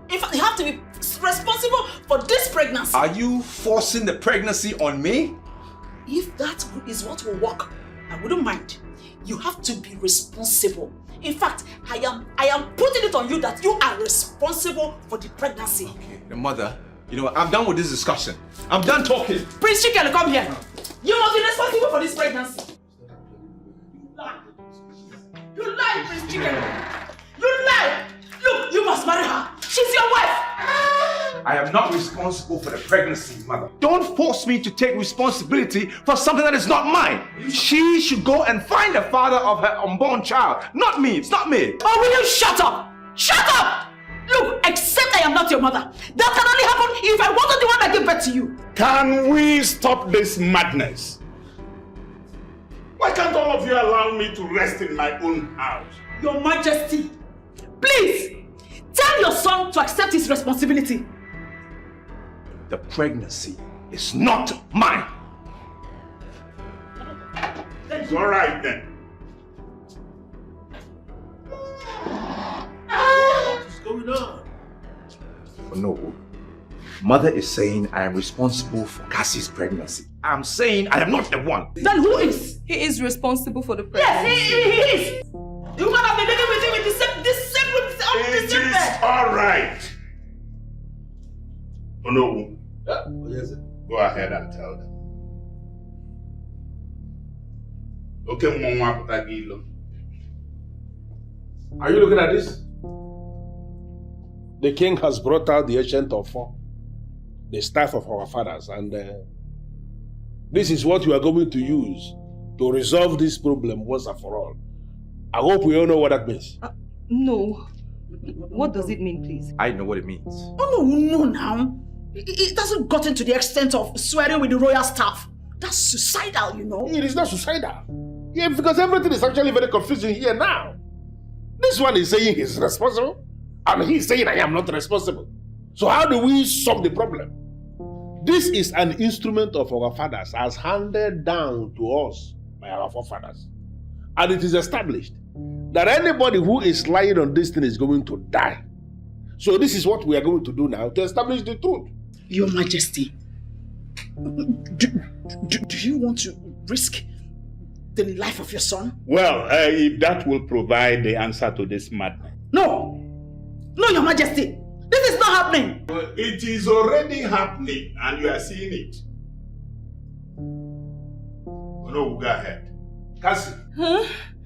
In fact, you have to be responsible for this pregnancy. Are you forcing the pregnancy on me? If that is what will work, I wouldn't mind. You have to be responsible. In fact, I am putting it on you that you are responsible for the pregnancy. Okay, the mother, you know what, I'm done with this discussion. I'm done talking. Prince Chicken, come here. You must be responsible for this pregnancy. You lie. You lie, Prince Chicken. You lie. Look, you must marry her. She's your wife. I am not responsible for the pregnancy, mother. Don't force me to take responsibility for something that is not mine. She should go and find the father of her unborn child. Not me. It's not me. Oh, will you shut up? Shut up! Look, except I am not your mother. That can only happen if I wasn't the one that gave birth to you. Can we stop this madness? Why can't all of you allow me to rest in my own house? Your Majesty, please, tell your son to accept his responsibility. The pregnancy is not mine. It's all right then. What is going on? No. Mother is saying I am responsible for Cassie's pregnancy. I'm saying I am not the one. Then who is? He is responsible for the pregnancy. Yes, he is. The woman have been living with him with the same It is all right. Oh no. Yes, sir. Go ahead and tell them. Okay, Mama Putagilo. Are you looking at this? The king has brought out the ancient of four, the staff of our fathers, and this is what we are going to use to resolve this problem once and for all. I hope we all know what that means. No. What does it mean, please? I know what it means. Oh, no, now. It hasn't gotten to the extent of swearing with the royal staff. That's suicidal, you know. It is not suicidal. Yeah, because everything is actually very confusing here now. This one is saying he's responsible, and he's saying I am not responsible. So how do we solve the problem? This is an instrument of our fathers as handed down to us by our forefathers. And it is established that anybody who is lying on this thing is going to die. So this is what we are going to do now to establish the truth. Your Majesty, do you want to risk the life of your son? Well, if that will provide the answer to this madness. No! No, Your Majesty! This is not happening! Well, it is already happening and you are seeing it. No, go ahead. Cassie. Huh?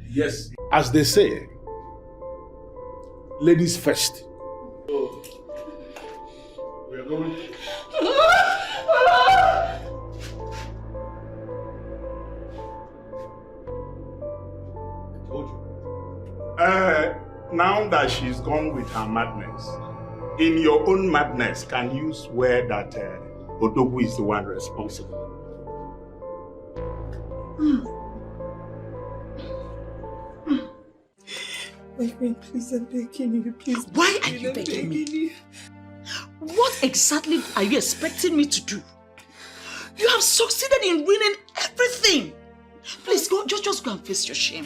Yes. As they say, ladies first. So, we are going to... Now that she's gone with her madness, in your own madness, can you swear that Odogu is the one responsible? My friend, please, I'm begging you, please. Why are you begging me? What exactly are you expecting me to do? You have succeeded in ruining everything. Please, go, just go and face your shame.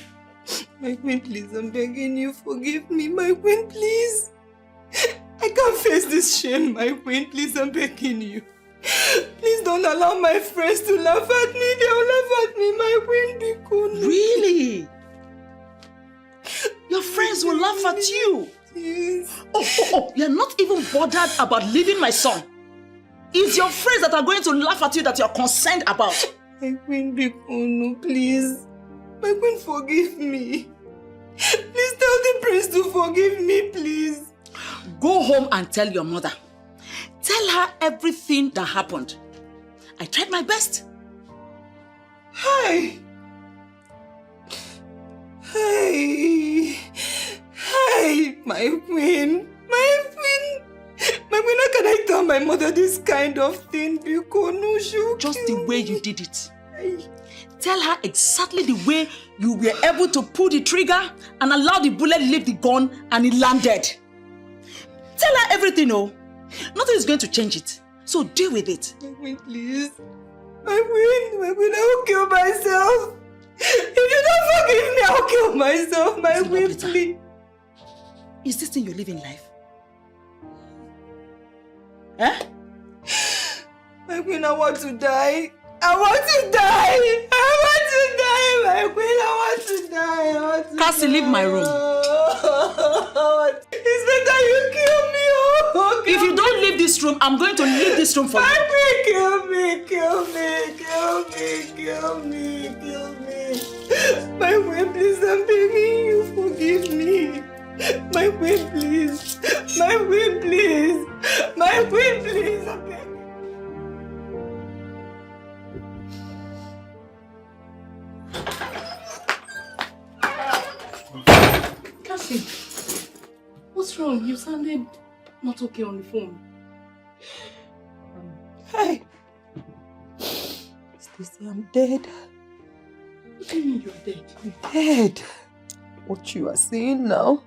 My queen, please, I'm begging you, forgive me. My queen, please. I can't face this shame, my queen. Please, I'm begging you. Please don't allow my friends to laugh at me. They'll laugh at me, my queen, because... Really? Your friends will laugh at you? Yes. Oh, you're not even bothered about leaving my son. It's your friends that are going to laugh at you that you're concerned about. My queen, Bikono, please. My queen, forgive me. Please tell the prince to forgive me, please. Go home and tell your mother. Tell her everything that happened. I tried my best. Hi. kind of thing, Biko. No, she'll Just kill the way me. you did it. Tell her exactly the way you were able to pull the trigger and allow the bullet leave the gun and it landed. Tell her everything, oh. Nothing is going to change it. So deal with it. My queen, please. My queen, I will kill myself. If you don't forgive me, I'll kill myself. My queen, please. Is this thing you're living life? Eh? My queen, I want to die. I want to die. My queen, I want to die. Cassie, leave my room. It's better you kill me. Oh, if you don't leave this room, I'm going to leave this room for you. My queen, kill me. My queen, please, I'm begging you, forgive me. My queen, please. I'm begging. Cassie, what's wrong? You sounded not okay on the phone. Hey, Stacy, I'm dead. What do you mean you're dead? I'm dead. What you are saying now,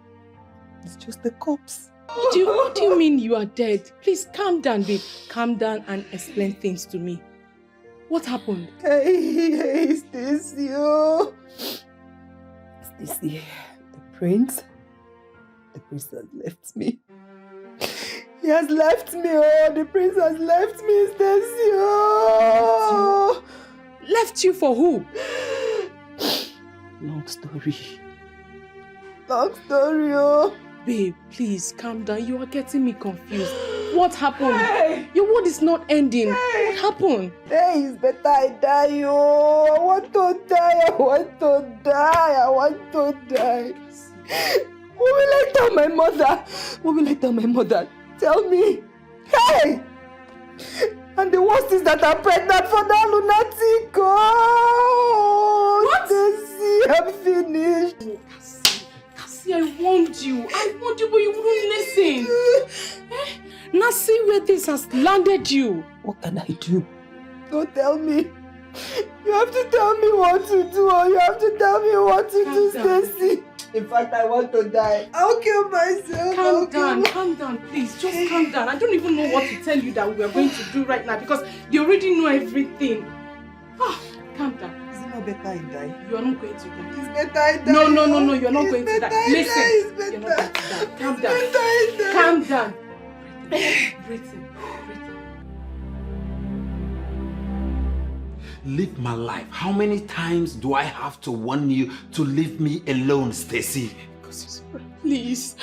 it's just the corpse. What do you mean you are dead? Please calm down, babe. Calm down and explain things to me. What happened? Hey, Stacy. Oh. Stacy, the prince has left me. He has left me. Oh, the prince has left me, Stacy. Oh. Left you for who? Long story. Oh. Babe, please calm down. You are getting me confused. What happened? Hey. Your word is not ending. Hey. What happened? Hey, it's better I die. Oh, I want to die. What will I tell my mother? Tell me. Hey! And the worst is that I'm pregnant for that lunatic. Oh, what? I'm finished. Cassie, I warned you, but you wouldn't listen. Now see where this has landed you. What can I do? Don't tell me. You have to tell me what to do, or you have to tell me what to do, Stacy. In fact, I want to die. I'll kill myself. Calm down, please. Just calm down. I don't even know what to tell you that we are going to do right now because you already know everything. Calm down. Is it not better I die? You are not going to die. It's better I die. No, you are not going to die. Listen, you're not going to die. Calm down. Breathe in. Live my life. How many times do I have to warn you to leave me alone, Stacy? Please,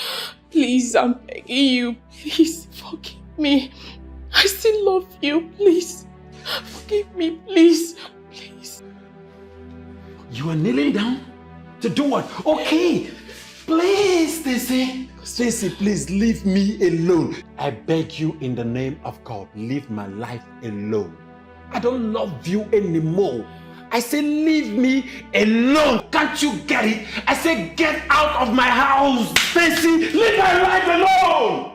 I'm begging you. Please, forgive me. I still love you. Please, forgive me, please. You are kneeling down? To do what? Okay. Please, Stacy. Stacy, please leave me alone. I beg you in the name of God, leave my life alone. I don't love you anymore. I say leave me alone. Can't you get it? I say get out of my house. Stacy, leave my life alone.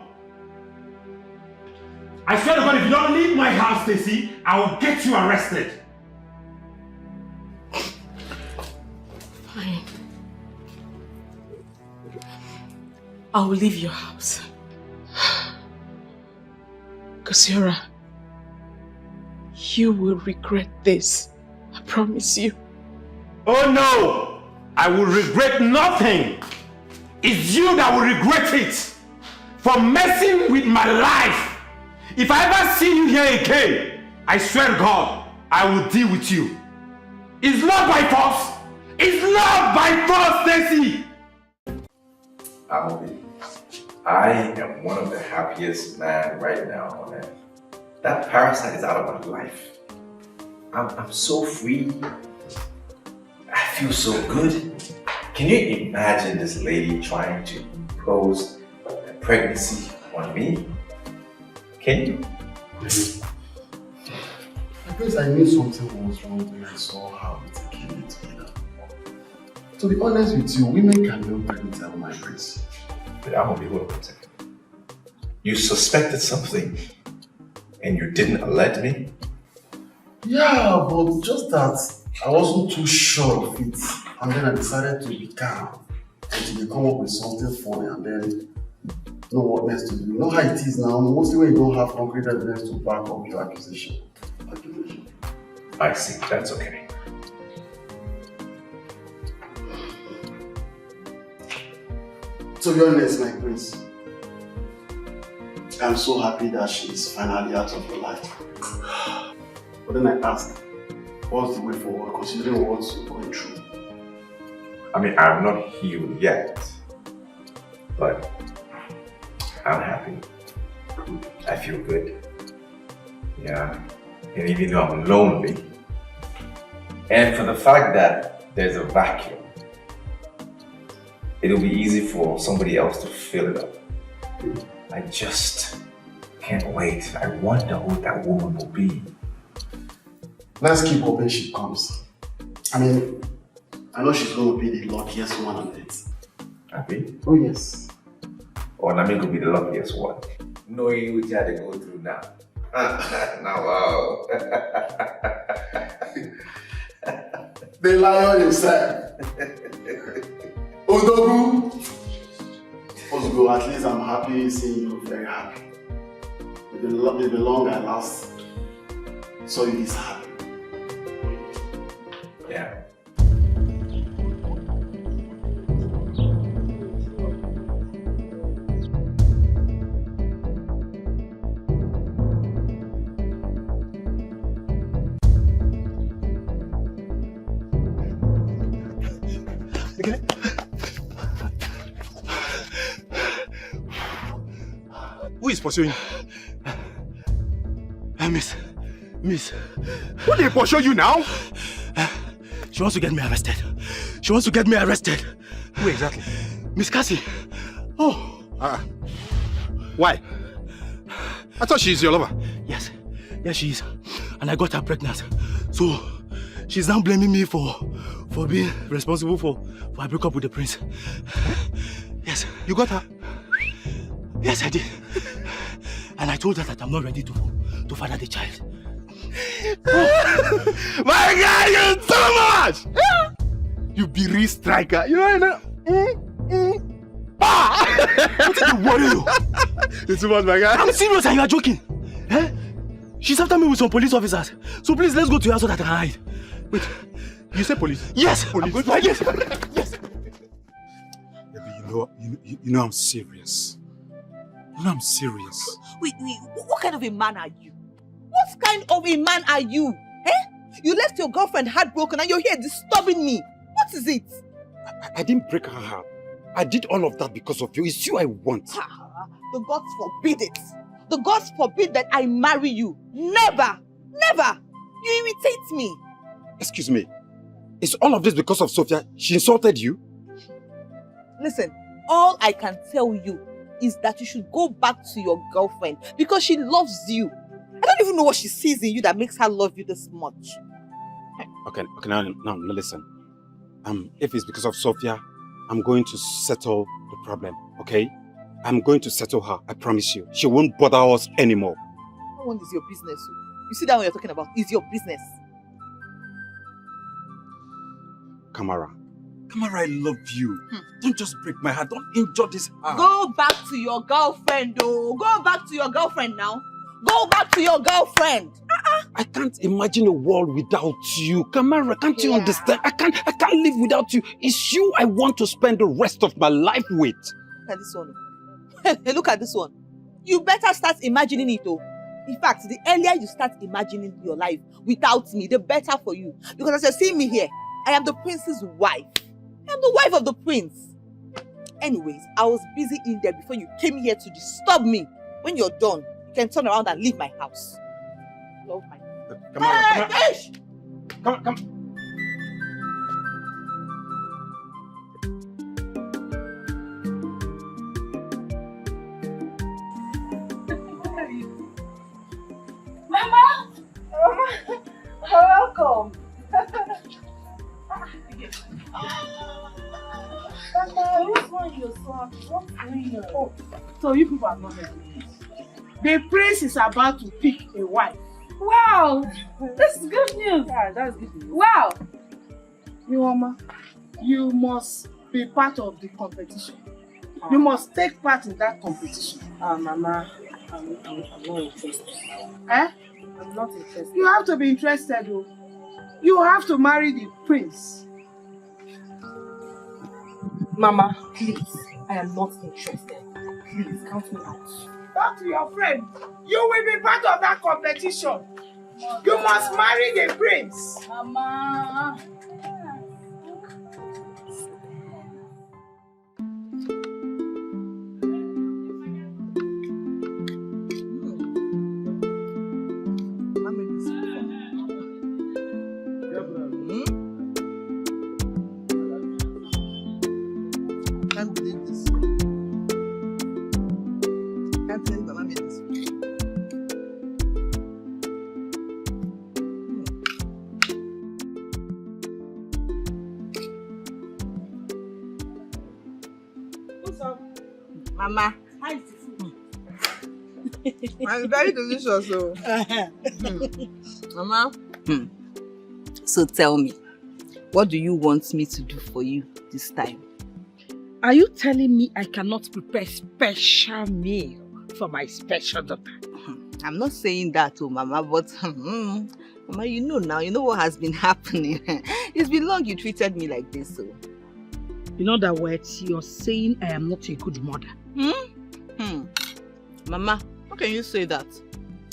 I swear to God, if you don't leave my house, Stacy, I will get you arrested. Fine. I will leave your house. Kasiora, you will regret this. I promise you. Oh no! I will regret nothing. It's you that will regret it. For messing with my life. If I ever see you here again, I swear to God, I will deal with you. It's not by force. It's not by force, Stacy. I am one of the happiest men right now on earth. That parasite is out of my life. I'm so free. I feel so good. Can you imagine this lady trying to impose a pregnancy on me? Can you? I guess I knew something was wrong when I saw her with a kid together. To be honest with you, women can never pregnant tell my prince. But I'm gonna be hold on a second. You suspected something. And you didn't alert me? Yeah, but just that I wasn't too sure of it. And then I decided to be calm until they come up with something funny and then know what next to do. You know how it is now, mostly when you don't have concrete evidence to back up your accusation. I see, that's okay. To be honest, my prince, I'm so happy that she is finally out of your life. But then I asked, what's the way forward considering what you're going through? I mean, I'm not healed yet, but I'm happy. I feel good. Yeah. And even though I'm lonely, and for the fact that there's a vacuum, it'll be easy for somebody else to fill it up. I just can't wait. I wonder who that woman will be. Let's keep hoping she comes. I mean, I know she's going to be the luckiest one on it. Happy? Oh yes. Or Nami could be the luckiest one. Knowing which had to go through now. Now, wow. The lion himself. Odogu. Odogu, at least I'm happy seeing you very happy. It's been long I last saw you this happy. Yeah. Who is pursuing? Miss. Who did pursue you now? She wants to get me arrested. She wants to get me arrested. Who exactly? Miss Cassie. Oh. Why? I thought she's your lover. Yes, she is. And I got her pregnant. So, she's now blaming me for being responsible for I broke up with the prince. Yes. You got her? Yes, I did. And I told her that I'm not ready to father the child. My God, you're so much! You be real striker. You know? What did you worry you? It's too much, my guy. I'm serious and you are joking. Eh? She's after me with some police officers. So please, let's go to her so that I can hide. Wait, you say police? Yes! Police? Yes! You know I'm serious. You know I'm serious. Wait, what kind of a man are you? What kind of a man are you? Eh? You left your girlfriend heartbroken and you're here disturbing me. What is it? I didn't break her heart. I did all of that because of you. It's you I want. The gods forbid it. The gods forbid that I marry you. Never! Never! You irritate me. Excuse me. Is all of this because of Sophia? She insulted you? Listen, all I can tell you is that you should go back to your girlfriend because she loves you. I don't even know what she sees in you that makes her love you this much. Okay, now listen. If it's because of Sophia, I'm going to settle the problem, okay? I'm going to settle her, I promise you. She won't bother us anymore. That one is your business. You see that one you're talking about is your business. Kamara, I love you. Don't just break my heart. Don't injure this heart. Go back to your girlfriend, though. Go back to your girlfriend now. Go back to your girlfriend. I can't imagine a world without you. Kamara, can't you understand? I can't live without you. It's you I want to spend the rest of my life with. Look at this one. Hey, look at this one. You better start imagining it, though. In fact, the earlier you start imagining your life without me, the better for you. Because as you're seeing me here, I am the prince's wife. I am the wife of the prince. Anyways, I was busy in there before you came here to disturb me. When you're done, you can turn around and leave my house. Love my... Come. Mama! Welcome. So you people are not ready. The prince is about to pick a wife. Wow, this is good news. Yeah, that's good news. Wow. Mama, you must be part of the competition. You must take part in that competition. Mama, I'm not interested. Eh? I'm not interested. You have to be interested, though. You have to marry the prince. Mama, please, I am not interested. Please, count me out. Talk to your friend. You will be part of that competition. You must marry the prince. Mama. Can't believe this. Can't believe Mama made this. What's up? Mama. How is the food? It's very delicious, so. Mama. So tell me, what do you want me to do for you this time? Are you telling me I cannot prepare special meal for my special daughter? I'm not saying that, oh Mama, but Mama, you know now, you know what has been happening. It's been long you treated me like this, so. In other words, you're saying I am not a good mother. Mama, how can you say that?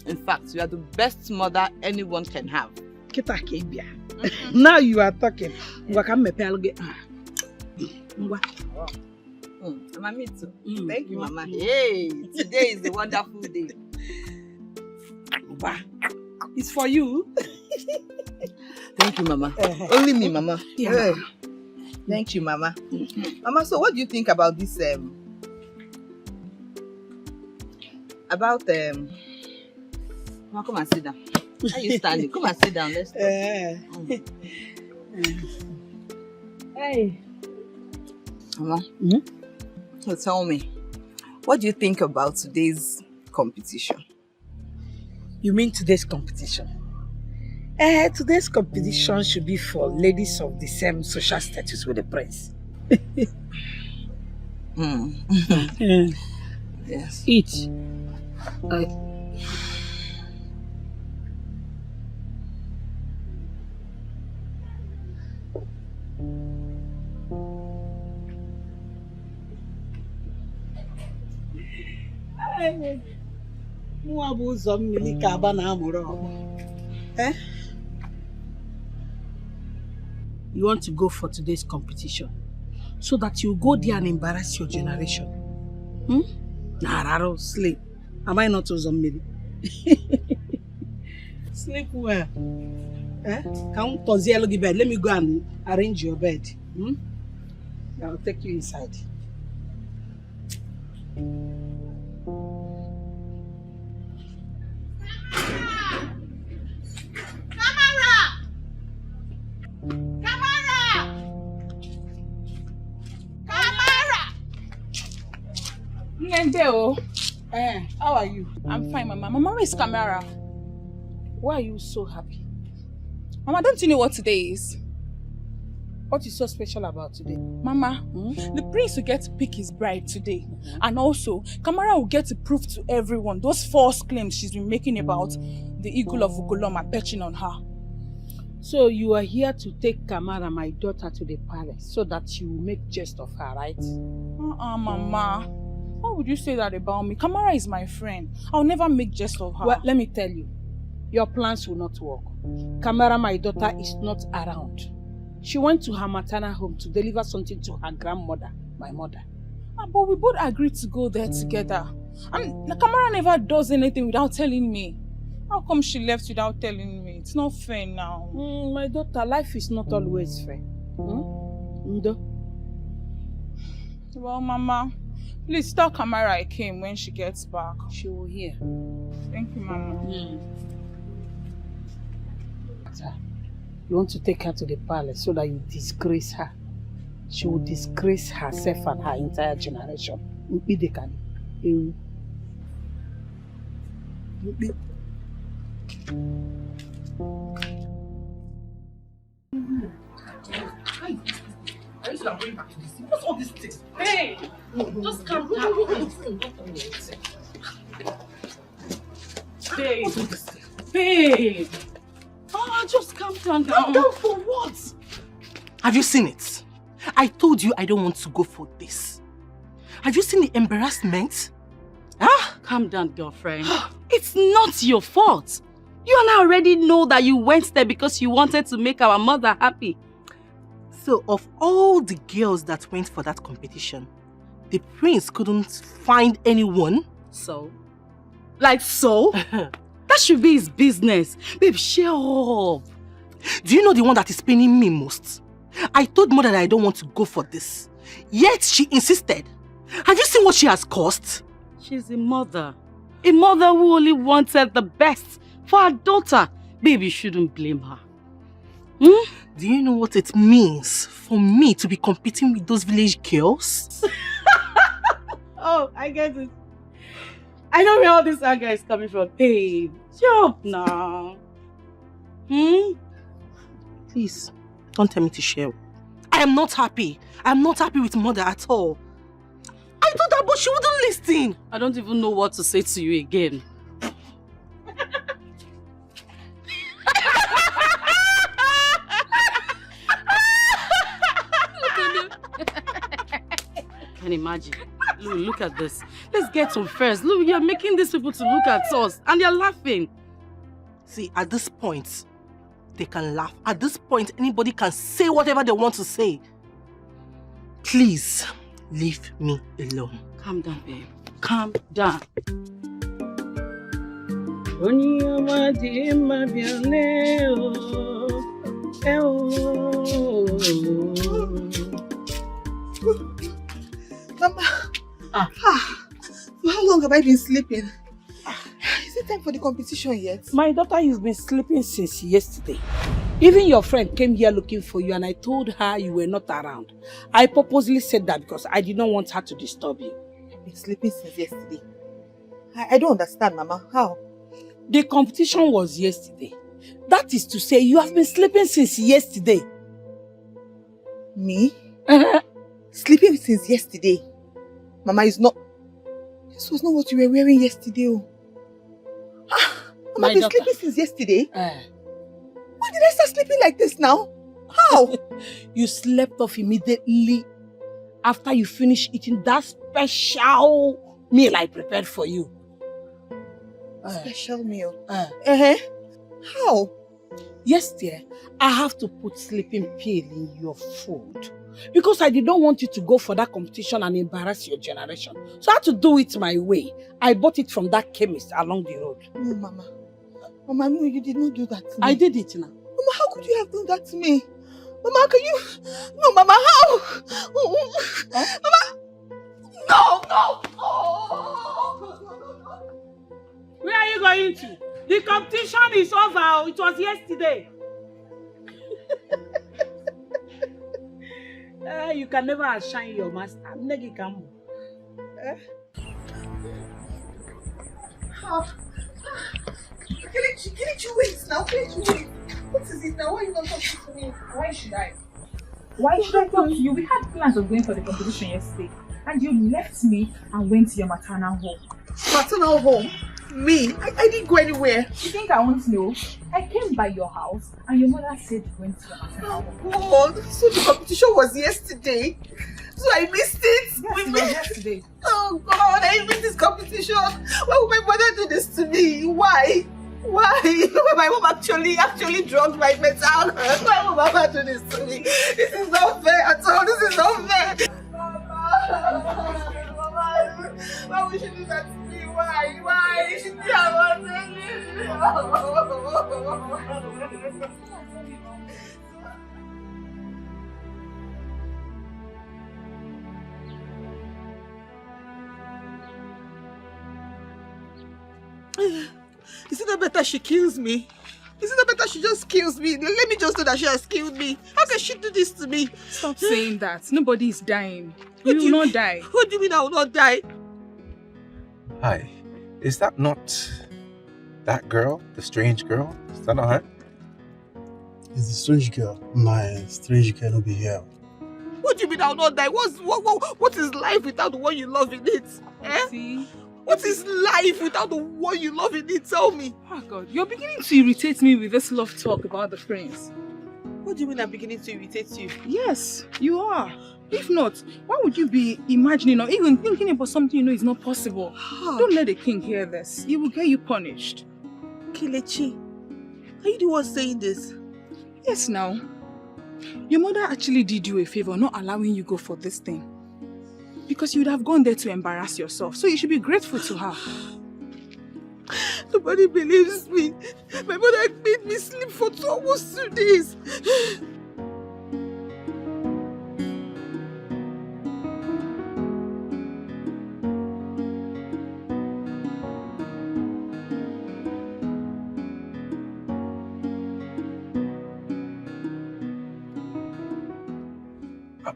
In fact, you are the best mother anyone can have. Now you are talking. Mama, me too. Thank you, Mama. Hey, today is a wonderful day. It's for you. Thank you, Mama. Only me, Mama. Yeah. Thank you, Mama. Mama, so what do you think about this? Mama, come and sit down. How are you standing? Come and sit down. Let's talk. Hey. Mama, so tell me, what do you think about today's competition? You mean today's competition? Today's competition should be for ladies of the same social status with the prince. Yes. Eat. You want to go for today's competition so that you go there and embarrass your generation. Nah, sleep. Am I not Uzommili? Sleep well. Come to the bed. Let me go and arrange your bed. I'll take you inside. Nendeo. How are you? I'm fine, Mama. Mama, where is Kamara? Why are you so happy? Mama, don't you know what today is? What is so special about today? Mama, the prince will get to pick his bride today. And also, Kamara will get to prove to everyone those false claims she's been making about the eagle of Ugoloma perching on her. So you are here to take Kamara, my daughter, to the palace so that you will make jest of her, right? Mama. Why would you say that about me? Kamara is my friend. I'll never make jest of her. Well, let me tell you, your plans will not work. Kamara, my daughter, is not around. She went to her maternal home to deliver something to her grandmother, my mother. But we both agreed to go there together. And Kamara never does anything without telling me. How come she left without telling me? It's not fair now. My daughter, life is not always fair. Ndo? Well, Mama, please tell Kamara I came when she gets back. She will hear. Thank you, Mama. You want to take her to the palace so that you disgrace her. She will disgrace herself and her entire generation. What's all this thing? Hey, just calm down. Babe. Oh, just calm down. Calm down for what? Have you seen it? I told you I don't want to go for this. Have you seen the embarrassment? Huh? Calm down, girlfriend. It's not your fault. You and I already know that you went there because you wanted to make our mother happy. So, of all the girls that went for that competition, the prince couldn't find anyone? So? Like so? That should be his business. Babe, shut up. Do you know the one that is paining me most? I told mother that I don't want to go for this. Yet she insisted. Have you seen what she has caused? She's a mother. A mother who only wanted the best for her daughter. Babe, you shouldn't blame her. Do you know what it means for me to be competing with those village girls? Oh, I get it. I know where all this anger is coming from. Babe, shut up now. Please, don't tell me to share. I am not happy. I am not happy with mother at all. I told her, but she wouldn't listen. I don't even know what to say to you again. Can imagine. Look at this. Let's get some first. Look, you're making these people to look at us and they're laughing. See, at this point, they can laugh. At this point, anybody can say whatever they want to say. Please, leave me alone. Calm down, babe. Calm down. Mama, how long have I been sleeping? Is it time for the competition yet? My daughter has been sleeping since yesterday. Even your friend came here looking for you and I told her you were not around. I purposely said that because I did not want her to disturb you. I've been sleeping since yesterday. I don't understand, Mama. How? The competition was yesterday. That is to say, you have been sleeping since yesterday. Me? Sleeping since yesterday? Mama, this was not what you were wearing yesterday. Oh. Mama, I've been sleeping since yesterday? Why did I start sleeping like this now? How? You slept off immediately after you finished eating that special meal I prepared for you. Special meal? How? Yes, dear. I have to put sleeping pill in your food. Because I did not want you to go for that competition and embarrass your generation. So I had to do it my way. I bought it from that chemist along the road. No, Mama. Mama, no, you did not do that to me. I did it now. Mama, how could you have done that to me? Mama, can you... No, Mama, how? Mama... No! Where are you going to? The competition is over. It was yesterday. You can never outshine your master. Kelechi, wait now. Kelechi, wait. What is it now? Why are you not talking to me? Why should I? Why should I talk to you? We had plans of going for the competition yesterday. And you left me and went to your maternal home. Maternal home? Me? I didn't go anywhere. You think I want to know? I came by your house and your mother said you went to your maternal home. Oh, so the competition was yesterday? So I missed it? Yes, it was yesterday. Oh God, I missed this competition. Why would my mother do this to me? Why? My mom actually drugged my mental health. Why would my mother do this to me? This is not fair at all. This is not fair. Mama, why would she do that to me? Why? She didn't want Is it not better she kills me? Is it not better she just kills me? Let me just know that she has killed me. How can she do this to me? Stop saying that. Nobody is dying. You will not die. What do you mean I will not die? Hi, is that not That girl? The strange girl? Is that not her? It's the strange girl. My strange girl will be here. What do you mean I'll not die? What is life without the one you love in it? See? What is life without the one you love in it? Tell me. Oh God, you're beginning to irritate me with this love talk about the prince. What do you mean I'm beginning to irritate you? Yes, you are. If not, why would you be imagining or even thinking about something you know is not possible? Don't let the king hear this. He will get you punished. Kelechi, are you the one saying this? Yes, now. Your mother actually did you a favor not allowing you go for this thing. Because you would have gone there to embarrass yourself. So you should be grateful to her. Nobody believes me. My mother made me sleep for almost 2 days.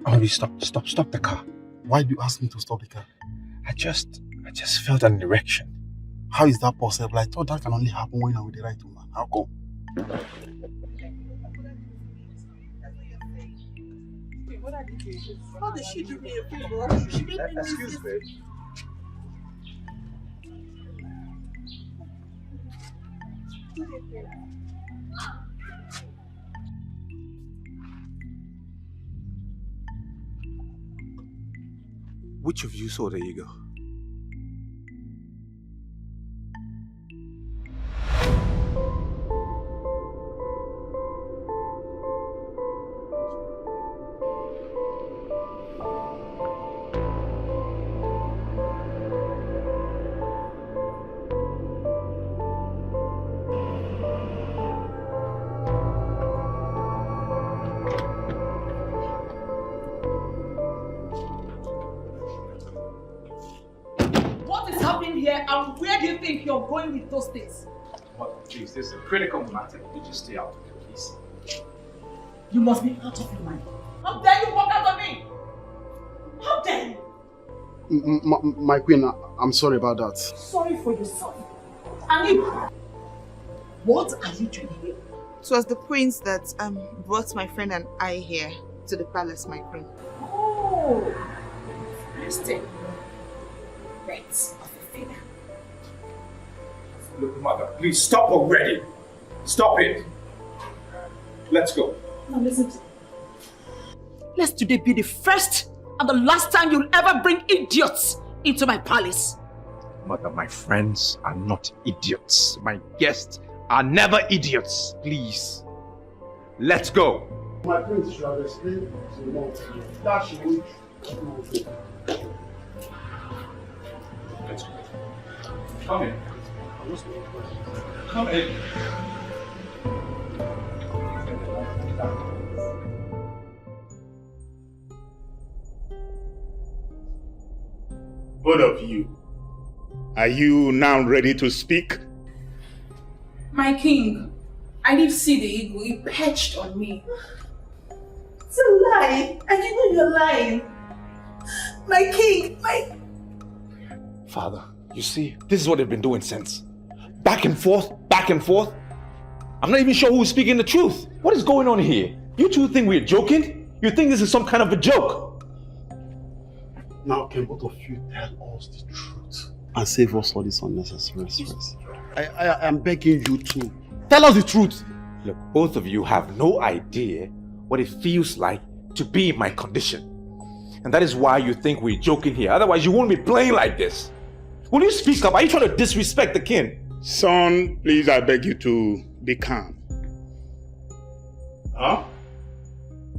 Obi, stop the car. Why do you ask me to stop the car? I just felt an erection. How is that possible? I thought that can only happen when I'm with the right woman. How come? How did she do me a favor? She made me Excuse me. Which of you saw the eagle? Here, and where do you think you're going with those things? But please, this is a critical matter. You just stay out of it, please. You must be out of your mind. How dare you walk out on me? How dare you? My queen, I'm sorry about that. Sorry for yourself. And you, what are you doing here? It was the prince that brought my friend and I here to the palace, my queen. Oh, interesting. Birds of a feather. Look, mother, please stop already. Stop it. Let's go. Now listen to me. Let today be the first and the last time you'll ever bring idiots into my palace. Mother, my friends are not idiots. My guests are never idiots. Please. Let's go. My prince should have explained to the mom that she would. Let's go. Come in. Come in. Both of you, are you now ready to speak? My king, I did see the eagle. He perched on me. It's a lie. And you know you're lying. My king, Father, you see, this is what they've been doing since. Back and forth, back and forth. I'm not even sure who's speaking the truth. What is going on here? You two think we're joking? You think this is some kind of a joke? Now, can both of you tell us the truth and save us all this unnecessary stress? I am begging you to tell us the truth. Look, both of you have no idea what it feels like to be in my condition. And that is why you think we're joking here. Otherwise, you won't be playing like this. Will you speak up? Are you trying to disrespect the king? Son, please, I beg you to be calm. Huh?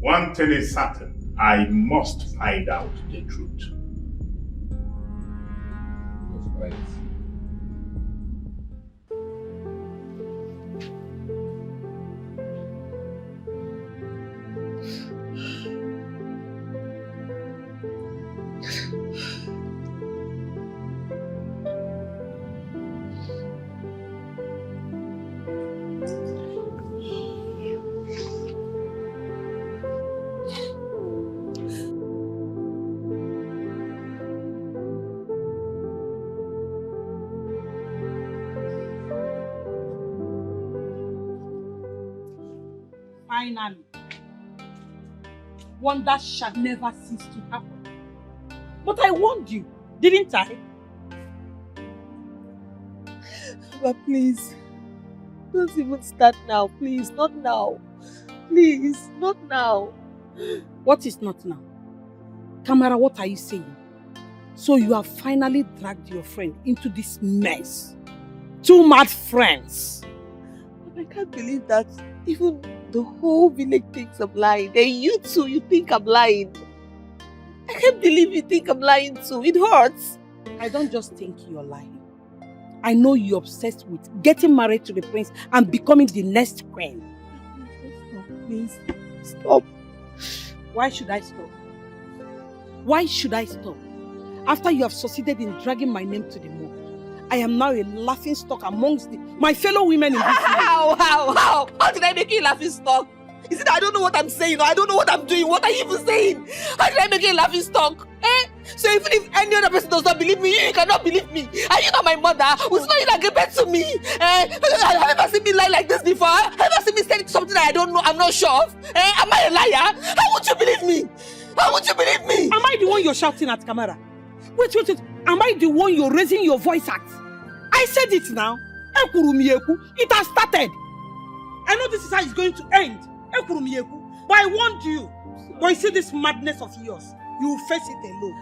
One thing is certain. I must find out the truth. That's right. finally, wonders shall never cease to happen. But I warned you, didn't I? But please, don't even start now. Please, not now. Please, not now. What is not now? Kamara, what are you saying? So you have finally dragged your friend into this mess. Two mad friends. I can't believe that even the whole village thinks I'm lying. And you too, you think I'm lying. I can't believe you think I'm lying too. It hurts. I don't just think you're lying. I know you're obsessed with getting married to the prince and becoming the next queen. Please, stop. Why should I stop? Why should I stop? After you have succeeded in dragging my name to the mud, I am now a laughing stock amongst my fellow women in this village. How? How did I make you a laughing stock? Is it that I don't know what I'm saying or I don't know what I'm doing? What are you even saying? How did I make you a laughing stock? So even if any other person does not believe me, you cannot believe me. Are you not my mother? Was it not you that gave birth to me? Have you ever seen me lie like this before? Have you ever seen me saying something that I don't know, I'm not sure of? Am I a liar? How would you believe me? How would you believe me? Am I the one you're shouting at, Kamara? Wait. Am I the one you're raising your voice at? I said it now. It has started. I know this is how it's going to end. But I warned you. But you see this madness of yours, you will face it alone.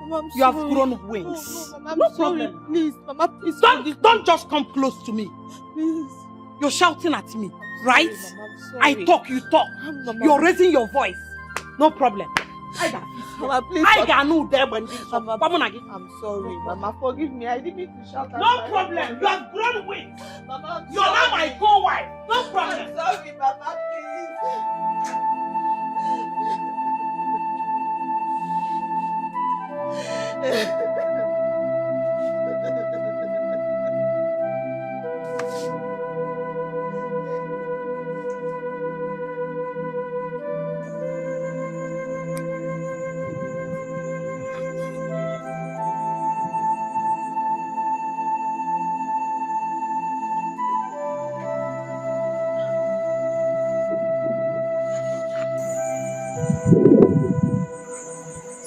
Mama, you have grown wings. No, Mama, no sorry. problem. Please, Mama, please. Don't just come close to me. Please. You're shouting at me, right? Mama, I talk, you talk. You're raising your voice. No problem. Mama, please. I'm sorry, Mama. Forgive me. I didn't mean to shout at No problem. You have grown wings. Mama, you're now my co-wife. No problem. I'm sorry, Mama, please.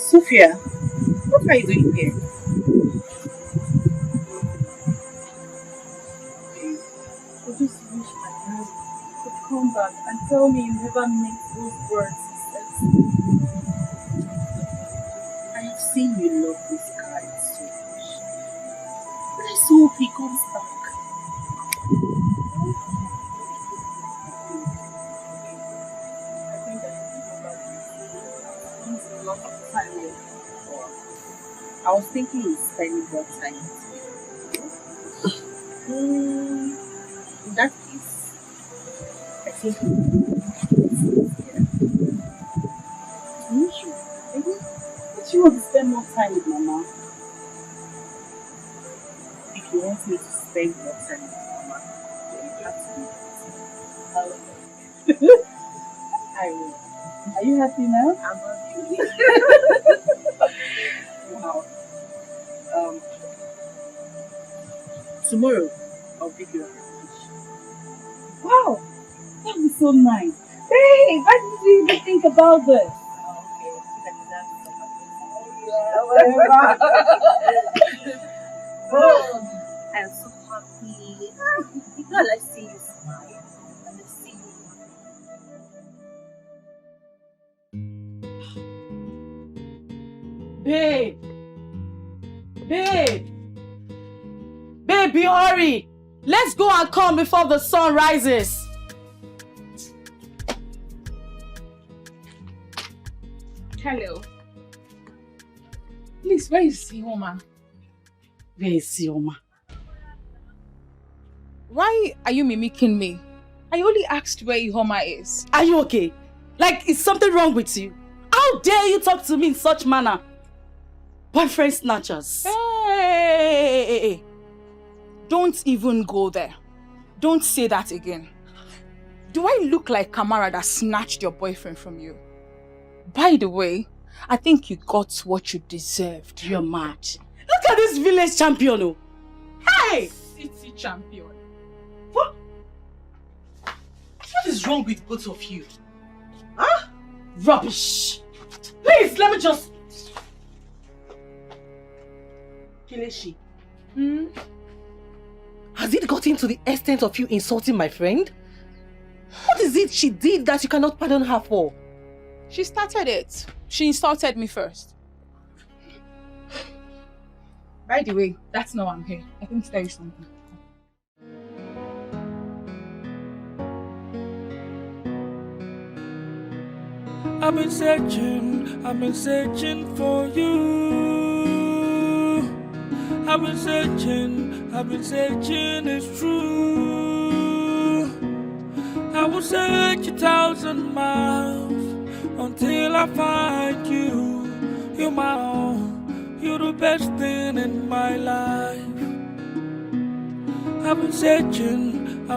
Sophia, what are you doing here? I just wish my dad could come back and tell me you never meant those words he said. I have seen you love this guy so much. But I so hope he comes back. I think I should think about it. It's a lot of time here. I was thinking of spending more time with you. In that case, I think But you want to spend more time with Mama. If you want me to spend more time with Mama, then you have to do it. I will. Are you happy now? I'm happy. Wow. Tomorrow, I'll pick you up. Wow, that would be so nice. Hey, why did you even think about this? Whatever. Oh, I'm so happy. God, I see you smile. And I see you. Babe! Baby, hurry! Let's go and come before the sun rises. Hello. Please, where is Sioma? Where is Sioma? Why are you mimicking me? I only asked where Ihoma is. Are you okay? Like, is something wrong with you? How dare you talk to me in such manner? Boyfriend snatchers. Hey! Don't even go there. Don't say that again. Do I look like Kamara that snatched your boyfriend from you? By the way, I think you got what you deserved. You're mad. Look at this village champion. Oh. Hey! City champion. What? What is wrong with both of you? Huh? Rubbish. Please, let me just... Kelechi. Has it gotten to the extent of you insulting my friend? What is it she did that you cannot pardon her for? She started it. She insulted me first. By the way, that's not why I'm here. I think to tell you something. I've been searching for you. I've been searching, it's true. I will search 1,000 miles until I find you. You're my own, you're the best thing in my life. I've been searching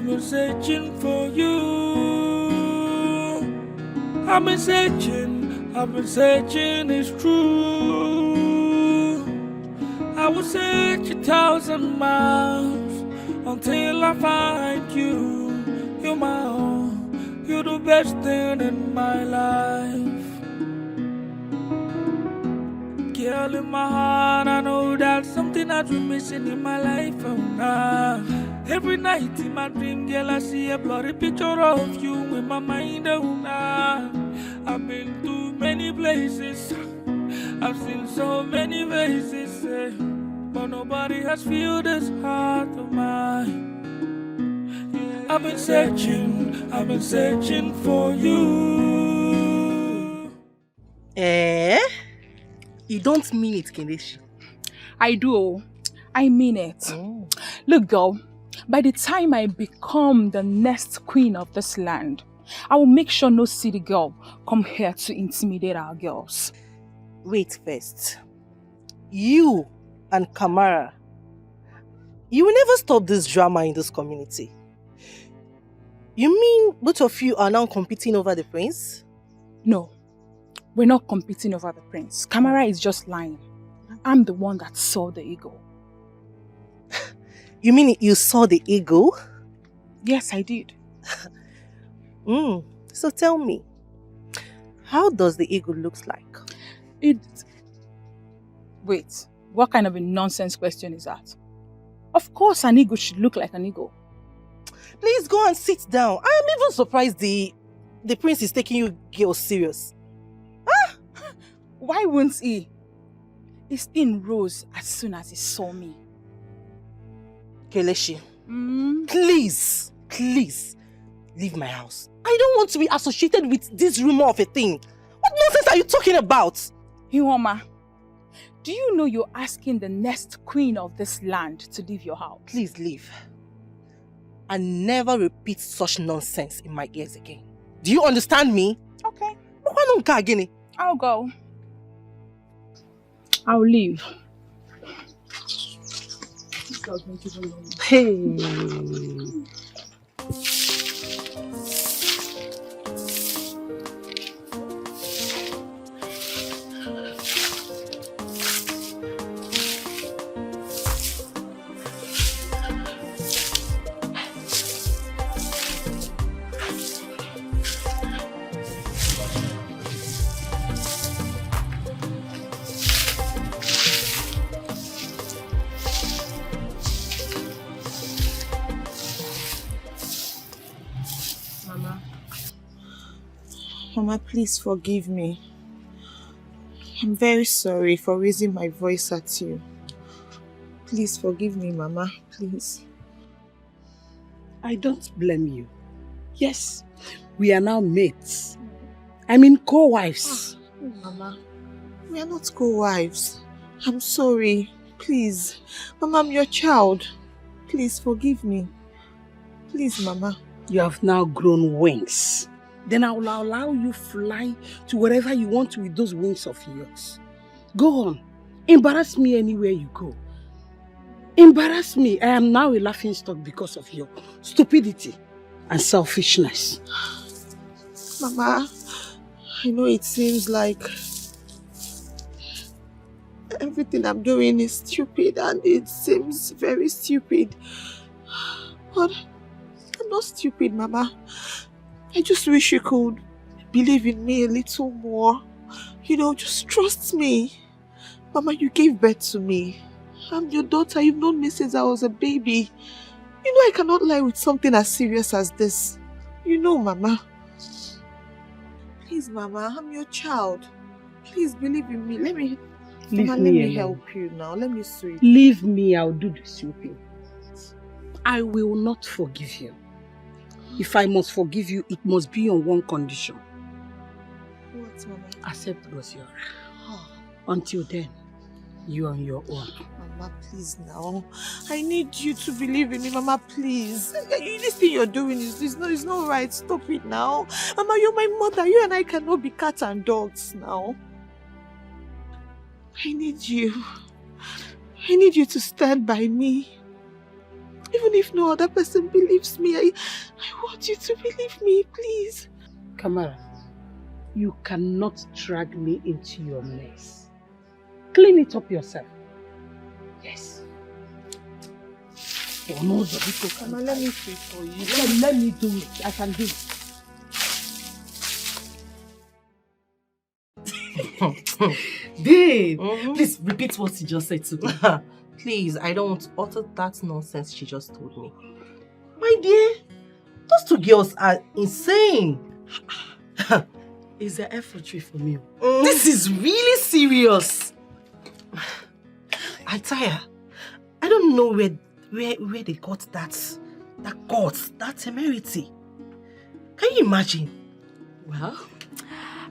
for you. I've been searching, it's true. I will search 1,000 miles until I find you. You're my own, you're the best thing in my life. Girl, in my heart, I know that's something that we're missing in my life, oh nah. Every night in my dream, girl, I see a blurry picture of you in my mind, oh nah. I've been to many places, I've seen so many faces, but nobody has filled this heart of mine. Yeah. I've been searching for you. You don't mean it, Kelechi. I do. I mean it. Look, girl, by the time I become the next queen of this land, I will make sure no city girl come here to intimidate our girls. Wait first. You and Kamara, you will never stop this drama in this community. You mean both of you are now competing over the prince? No, we're not competing over the prince. Kamara is just lying. I'm the one that saw the eagle. You mean you saw the eagle? Yes, I did. So tell me, how does the eagle look like? Wait, what kind of a nonsense question is that? Of course an eagle should look like an eagle. Please go and sit down. I am even surprised the prince is taking you girls serious. Why wouldn't he? His skin rose as soon as he saw me. Kelechi, please, leave my house. I don't want to be associated with this rumor of a thing. What nonsense are you talking about? Ihuoma, do you know you're asking the next queen of this land to leave your house? Please leave. And never repeat such nonsense in my ears again. Do you understand me? Okay. I'll go. I'll leave. Hey. Mama, please forgive me. I'm very sorry for raising my voice at you. Please forgive me, Mama, please. I don't blame you. Yes, we are now mates. I mean co-wives. Mama, we are not co-wives. I'm sorry. Please. Mama, I'm your child. Please forgive me. Please, Mama. You have now grown wings. Then I will allow you fly to wherever you want with those wings of yours. Go on. Embarrass me anywhere you go. Embarrass me. I am now a laughingstock because of your stupidity and selfishness. Mama, I know it seems like everything I'm doing is stupid and it seems very stupid. But I'm not stupid, Mama. I just wish you could believe in me a little more. You know, just trust me. Mama, you gave birth to me. I'm your daughter. You've known me since I was a baby. You know I cannot lie with something as serious as this. You know, Mama. Please, Mama, I'm your child. Please believe in me. Let me help you now. Let me sweep. Leave me, I'll do the sweeping. I will not forgive you. If I must forgive you, it must be on one condition. What, Mama? Accept Gosiora. Until then, you are on your own. Mama, please now. I need you to believe in me, Mama, please. This thing you're doing is not right. Stop it now. Mama, you're my mother. You and I cannot be cats and dogs now. I need you. I need you to stand by me. Even if no other person believes me, I want you to believe me, please. Kamara, you cannot drag me into your mess. Clean it up yourself. Yes. Mama, let me sweep for you. Let me do it. I can do it. Babe, please repeat what you just said to me. Please, I don't want to utter that nonsense she just told me. My dear, those two girls are insane. It's an effortry for me. This is really serious. I tire. I don't know where they got that guts, that temerity. Can you imagine? Well,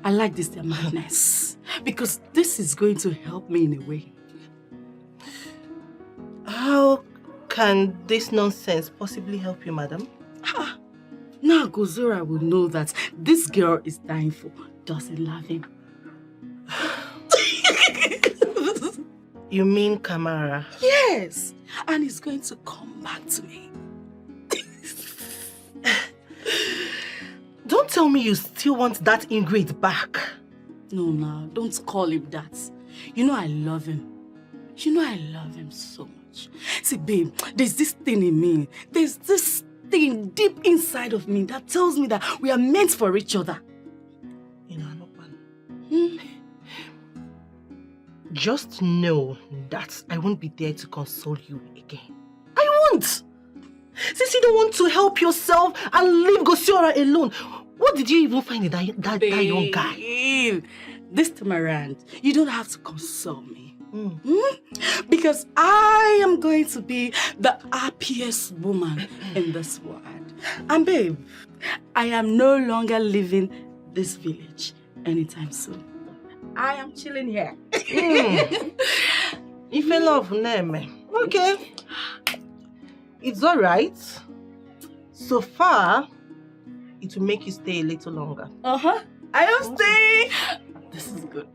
I like this their madness because this is going to help me in a way. How can this nonsense possibly help you, madam? Now Gozora will know that this girl is dying for doesn't love him. You mean Kamara? Yes, and he's going to come back to me. Don't tell me you still want that ingrate back. No, don't call him that. You know I love him. You know I love him so much. See, babe, there's this thing in me. There's this thing deep inside of me that tells me that we are meant for each other. You know, just know that I won't be there to console you again. I won't! Since you don't want to help yourself and leave Gosiora alone, what did you even find in that young guy? This time around, you don't have to console me. Because I am going to be the happiest woman in this world. And babe, I am no longer leaving this village anytime soon. I am chilling here. You fell off, Neme. Okay. It's alright. So far, it will make you stay a little longer. I am staying. This is good.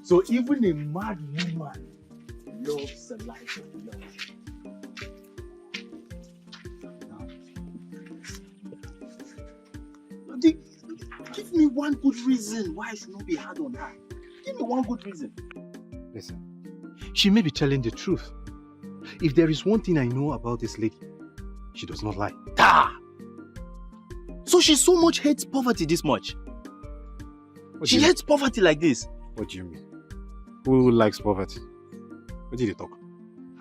So even a mad woman loves the life of love. Give me one good reason why I should not be hard on her. Give me one good reason. Listen, she may be telling the truth. If there is one thing I know about this lady, she does not lie. So she so much hates poverty this much? She hates poverty like this? What do you mean? Who likes poverty? What did you talk?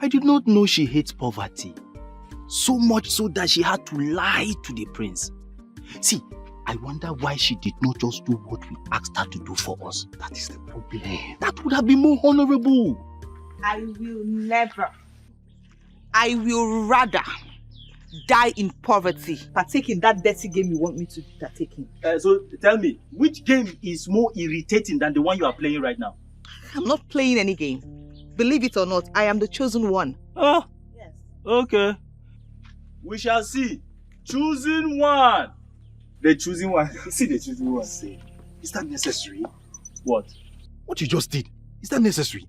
I did not know she hates poverty. So much so that she had to lie to the prince. See, I wonder why she did not just do what we asked her to do for us. That is the problem. That would have been more honorable. I will never. I will rather die in poverty. Partake in that dirty game you want me to partake in. So tell me, which game is more irritating than the one you are playing right now? I'm not playing any game. Believe it or not, I am the chosen one. Oh, yes. Okay. We shall see. Choosing one. The choosing one. See the choosing one. Say, is that necessary? What? What you just did, is that necessary?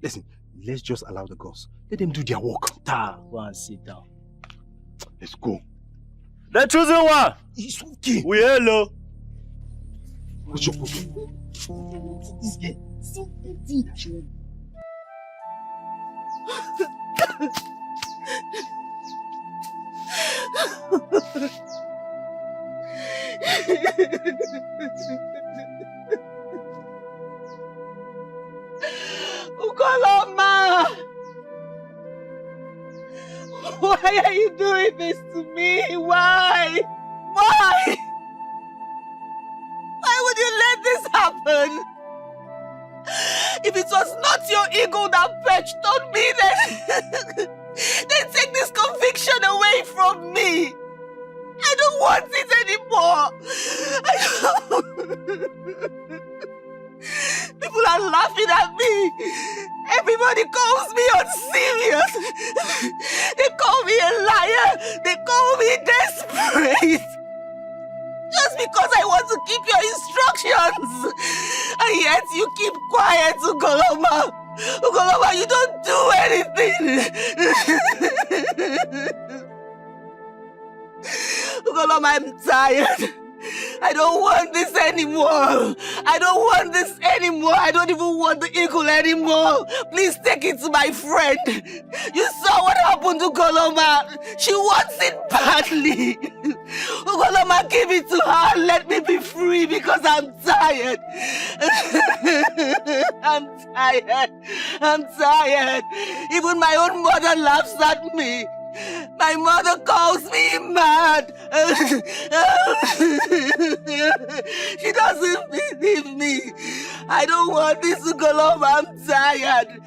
Listen, let's just allow the girls. Let them do their work. Go and sit down. Let's go. The chosen one! It's okay. We hello. What's your problem? This girl, see anything that she wants. Ukoloma! Why are you doing this to me? Why? Why? Why would you let this happen? If it was not your ego that perched on me, then take this conviction away from me. I don't want it anymore. People are laughing at me. Everybody calls me unserious. They call me a liar. They call me desperate. Just because I want to keep your instructions. And yet you keep quiet, Ugoloma. Ugoloma, you don't do anything. Ugoloma, I'm tired. I don't want this anymore. I don't want this anymore. I don't even want the eagle anymore. Please take it to my friend. You saw what happened to Ugoloma. She wants it badly. Ugoloma, give it to her and let me be free because I'm tired. I'm tired. I'm tired. Even my own mother laughs at me. My mother calls me mad. She doesn't believe me. I don't want this Ugoloma. I'm tired.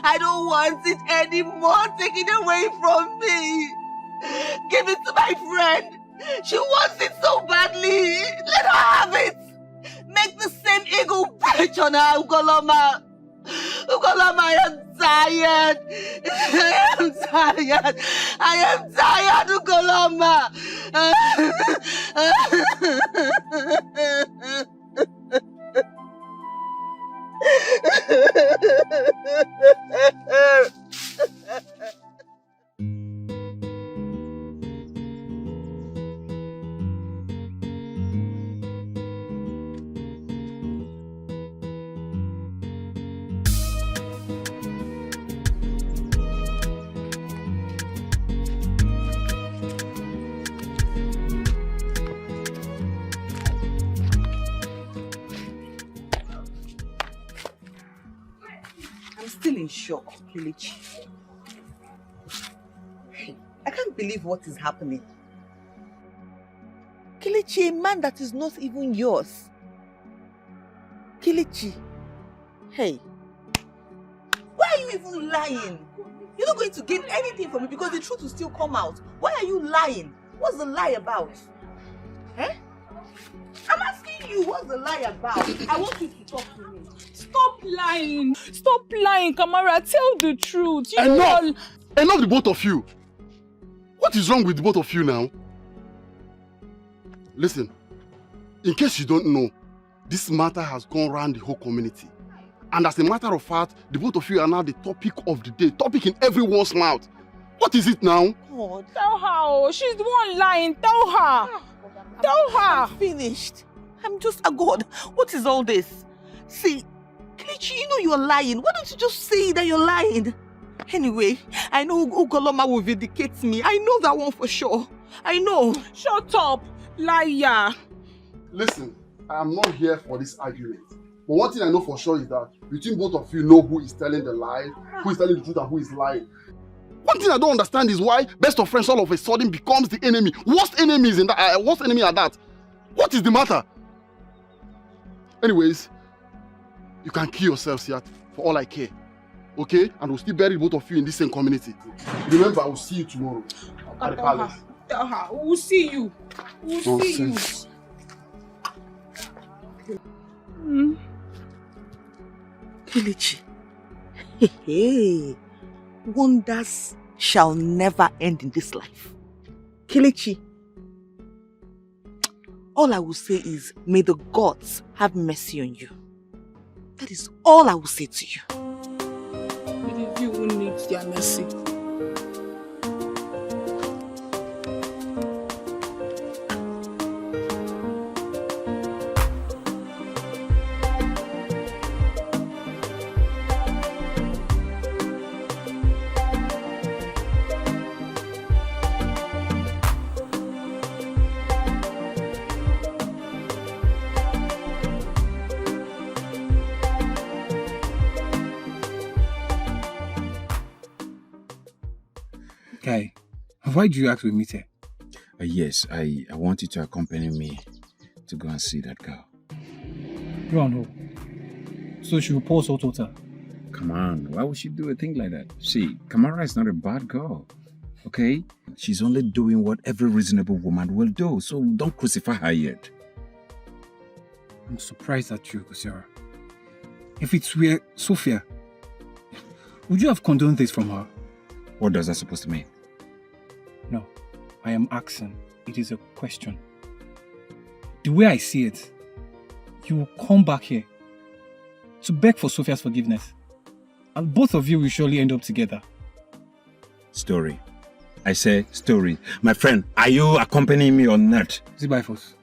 I don't want it anymore. Take it away from me. Give it to my friend. She wants it so badly. Let her have it. Make the same ego perch on her, Ugoloma. Ugoloma, I am tired. I am tired. I am tired, Ugoloma. I'm still in shock, Kelechi. I can't believe what is happening. Kelechi, a man that is not even yours. Kelechi, hey, why are you even lying? You're not going to gain anything from it because the truth will still come out. Why are you lying? What's the lie about? Eh? I'm asking you, what's the lie about? I want you to talk to me. Stop lying. Stop lying, Kamara. Tell the truth. Enough! Enough, the both of you. What is wrong with the both of you now? Listen, in case you don't know, this matter has gone around the whole community. And as a matter of fact, the both of you are now the topic of the day, topic in everyone's mouth. What is it now? God. Tell her. She's the one lying. Tell her. Tell her. I'm finished. I'm just a god. What is all this? See, Kelechi, you know you're lying. Why don't you just say that you're lying? Anyway, I know Ugoloma will vindicate me. I know that one for sure. I know. Shut up, liar. Listen, I am not here for this argument. But one thing I know for sure is that between both of you know who is telling the lie, who is telling the truth and who is lying. One thing I don't understand is why best of friends all of a sudden becomes the enemy. Worst enemies in that. Worst enemy are that. What is the matter? Anyways, you can kill yourselves here for all I care. Okay? And we'll still bury both of you in this same community. Remember, I will see you tomorrow at the palace. Tell her. We'll see you. We'll see you. Kelechi. Hey. Wonders shall never end in this life. Kelechi. all I will say is, may the gods have mercy on you. That is all I will say to you. It is you who needs their mercy. Guy, why do you ask we meet here? Yes, I want you to accompany me to go and see that girl. You and who? So she will pour salt water? Come on, why would she do a thing like that? See, Kamara is not a bad girl, okay? She's only doing what every reasonable woman will do, so don't crucify her yet. I'm surprised at you, Sarah. If it were Sophia, would you have condoned this from her? What does that supposed to mean? No, I am asking. It is a question. The way I see it, you will come back here to beg for Sophia's forgiveness. And both of you will surely end up together. Story. I say story. My friend, are you accompanying me or not? Zibaifos,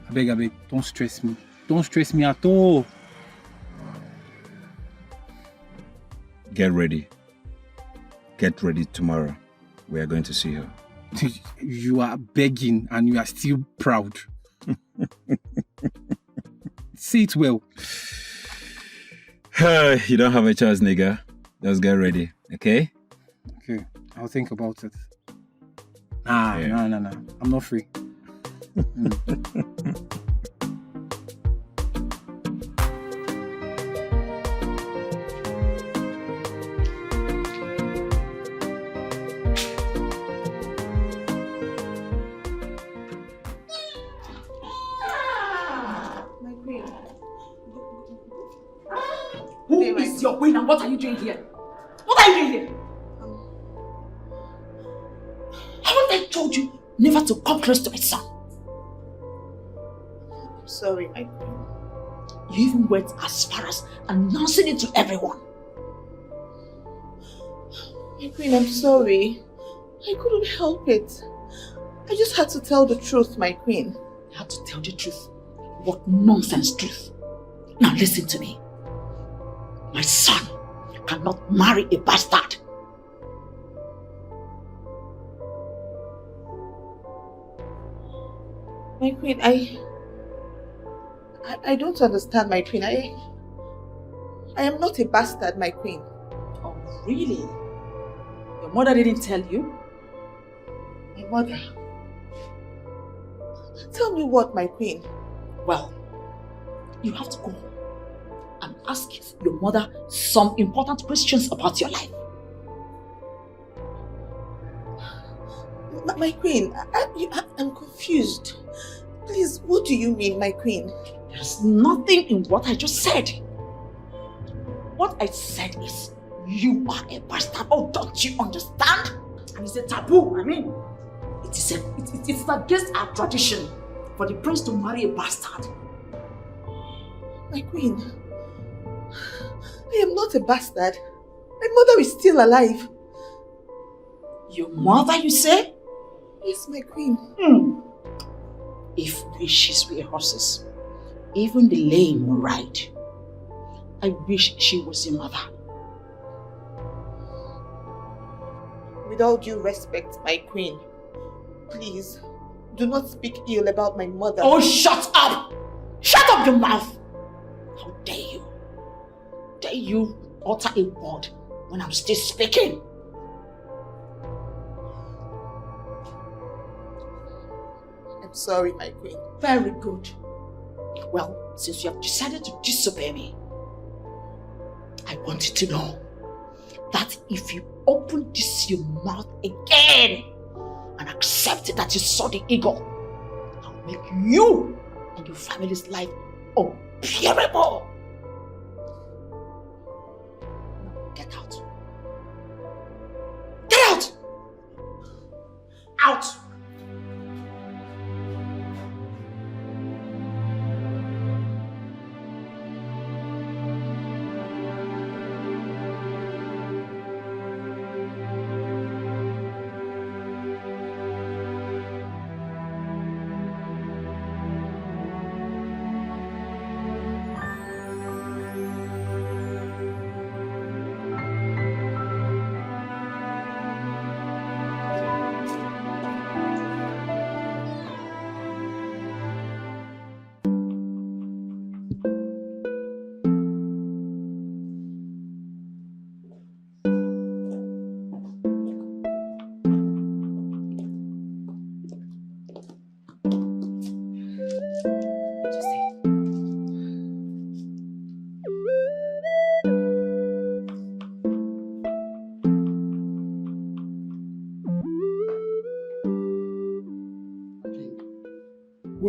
I beg, don't stress me. Don't stress me at all. Get ready. Get ready tomorrow. We are going to see her. You are begging and you are still proud. Say it well. You don't have a choice, nigga. Just get ready, okay? Okay, I'll think about it. No. I'm not free. Who is your queen and what are you doing here? What are you doing here? Haven't I told you never to come close to my son? I'm sorry, my queen. You even went as far as announcing it to everyone. My queen, I'm sorry. I couldn't help it. I just had to tell the truth, my queen. You had to tell the truth? What nonsense truth? Now listen to me. My son cannot marry a bastard. My queen, I don't understand, my queen. I am not a bastard, my queen. Oh, really? Your mother didn't tell you? My mother? Tell me what, my queen? Well, you have to go home and ask your mother some important questions about your life. My queen, I'm confused. Please, what do you mean, my queen? There's nothing in what I just said. What I said is, you are a bastard. Oh, don't you understand? And it's a taboo. I mean, it's against our tradition for the prince to marry a bastard. My queen, I am not a bastard. My mother is still alive. Your mother, you say? Yes, my queen. If wishes were horses, even the lame will ride. I wish she was your mother. With all due respect, my queen, please, do not speak ill about my mother. Oh, shut up! Shut up your mouth! How dare you? Dare you utter a word when I'm still speaking? I'm sorry, my queen. Very good. Well, since you have decided to disobey me, I want you to know that if you open this your mouth again and accept that you saw the eagle, I'll make you and your family's life unbearable. Now get out. Get out! Out!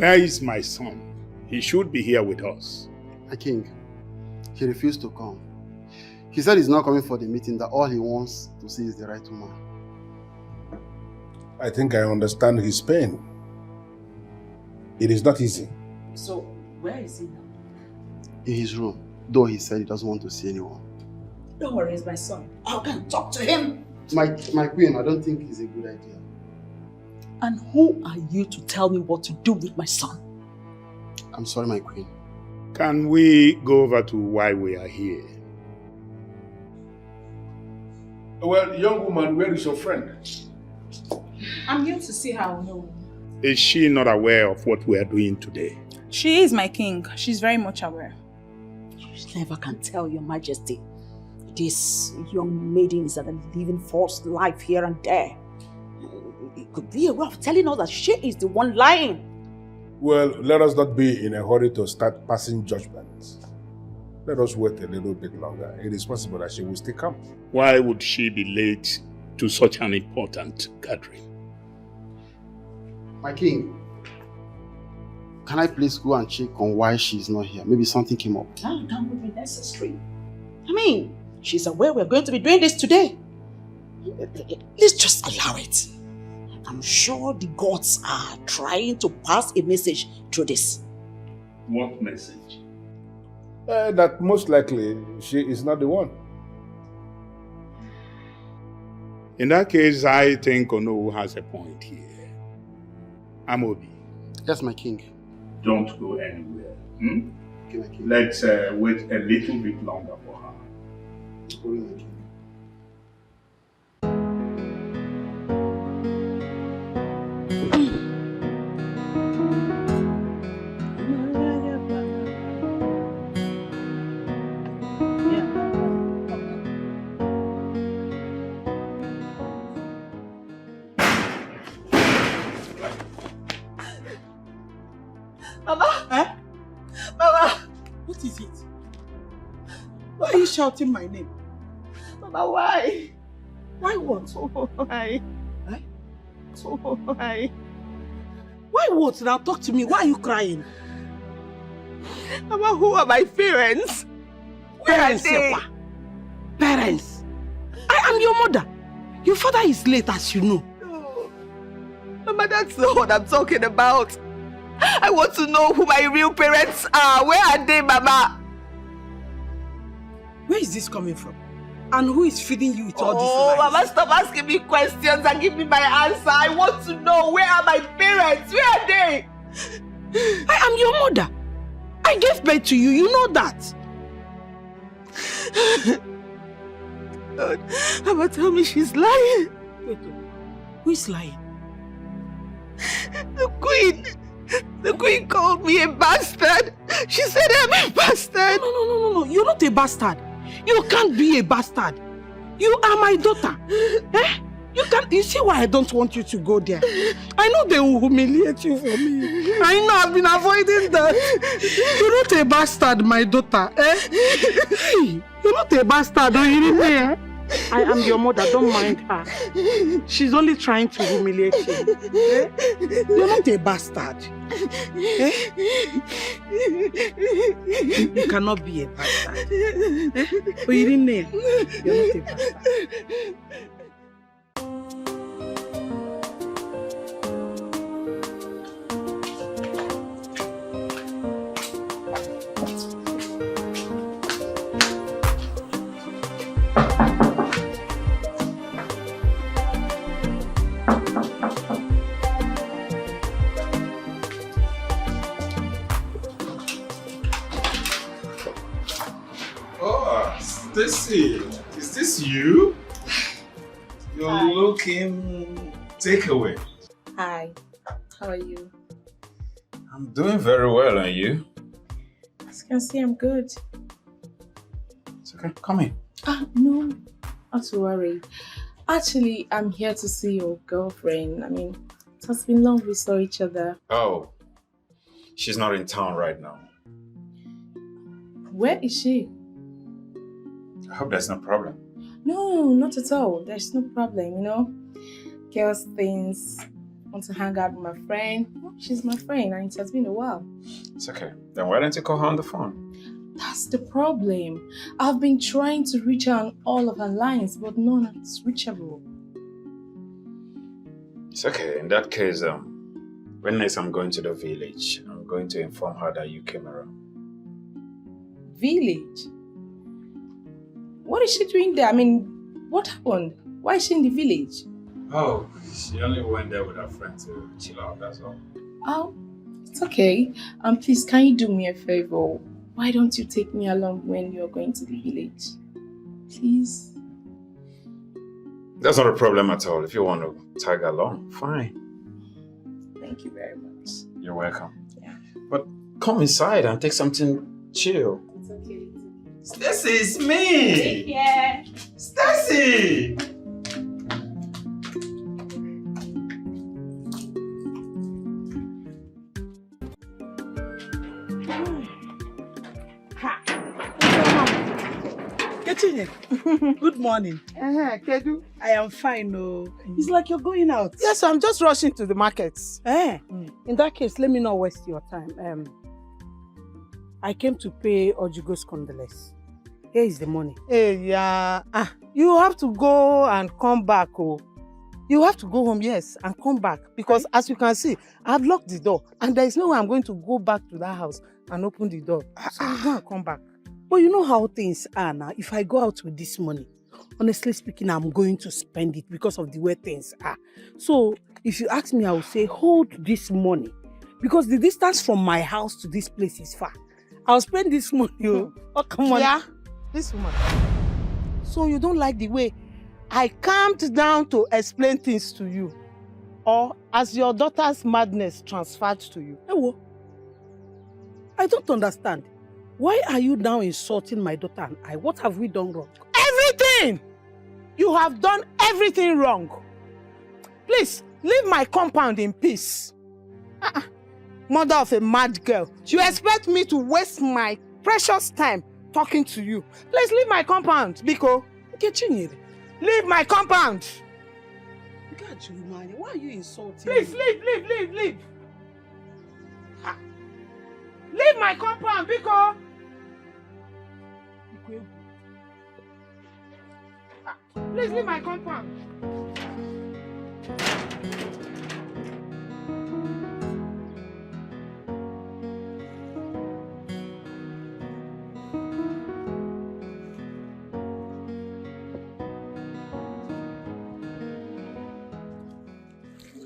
Where is my son? He should be here with us. My king, he refused to come. He said he's not coming for the meeting, that all he wants to see is the right woman. I think I understand his pain. It is not easy. So, where is he now? In his room, though he said he doesn't want to see anyone. Don't worry, it's my son. I can talk to him. My queen, I don't think it's a good idea. And who are you to tell me what to do with my son? I'm sorry, my queen. Can we go over to why we are here? Well, young woman, where is your friend? I'm here to see her. No. Is she not aware of what we are doing today? She is, my king. She's very much aware. You never can tell, your majesty. This young maiden is living false life here and there. It could be a way of telling us that she is the one lying. Well, let us not be in a hurry to start passing judgments. Let us wait a little bit longer. It is possible that she will still come. Why would she be late to such an important gathering? My king, can I please go and check on why she's not here? Maybe something came up. No, that would be necessary. I mean, she's aware we're going to be doing this today. Let's just allow it. I'm sure the gods are trying to pass a message through this. What message? That most likely she is not the one. In that case, I think Ono has a point here. Amobi. Yes, my king. Don't go anywhere. Hmm? Okay, my king. Let's wait a little bit longer for her. Okay, my king. Mama! Eh? Mama! What is it? Why are you shouting my name? Mama, why? Why what? Why? Eh? Why? Why what? Now talk to me. Why are you crying? Mama, who are my parents? Where are they? Parents? I am your mother. Your father is late, as you know. No. Mama, that's not what I'm talking about. I want to know who my real parents are. Where are they, Mama? Where is this coming from? And who is feeding you with all these lies? lies? Mama, stop asking me questions and give me my answer. I want to know, where are my parents? Where are they? I am your mother. I gave birth to you. You know that. God, Mama, tell me she's lying. Wait, who is lying? The queen. The queen called me a bastard. She said I'm a bastard. No. You're not a bastard. You can't be a bastard. You are my daughter. Eh? You see why I don't want you to go there. I know they will humiliate you for me. I know I've been avoiding that. You're not a bastard, my daughter. Eh? Hey, you're not a bastard, are you there? I am your mother, don't mind her. She's only trying to humiliate you. Eh? You're not a bastard. Eh? You cannot be a bastard. Eh? But you didn't know. You're not a bastard. Stacy, is this you? You're looking takeaway. Hi, how are you? I'm doing very well, and you? As you can see, I'm good. It's okay, come in. No, not to worry. Actually, I'm here to see your girlfriend. I mean, it has been long we saw each other. Oh, she's not in town right now. Where is she? I hope there's no problem. No, not at all. There's no problem, Girls' things want to hang out with my friend. She's my friend and it has been a while. It's okay. Then why don't you call her on the phone? That's the problem. I've been trying to reach her on all of her lines, but none is reachable. It's okay. In that case, when next I'm going to the village, I'm going to inform her that you came around. Village? What is she doing there? I mean, what happened? Why is she in the village? Oh, she only went there with her friend to chill out, that's all. Oh, it's okay. Please, can you do me a favor? Why don't you take me along when you're going to the village? Please? That's not a problem at all. If you want to tag along, fine. Thank you very much. You're welcome. Yeah. But come inside and take something chill. It's okay. Stacy, it's me! Take care. Stacy! Good morning. Kedu? I am fine, oh. It's like you're going out. Yes, I'm just rushing to the markets. In that case, let me not waste your time. I came to pay Ojugo's condolence. Here is the money. Hey, yeah. You have to go and come back, oh. You have to go home, yes, and come back. Because as you can see, I've locked the door. And there is no way I'm going to go back to that house and open the door. So you go and come back. But you know how things are now. If I go out with this money, honestly speaking, I'm going to spend it because of the way things are. So if you ask me, I will say, hold this money. Because the distance from my house to this place is far. I'll spend this money. Oh, come on. Yeah, this woman. So you don't like the way I calmed down to explain things to you? Or as your daughter's madness transferred to you? Ewo, I don't understand. Why are you now insulting my daughter and I? What have we done wrong? Everything! You have done everything wrong. Please, leave my compound in peace. Mother of a mad girl. You expect me to waste my precious time talking to you? Please leave my compound, Biko. Leave my compound. Why are you insulting Please, me? leave. Leave my compound, Biko. Please leave my compound.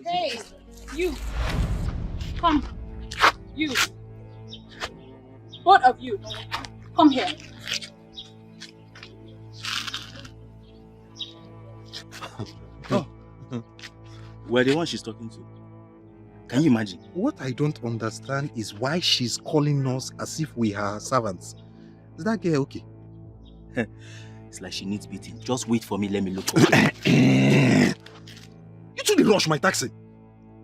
Hey, you. Come. You. Both of you. Come here. We're the one she's talking to. Can you imagine? What I don't understand is why she's calling us as if we are her servants. Is that girl okay? It's like she needs beating. Just wait for me, let me look for You two dey rush my taxi.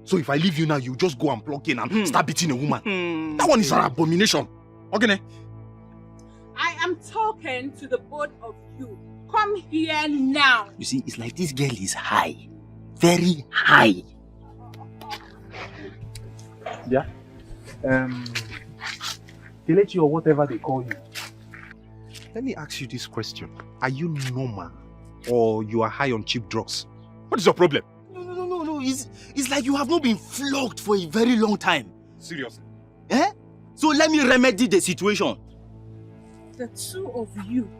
So if I leave you now, you just go and plug in and start beating a woman. That one is an abomination. Okay? I am talking to the both of you. Come here now. You see, it's like this girl is high. Very high. Yeah. Kelechi or whatever they call you. Let me ask you this question. Are you normal or you are high on cheap drugs? What is your problem? No. It's like you have not been flogged for a very long time. Seriously? Eh? So let me remedy the situation. The two of you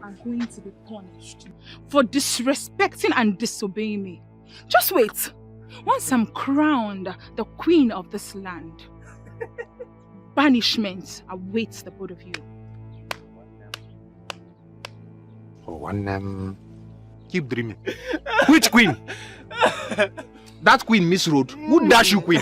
are going to be punished for disrespecting and disobeying me. Just wait. Once I'm crowned the queen of this land, banishment awaits the both of you. Keep dreaming. Which queen? That queen, Miss Road. Who dash you, queen?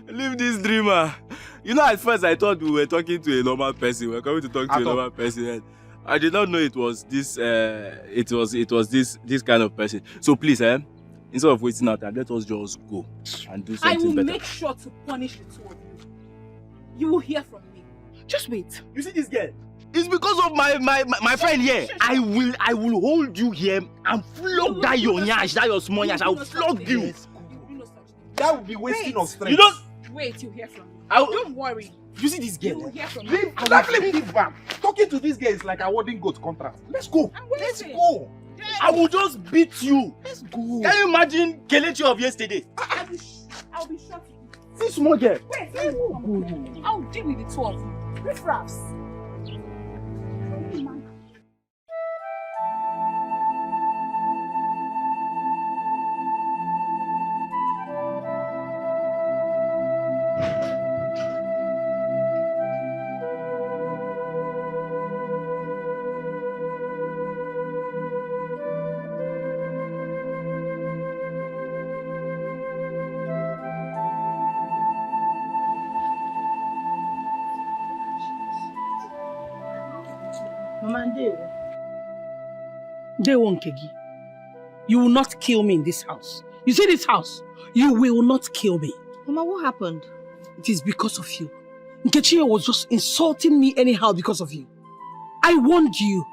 Leave this dreamer. You know, at first I thought we were talking to a normal person. We were coming to talk to a normal person. I did not know it was this. It was this kind of person. So please, instead of waiting out, let us just go and do something better. I will make sure to punish the two of you. You will hear from me. Just wait. You see this girl? It's because of my friend here. I will hold you here and flog that your nyash, that your small nyash. I will flog you. That would be wasting of strength. You don't. Wait, you hear from me. I'll, Don't worry. You see this girl? You hear from me. Leave back. Talking to this girl is like awarding goat contract. Let's go. Let's go. I will just beat you. Let's go. Can you imagine Kelechi of yesterday? I'll be shot. See small girl. Wait, I'll deal with the two of you. Riffraffs. Dewo Nkegi, you will not kill me in this house. You see this house? You will not kill me. Mama, what happened? It is because of you. Nkechi was just insulting me anyhow because of you. I warned you.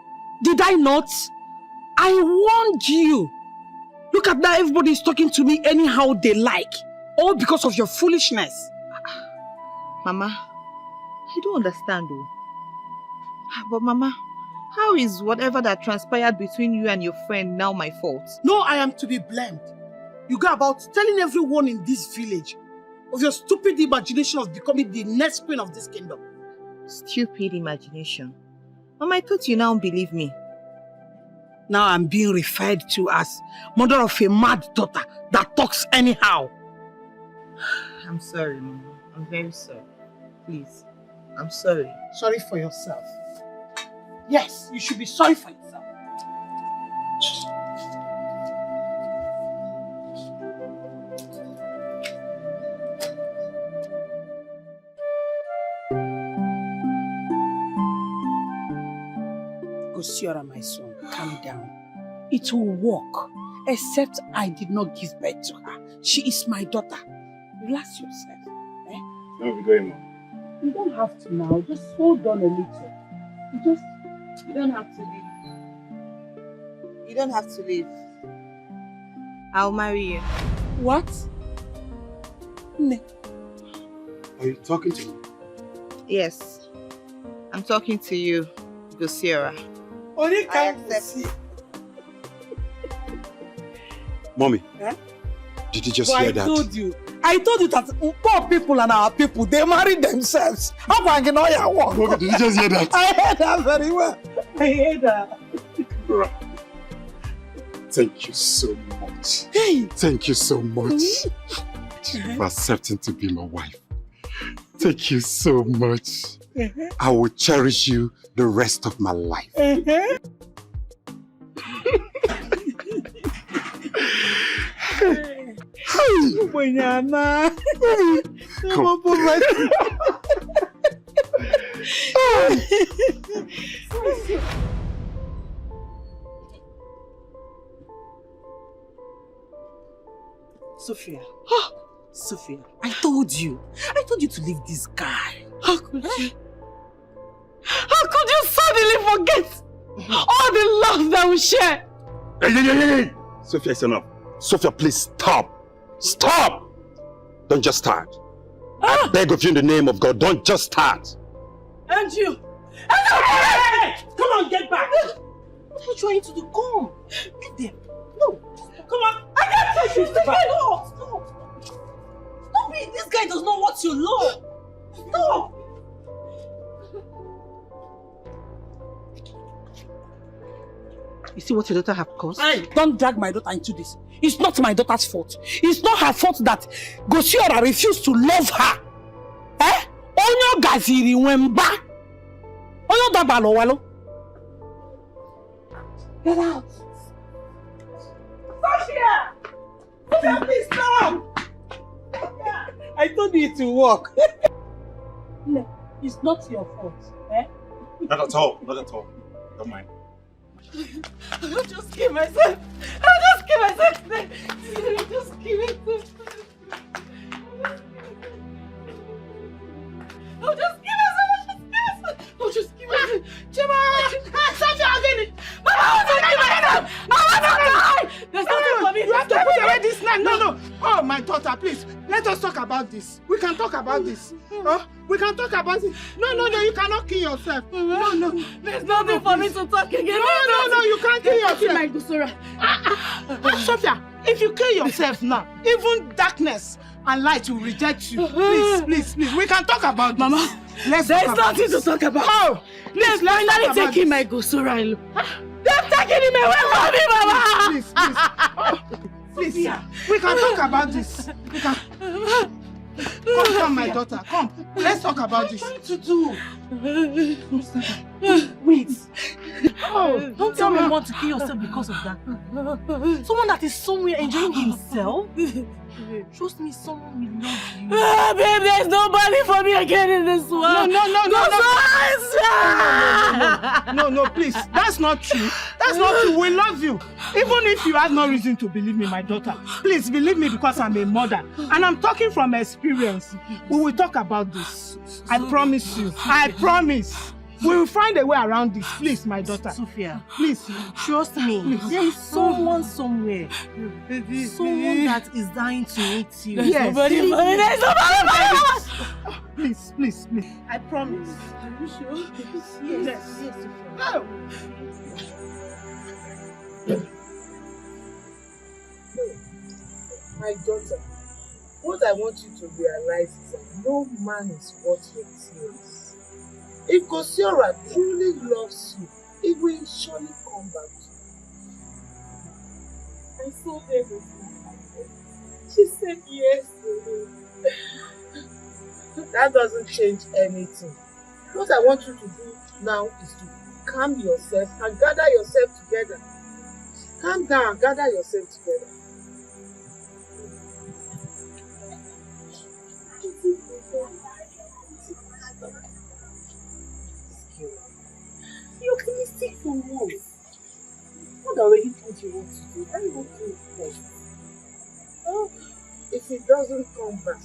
Did I not? I warned you. Look at that, everybody is talking to me anyhow they like. All because of your foolishness. Mama, I don't understand though. But Mama, how is whatever that transpired between you and your friend now my fault? No, I am to be blamed. You go about telling everyone in this village of your stupid imagination of becoming the next queen of this kingdom. Stupid imagination. Mama, I thought you now believe me. Now I'm being referred to as mother of a mad daughter that talks anyhow. I'm sorry, Mama. I'm very sorry. Please. I'm sorry. Sorry for yourself. Yes, you should be sorry for yourself. Gosiora, my son, calm down. It will work, except I did not give birth to her. She is my daughter. Relax yourself. Eh? Where are we going, Mom? You don't have to now. Just hold on a little. You don't have to leave. You don't have to leave. I'll marry you. What? Ne. Are you talking to me? Yes. I'm talking to you, Gosiora. Only I accept. Mommy, Eh? did you just But hear that? I told you that poor people and our people, they marry themselves. How can you know your work? Mommy, did you just hear that? I heard that very well. I heard that. Thank you so much. Hey. Thank you so much for accepting to be my wife. Thank you so much. I will cherish you the rest of my life. Bunyana. Sophia. Sophia, I told you to leave this guy. How could you? How could you suddenly forget all the love that we share? Hey. Sophia, it's enough. Sophia, please stop. Stop! Don't just start. I beg of you in the name of God, don't just start. And you! Hey! Come on, get back! What are you trying to do? Come! Leave them. No! Come on! I can't take you! Stop! Stop it! This guy does not want your love! Stop! You see what your daughter have caused? Hey, don't drag my daughter into this. It's not my daughter's fault. It's not her fault that Gosiora refused to love her. Eh? Onyo gaziri wemba. Onyo dabalo walo. Get out. Sophia! Sophia, please stop! I told you to walk. No, it's not your fault. Eh? Not at all. Not at all. Don't mind. I'll just kill myself. I'll just kill myself today. Just kill myself. I'll just kill myself. I'll just kill myself. about this. We can talk about this. Huh? We can talk about it. No, you cannot kill yourself. No. There's nothing for me to talk again. No, you can't kill yourself. My Gusura. Sophia, if you kill yourself now, even darkness and light will reject you. Please. We can talk about this. Mama, there's nothing to talk about. Oh, please, finally taking my Gusura. They're taking him away from me, Mama. Please, we can talk about this. We can. Come, my daughter. Come. Let's talk about this. What are you trying to do? Wait. Oh, Don't tell me you want to kill yourself because of that. Someone that is somewhere enjoying himself. Trust me, someone will love you. Babe, there's nobody for me again in this world. No, please. That's not true. That's not true. We love you. Even if you have no reason to believe me, my daughter. Please believe me because I'm a mother. And I'm talking from experience. We will talk about this. I promise you. I promise. We will find a way around this. Please, my daughter. Sophia, please. Trust me. Please. There is someone somewhere. Someone that is dying to meet you. Yes. Nobody. There's nobody. Please. I promise. Are you sure? Yes. No. My daughter, what I want you to realize is that no man is worth your tears. If Kosiora truly loves you, he will surely come back to you. I saw her with my mom. She said yes to me. That doesn't change anything. What I want you to do now is to calm yourself and gather yourself together. Calm down and gather yourself together. You're optimistic for what? God already told you what to do. Why you not doing it first? Oh, if he doesn't come back,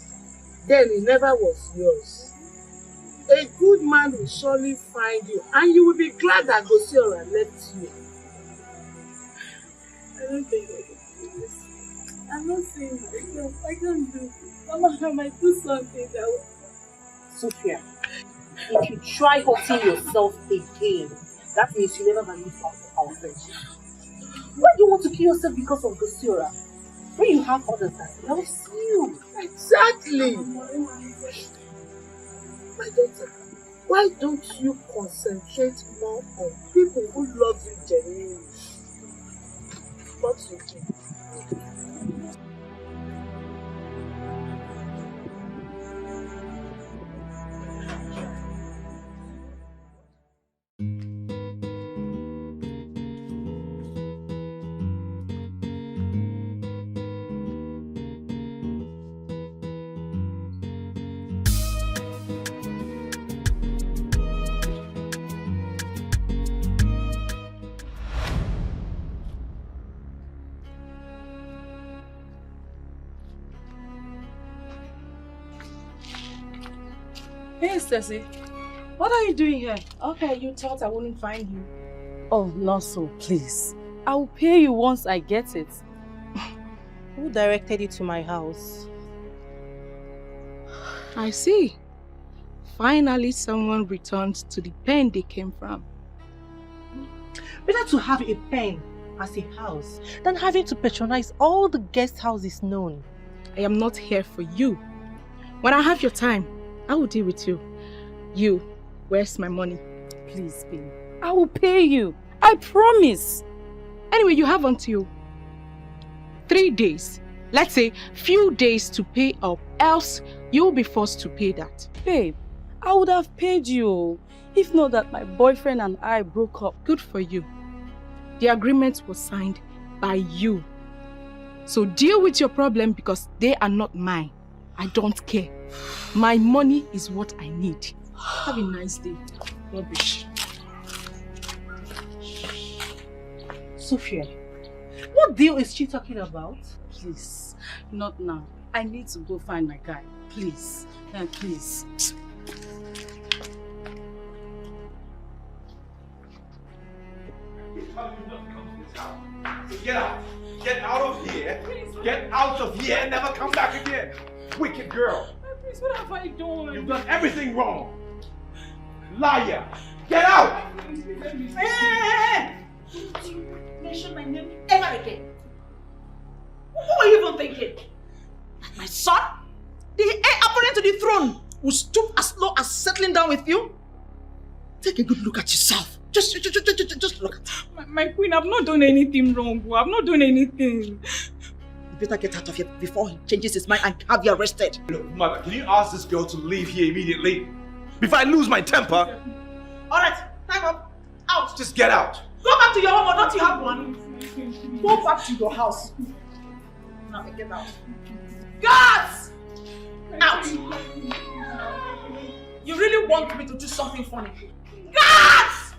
then he never was yours. A good man will surely find you, and you will be glad that Gosiora left you. I don't think I can do this. I'm not saying myself. I can't do it. Mama, I might do something that will... Sophia, if you try hurting yourself again, that means you never value our friendship. Why do you want to kill yourself because of Gosiora? When you have others that love you. Exactly. My daughter, why don't you concentrate more on people who love you genuinely? What you think? Hey, Stacy. What are you doing here? Okay, you thought I wouldn't find you. Oh, not so, please. I'll pay you once I get it. Who directed you to my house? I see. Finally, someone returned to the pen they came from. Better to have a pen as a house than having to patronize all the guest houses known. I am not here for you. When I have your time, I will deal with you. You, where's my money? Please, babe. I will pay you. I promise. Anyway, you have until 3 days. Let's say few days to pay up, else you'll be forced to pay that. Babe, I would have paid you if not that my boyfriend and I broke up. Good for you. The agreement was signed by you. So deal with your problem because they are not mine. I don't care. My money is what I need. Have a nice day. Rubbish. Sophia, what deal is she talking about? Please, not now. I need to go find my guy. Please. Please. Get out. Get out of here. Get out of here and never come back again. wicked girl. My prince, what have I done? You've done everything wrong. Liar. Get out! Hey! Don't you mention my name ever again. What were you even thinking? That my son, the heir apparent to the throne, will stoop as low as settling down with you? Take a good look at yourself. Just look at my queen, I've not done anything wrong. I've not done anything. You better get out of here before he changes his mind and have you arrested. Look, mother, can you ask this girl to leave here immediately? Before I lose my temper? Alright, time up. Out. Just get out. Go back to your home or don't you have one? Go back to your house. Now get out. Guards! Out! You really want me to do something funny? Guards!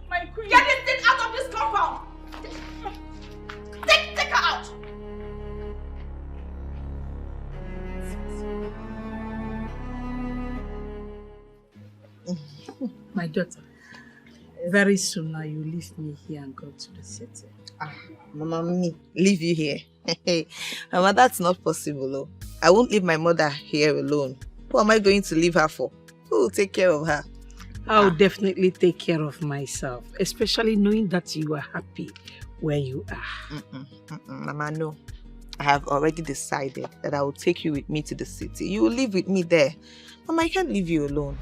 My queen! Get this thing out of this compound! Take her out! My daughter, very soon now you leave me here and go to the city. Mama, me leave you here? Mama, that's not possible. Oh. I won't leave my mother here alone. Who am I going to leave her for? Who will take care of her? I'll definitely take care of myself, especially knowing that you are happy where you are. Mama, no. I have already decided that I will take you with me to the city. You will live with me there. Mama, I can't leave you alone.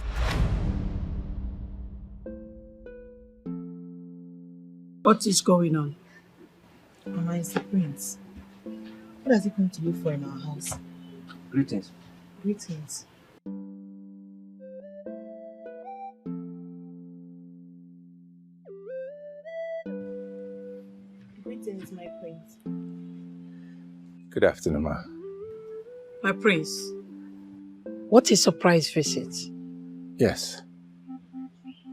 What is going on? Mama, it's the prince. What has he come to look for in our house? Greetings. Greetings. Greetings, my prince. Good afternoon, ma. My prince, what a surprise visit. Yes.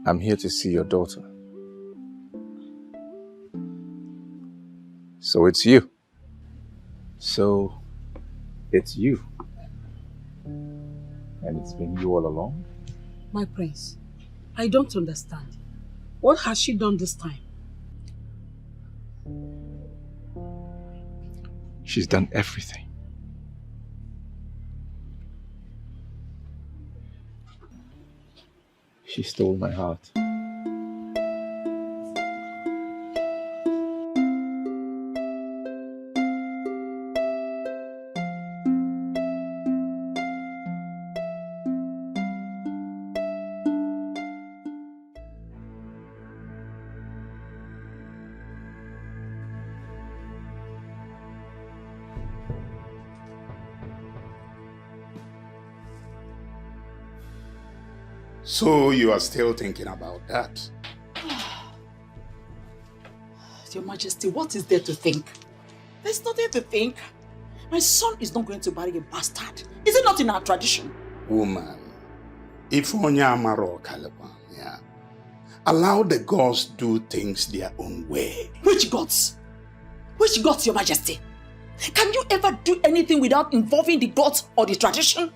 I'm here to see your daughter. So it's you. And it's been you all along? My prince, I don't understand. What has she done this time? She's done everything. She stole my heart. So you are still thinking about that? Your Majesty, what is there to think? There's nothing to think. My son is not going to marry a bastard. Is it not in our tradition? Woman, if Onyamaro Kalabanya, allow the gods do things their own way. Which gods? Which gods, Your Majesty? Can you ever do anything without involving the gods or the tradition?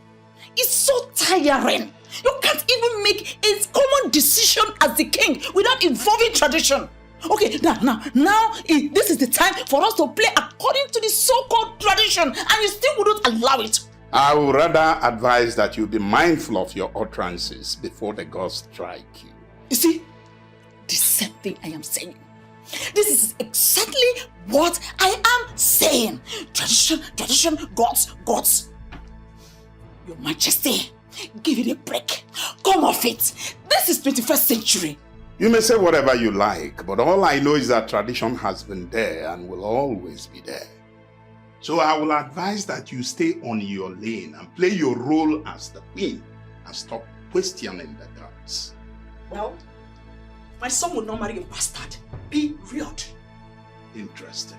It's so tiring. You can't even make a common decision as the king without involving tradition. Okay, now, this is the time for us to play according to the so-called tradition, and you still wouldn't allow it. I would rather advise that you be mindful of your utterances before the gods strike you. You see, the same thing I am saying. This is exactly what I am saying. Tradition, gods. Your Majesty, give it a break. Come off it. This is 21st century. You may say whatever you like, but all I know is that tradition has been there and will always be there. So I will advise that you stay on your lane and play your role as the queen and stop questioning the gods. Well, my son will not marry a bastard. Period. Interesting.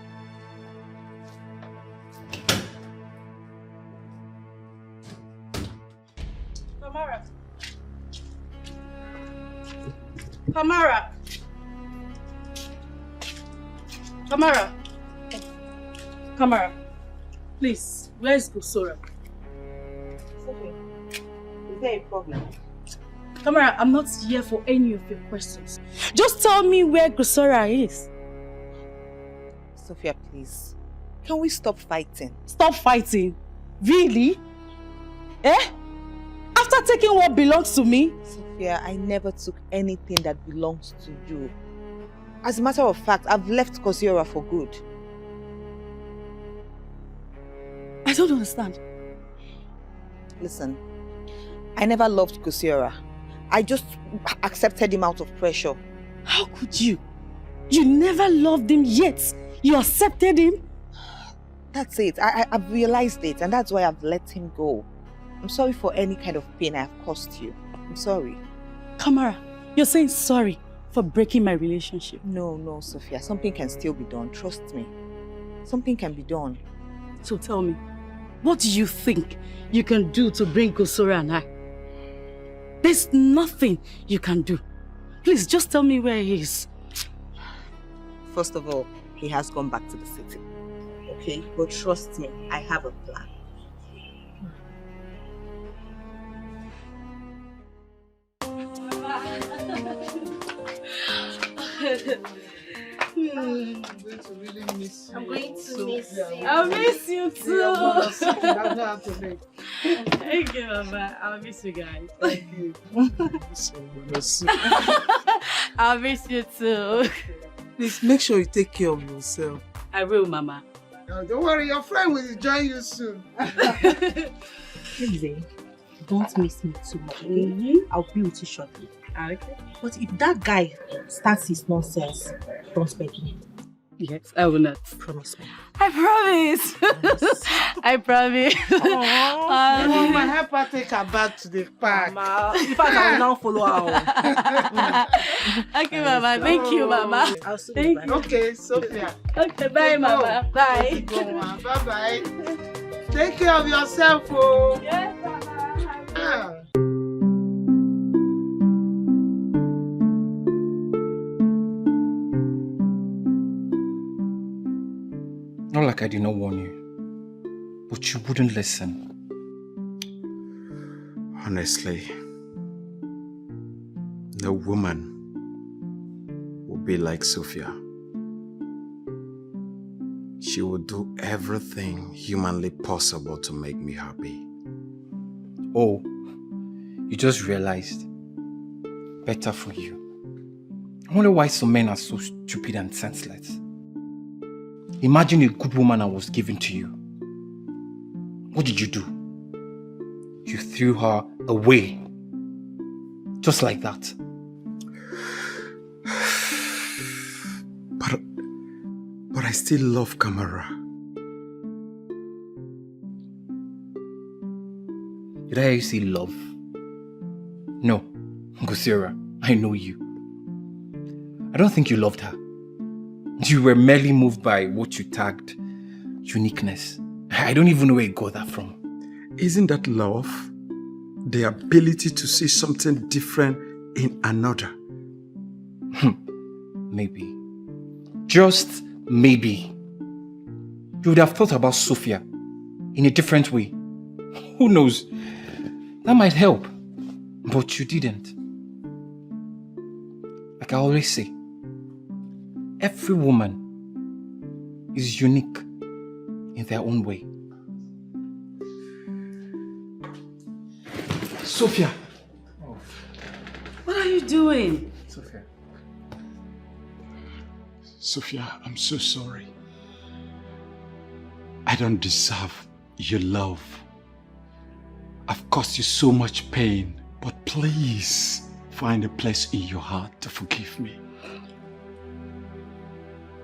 Kamara. Kamara. Kamara. Kamara. Please, where is Gusora? It's okay. Is there a problem? Kamara, I'm not here for any of your questions. Just tell me where Gusora is. Sophia, please. Can we stop fighting? Stop fighting? Really? Eh? After taking what belongs to me? Sophia, I never took anything that belongs to you. As a matter of fact, I've left Kosiora for good. I don't understand. Listen, I never loved Kosiora. I just accepted him out of pressure. How could you? You never loved him yet. You accepted him? That's it. I've realized it, and that's why I've let him go. I'm sorry for any kind of pain I have caused you. I'm sorry. Kamara, you're saying sorry for breaking my relationship? No, Sophia. Something can still be done. Trust me. Something can be done. So tell me, what do you think you can do to bring Kosora and I? There's nothing you can do. Please, just tell me where he is. First of all, he has gone back to the city. Okay? But trust me, I have a plan. I'm going to really miss you. I'm going to miss you. I'll miss you too. Thank you, Mama. I'll miss you guys. Thank you. I'll miss you too. Please make sure you take care of yourself. I will, Mama. No, don't worry, your friend will join you soon. Please, don't miss me too much. I'll be with you shortly. Okay. But if that guy starts his nonsense, don't spare me. Yes, I will not. Promise me. I promise. I promise. I want my helper take her back to the park. Mama, in fact, I will now follow her. Okay, Mama. Thank you, Mama. I'll see Thank you. you. Okay, Sophia. Okay, bye, Mama. Bye. Bye-bye. Take care of yourself, oh. Yes, Mama. Not like I did not warn you, but you wouldn't listen. Honestly, no woman will be like Sophia. She will do everything humanly possible to make me happy. Oh, you just realized. Better for you. I wonder why some men are so stupid and senseless. Imagine a good woman I was given to you. What did you do? You threw her away. Just like that. But I still love Kamara. Did I hear you say love? No, Gosira, I know you. I don't think you loved her. You were merely moved by what you tagged uniqueness. I don't even know where you got that from. Isn't that love? The ability to see something different in another. Maybe. Just maybe. You would have thought about Sophia in a different way. Who knows? That might help. But you didn't. Like I always say, every woman is unique in their own way. Sophia! What are you doing? Sophia. Sophia, I'm so sorry. I don't deserve your love. I've caused you so much pain, but please find a place in your heart to forgive me.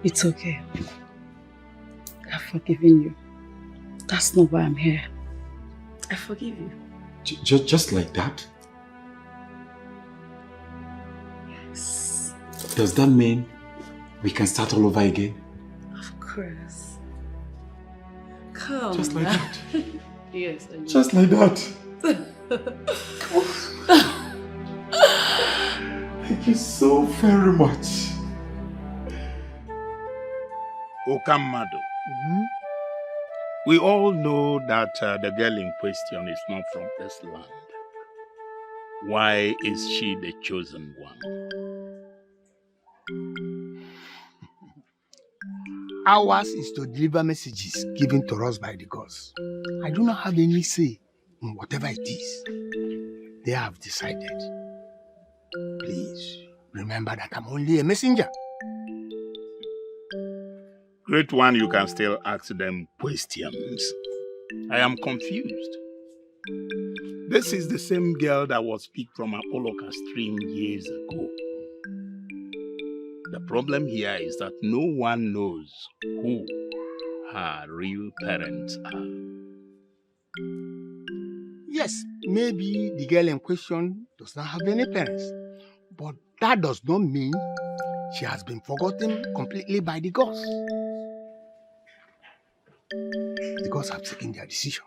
It's okay. I've forgiven you. That's not why I'm here. I forgive you. Just like that? Yes. Does that mean we can start all over again? Of course. Come. Just like that? Yes. I know. Just like that? Thank you so very much. Okamado. We all know that the girl in question is not from this land. Why is she the chosen one? Ours is to deliver messages given to us by the gods. I do not have any say Whatever it is, they have decided. Please remember that I'm only a messenger. Great one, you can still ask them questions. I am confused. This is the same girl that was picked from Apolloka stream years ago. The problem here is that no one knows who her real parents are. Yes, maybe the girl in question does not have any parents, but that does not mean she has been forgotten completely by the gods. The gods have taken their decision.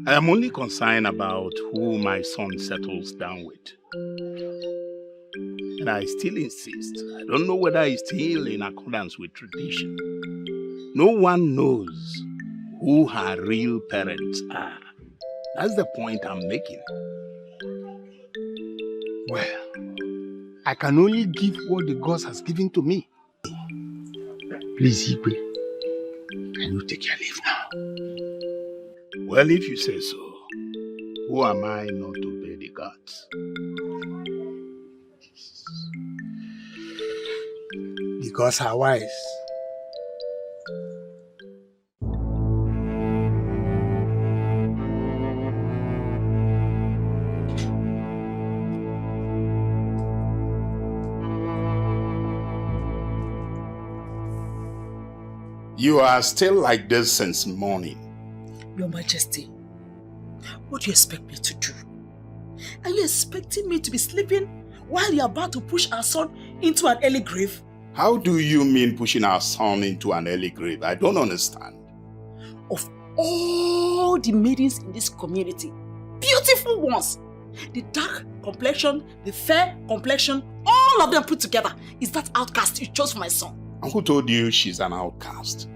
I am only concerned about who my son settles down with. And I still insist. I don't know whether it's still in accordance with tradition. No one knows who her real parents are. That's the point I'm making. Well, I can only give what the gods has given to me. Please, Igwe, can you take your leave now? Well, if you say so, who am I not to obey the gods? The gods are wise. You are still like this since morning. Your Majesty, what do you expect me to do? Are you expecting me to be sleeping while you're about to push our son into an early grave? How do you mean pushing our son into an early grave? I don't understand. Of all the maidens in this community, beautiful ones, the dark complexion, the fair complexion, all of them put together, is that outcast you chose for my son? And who told you she's an outcast?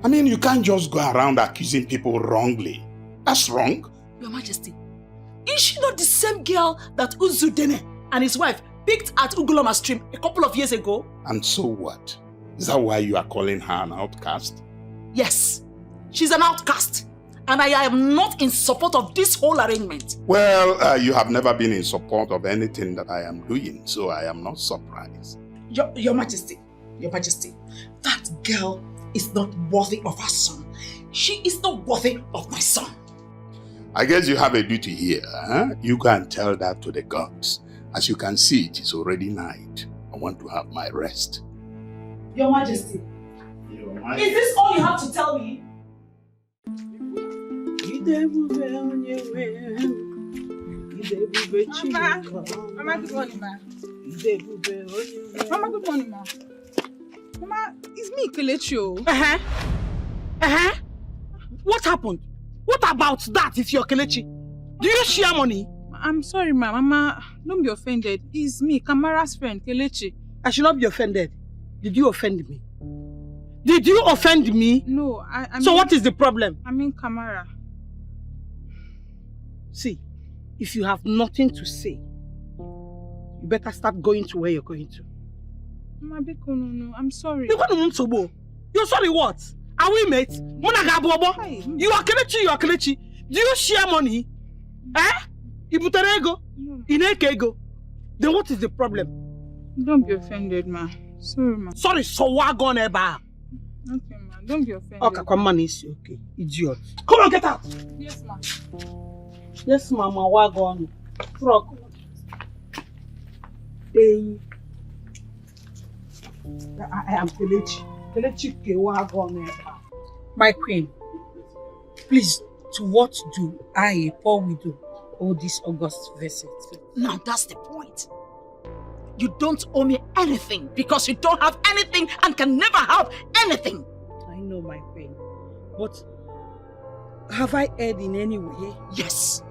I mean, you can't just go around accusing people wrongly. That's wrong. Your Majesty, is she not the same girl that Uzudene and his wife picked at Uguloma stream a couple of years ago? And so what? Is that why you are calling her an outcast? Yes, she's an outcast. And I am not in support of this whole arrangement. Well, you have never been in support of anything that I am doing, so I am not surprised. Your Majesty, that girl is not worthy of her son. She is not worthy of my son. I guess you have a duty here, huh? You go and tell that to the gods. As you can see, it is already night. I want to have my rest. Your Majesty, is this all you have to tell me? Mama, good morning, ma. Mama, good morning, ma. Mama, it's me, Kelechi. What happened? What about that if you're Kelechi? Do you share money? I'm sorry, ma. Mama, don't be offended. It's me, Kamara's friend, Kelechi. I should not be offended. Did you offend me? Did you offend me? No, I mean... So what is the problem? I mean Kamara. See, if you have nothing to say, you better start going to where you're going to. Mama, no, I'm sorry. You're sorry what? Are we mates? You are Kelechi, you are Kelechi. Do you share money? Ibuterego? Inekego? Then what is the problem? Don't be offended, ma. Sorry, ma. Sorry, so what gone eba? Okay, ma. Don't be offended. Okay, come on, okay. Idiot. Come on, get out! Yes, ma. Yes, mama, what gone? Frog. I am Kelechi. Kelechi Kewagon. My queen, please, to what do I, a poor widow, owe this august visit? Now that's the point. You don't owe me anything because you don't have anything and can never have anything. I know, my queen, but have I erred in any way? Yes.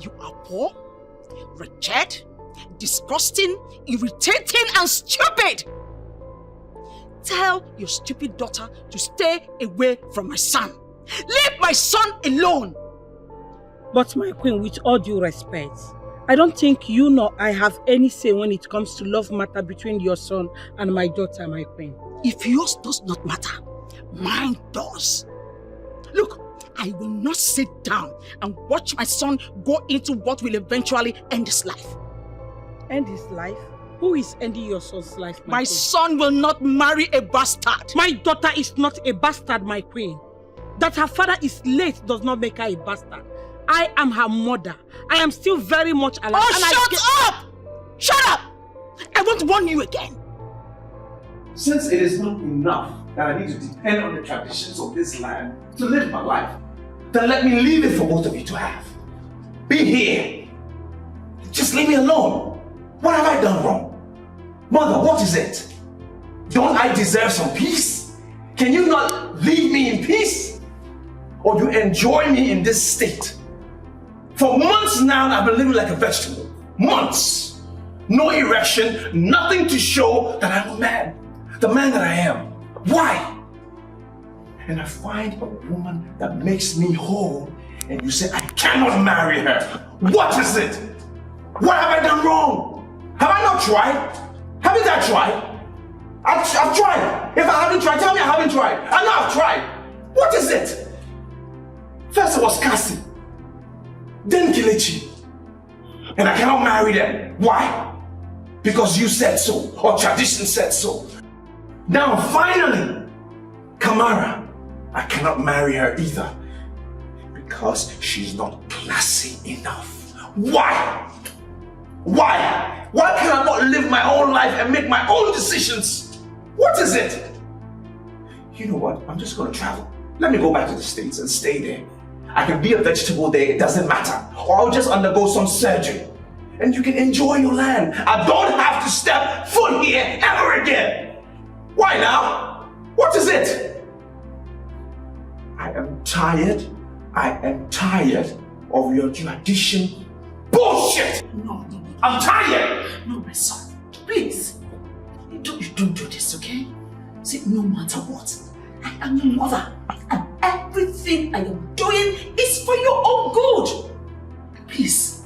You are poor, wretched, disgusting, irritating, and stupid. Tell your stupid daughter to stay away from my son. Leave my son alone. But my queen, with all due respect, I don't think you nor I have any say when it comes to love matter between your son and my daughter, my queen. If yours does not matter, mine does. Look, I will not sit down and watch my son go into what will eventually end his life. End his life? Who is ending your son's life, my son will not marry a bastard. My daughter is not a bastard, my queen. That her father is late does not make her a bastard. I am her mother. I am still very much alive. Oh, shut up! Shut up! I won't warn you again. Since it is not enough that I need to depend on the traditions of this land to live my life, then let me leave it for both of you to have. Be here. Just leave me alone. What have I done wrong? Mother, what is it? Don't I deserve some peace? Can you not leave me in peace? Or you enjoy me in this state? For months now, I've been living like a vegetable. Months. No erection, nothing to show that I'm a man. The man that I am. Why? And I find a woman that makes me whole, and you say I cannot marry her. What is it? What have I done wrong? Have I not tried? Haven't I tried? I've tried. If I haven't tried, tell me I haven't tried. I know I've tried. What is it? First it was Cassie, then Kelechi, and I cannot marry them. Why? Because you said so, or tradition said so. Now finally, Kamara, I cannot marry her either, because she's not classy enough. Why? Why? Why can I not live my own life and make my own decisions? What is it? You know what? I'm just gonna travel. Let me go back to the States and stay there. I can be a vegetable there, it doesn't matter. Or I'll just undergo some surgery. And you can enjoy your land. I don't have to step foot here ever again. Why now? What is it? I am tired of your tradition bullshit. No. I'm tired. No, my son. Please. You don't do this, okay? See, no matter what, I am your mother. And everything I am doing is for your own good. Please,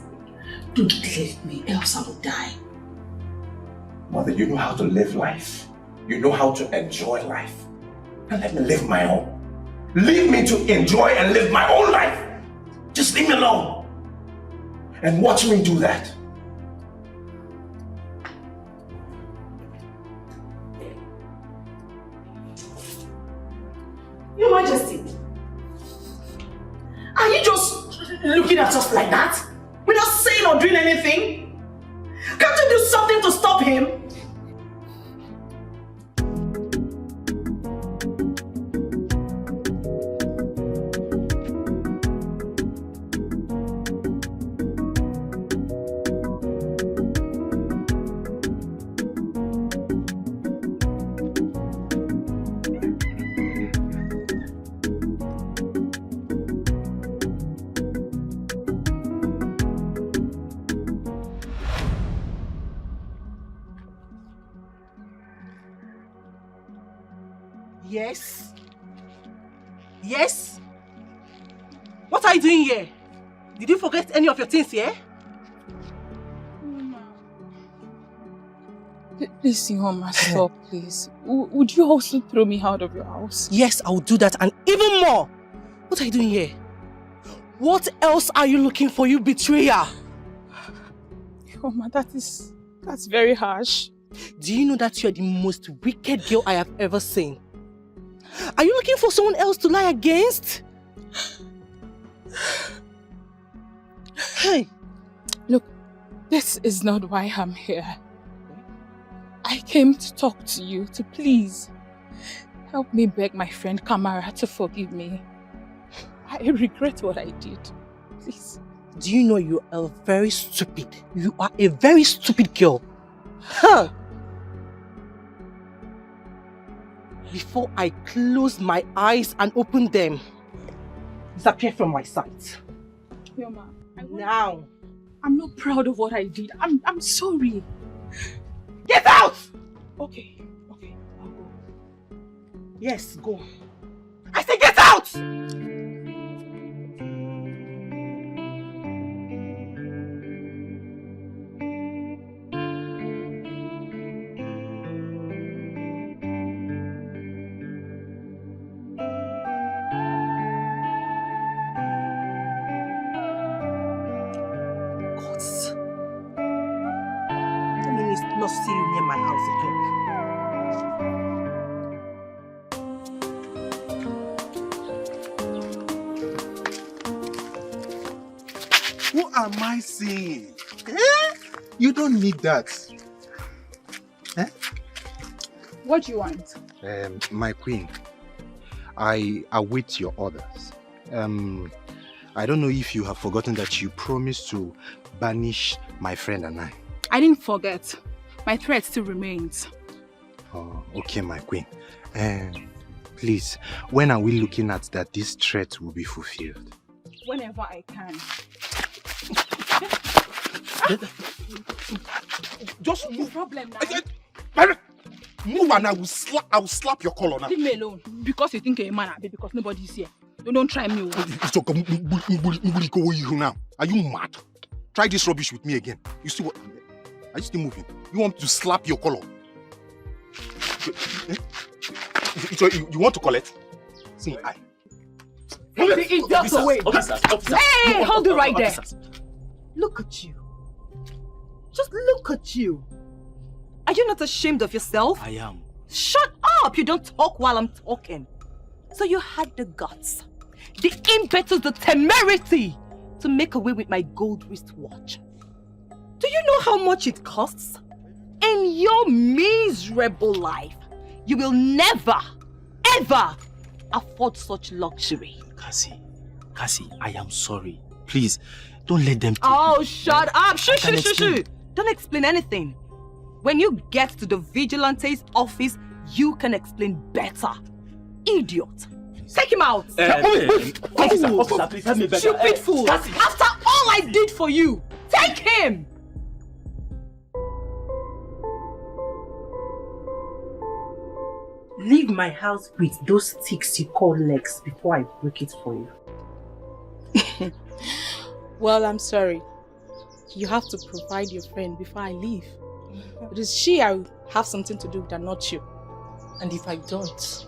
don't leave me, else I will die. Mother, you know how to live life. You know how to enjoy life. And let me live my own. Leave me to enjoy and live my own life. Just leave me alone. And watch me do that. Your Majesty, are you just looking at us like that? Without saying or doing anything? Can't you do something to stop him? Yes? Yes? What are you doing here? Did you forget any of your things here? Please, Ihoma, stop, please. Would you also throw me out of your house? Yes, I will do that and even more. What are you doing here? What else are you looking for, you betrayer? Ihoma, that's very harsh. Do you know that you are the most wicked girl I have ever seen? Are you looking for someone else to lie against? Hey! Look, this is not why I'm here. I came to talk to you, to please help me beg my friend Kamara to forgive me. I regret what I did. Please. Do you know you are very stupid? You are a very stupid girl. Huh? Before I close my eyes and open them, disappear from my sight. Yoma, now. I'm not proud of what I did. I'm sorry. Get out! Okay, I'll go. Yes, go. I say get out! What am I saying? You don't need that. What do you want? My queen, I await your orders. I don't know if you have forgotten that you promised to banish my friend and I. I didn't forget. My threat still remains. Oh, okay, my queen. Please, when are we looking at that this threat will be fulfilled? Whenever I can. Just move. Problem now. Move and I will slap your collar now. Leave me alone. Because you think you're a man, because nobody's here. Don't try me. Now, are you mad? Try this rubbish with me again. You see what? Are you still moving? You want to slap your collar? So you want to collect? See, I. Take the idiot away. Hey, hold it right there. Look at you. Just look at you. Are you not ashamed of yourself? I am. Shut up! You don't talk while I'm talking. So you had the guts, the impetus, the temerity to make away with my gold wristwatch. Do you know how much it costs? In your miserable life, you will never, ever afford such luxury. Cassie, I am sorry. Please, don't let them take Oh, shut up! Shoo. Don't explain anything. When you get to the vigilante's office, you can explain better. Idiot. Take him out. Officer, please help me better. Stupid fool. After all I did for you, take him. Leave my house with those sticks you call legs before I break it for you. Well, I'm sorry. You have to provide your friend before I leave. It is she I have something to do with and not you. And if I don't,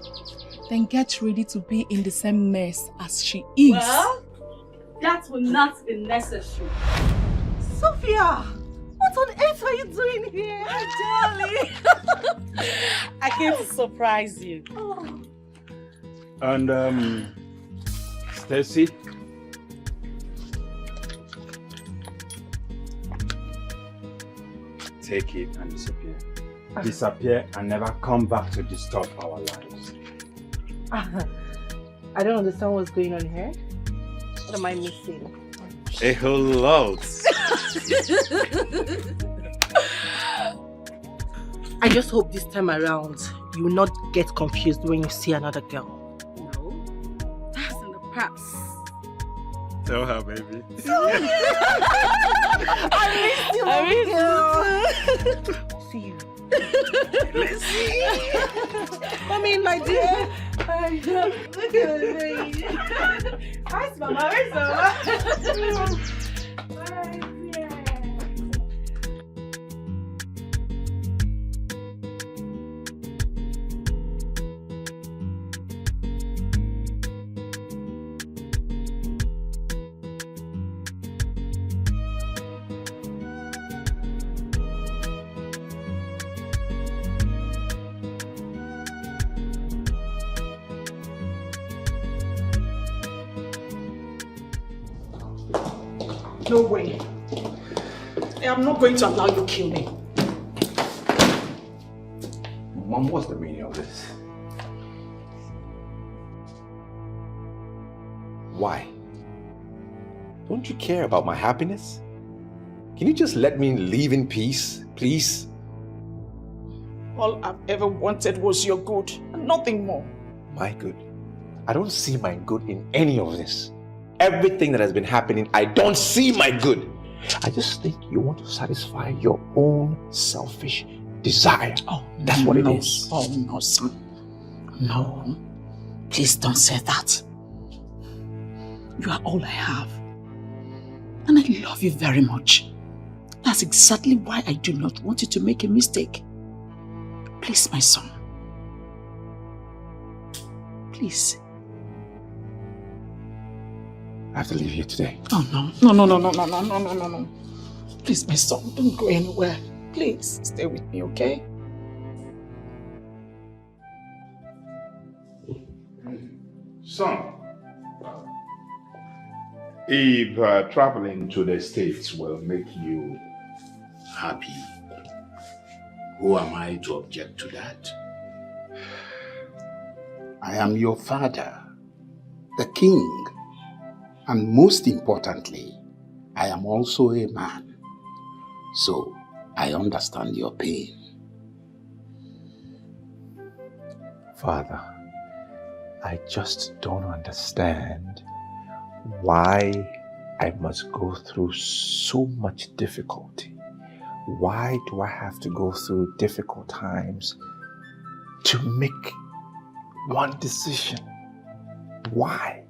then get ready to be in the same mess as she is. Well, that will not be necessary. Sophia, what on earth are you doing here? Darling. I came to surprise you. Oh. And Stacy, take it and disappear. Disappear and never come back to disturb our lives. I don't understand what's going on here. What am I missing? A whole lot. I just hope this time around you will not get confused when you see another girl. No, that's in the past. Tell her, baby. I miss you, see you. Let's see. Come in, my dear. Look at the baby. Hi, Mama. Where's Mama? No way. I am not going to allow you to kill me. Mom, what's the meaning of this? Why? Don't you care about my happiness? Can you just let me live in peace, please? All I've ever wanted was your good and nothing more. My good? I don't see my good in any of this. Everything that has been happening, I don't see my good. I just think you want to satisfy your own selfish desire. Oh, that's what it is. Oh, no, son. No. Please don't say that. You are all I have. And I love you very much. That's exactly why I do not want you to make a mistake. Please, my son. Please. I have to leave here today. Oh, no. Please, my son, don't go anywhere. Please, stay with me, okay? Son, If traveling to the States will make you happy, who am I to object to that? I am your father, the king, and most importantly, I am also a man. So I understand your pain. Father, I just don't understand why I must go through so much difficulty. Why do I have to go through difficult times to make one decision? Why?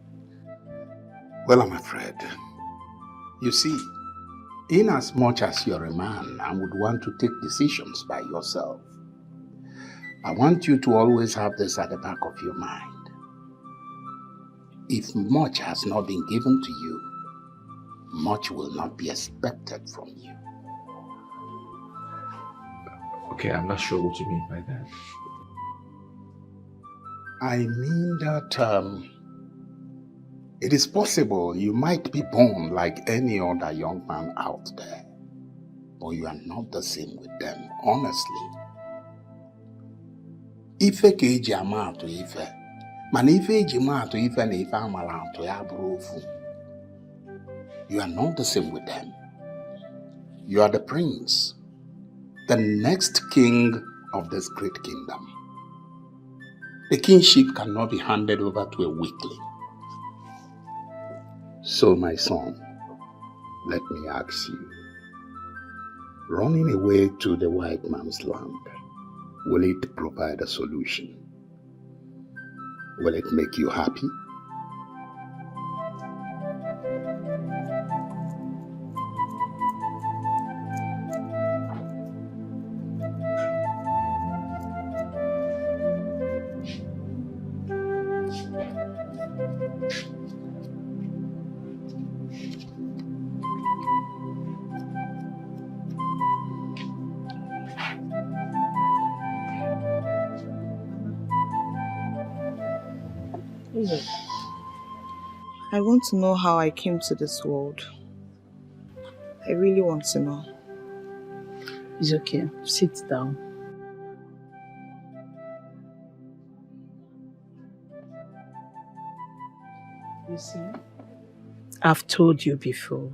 Well, I'm afraid. You see, in as much as you're a man and would want to take decisions by yourself, I want you to always have this at the back of your mind. If much has not been given to you, much will not be expected from you. Okay, I'm not sure what you mean by that. I mean that it is possible you might be born like any other young man out there, but you are not the same with them, honestly. Ife ka eji ama atụ ife, mana ife eji ma atụ ife na ife amala atụ ya bụrụ ofu. You are not the same with them. You are the prince, the next king of this great kingdom. The kingship cannot be handed over to a weakling. So, my son, let me ask you, running away to the white man's land, will it provide a solution? Will it make you happy? I want to know how I came to this world. I really want to know. It's okay. Sit down. You see, I've told you before,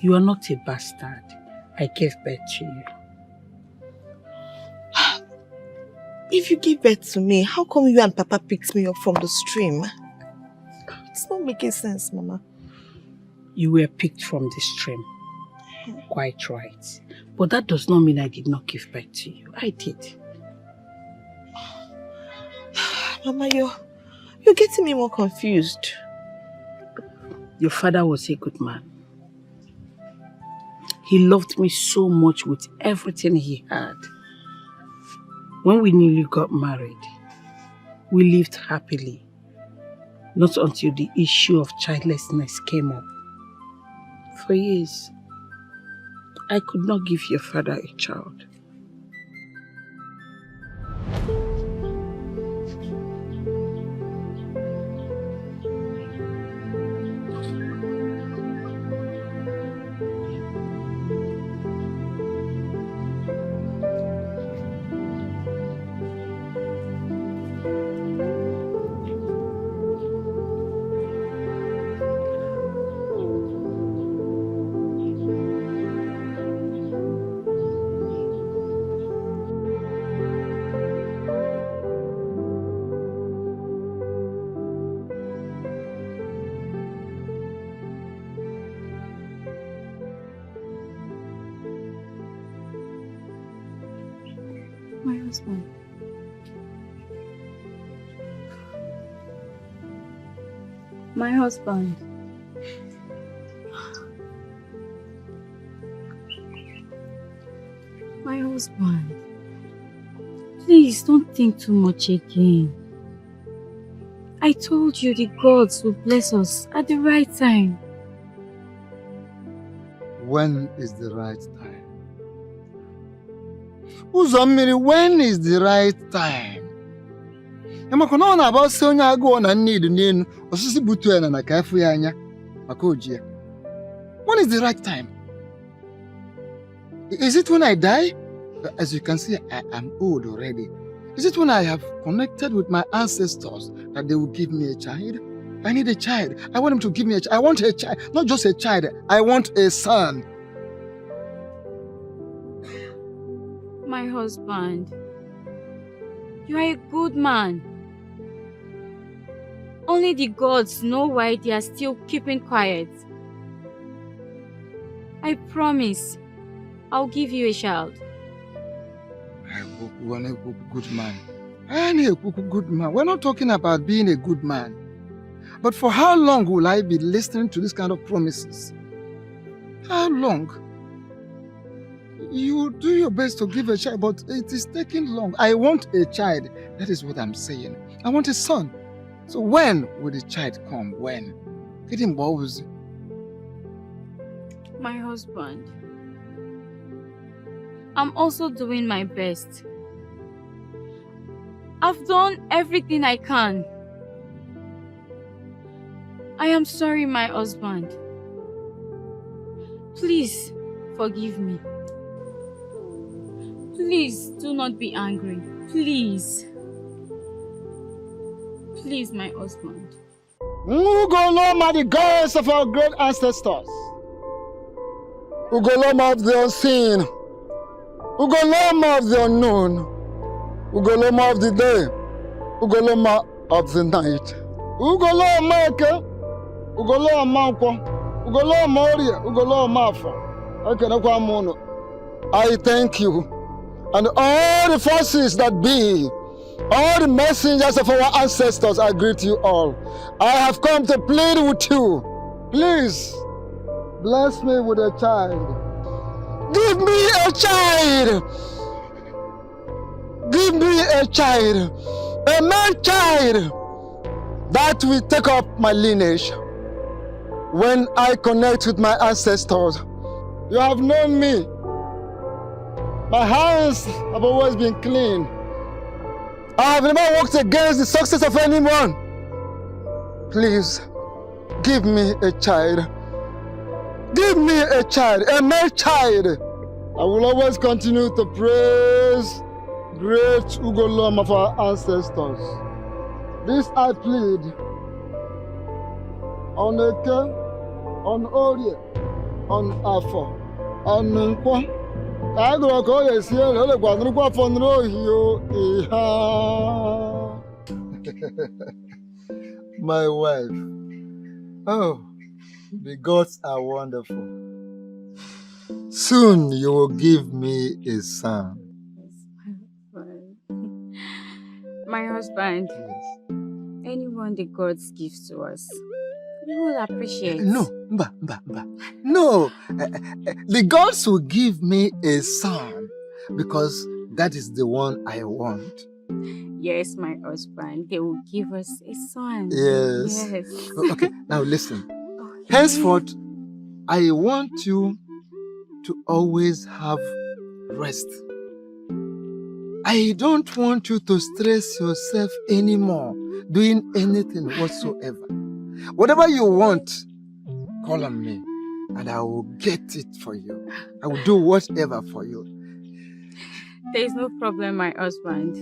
you are not a bastard. I gave birth to you. If you give birth to me, how come you and Papa picked me up from the stream? It's not making sense, Mama. You were picked from the stream. Quite right. But that does not mean I did not give birth to you. I did. Mama, you're getting me more confused. Your father was a good man. He loved me so much with everything he had. When we nearly got married, we lived happily. Not until the issue of childlessness came up. For years, I could not give your father a child. My husband. My husband. My husband. Please don't think too much again. I told you the gods will bless us at the right time. When is the right time? Uzommiri, when is the right time? Emakona na about say onye agụ na need n'enu osisi butu ena na ka efu ya anya. Makojia. When is the right time? Is it when I die? As you can see, I am old already. Is it when I have connected with my ancestors that they will give me a child? I need a child. I want them to give me a child. I want a child. Not just a child. I want a son. My husband, you are a good man. Only the gods know why they are still keeping quiet. I promise, I'll give you a child. I'm a good man. I'm a good man. We're not talking about being a good man. But for how long will I be listening to this kind of promises? How long? You do your best to give a child, but it is taking long. I want a child. That is what I'm saying. I want a son. So when will the child come? When? Get him balls. My husband, I'm also doing my best. I've done everything I can. I am sorry, my husband. Please forgive me. Please do not be angry. Please. Please, my husband. Ugoloma, the gods of our great ancestors. Ugoloma of the unseen. Ugoloma of the unknown. Ugoloma of the day. Ugoloma of the night. Ugoloma eke. Ugoloma nkwo. Ugoloma orie. Ugoloma afọ. Ekenekwa m unu. I thank you. And all the forces that be, all the messengers of our ancestors, I greet you all. I have come to plead with you. Please, bless me with a child. Give me a child. Give me a child. A man child that will take up my lineage. When I connect with my ancestors, you have known me. My hands have always been clean. I have never worked against the success of anyone. Please, give me a child. Give me a child, a male child. I will always continue to praise great Ugolom of our ancestors. This I plead on Eke, on Orie, on Afo, on Nkwa. My wife. Oh, the gods are wonderful. Soon you will give me a son. My husband, anyone the gods give to us, we will appreciate. No, no. The gods will give me a son because that is the one I want. Yes, my husband, they will give us a son. Yes. Yes. Okay, now listen. Henceforth, I want you to always have rest. I don't want you to stress yourself anymore doing anything whatsoever. Whatever you want, call on me and I will get it for you. I will do whatever for you. There is no problem, my husband.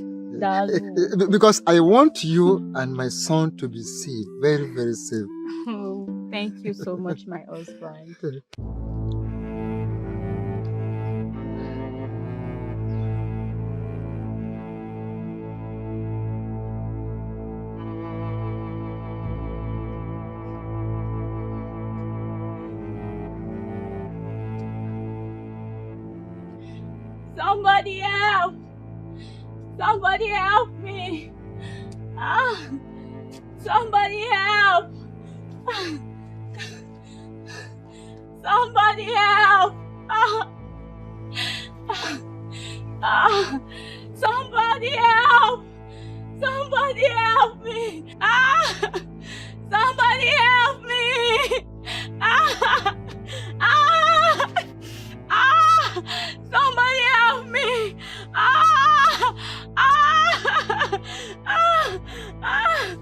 Because I want you and my son to be safe, very, very safe. Oh, thank you so much, my husband. Somebody help! Somebody help me! Ah! Somebody help! Somebody help! Ah! Ah! Somebody help! Somebody help me! Ah! Somebody help me! Ah! Ah! Ah! Somebody help me! Ah! Ah! Ah! Ah! Ah!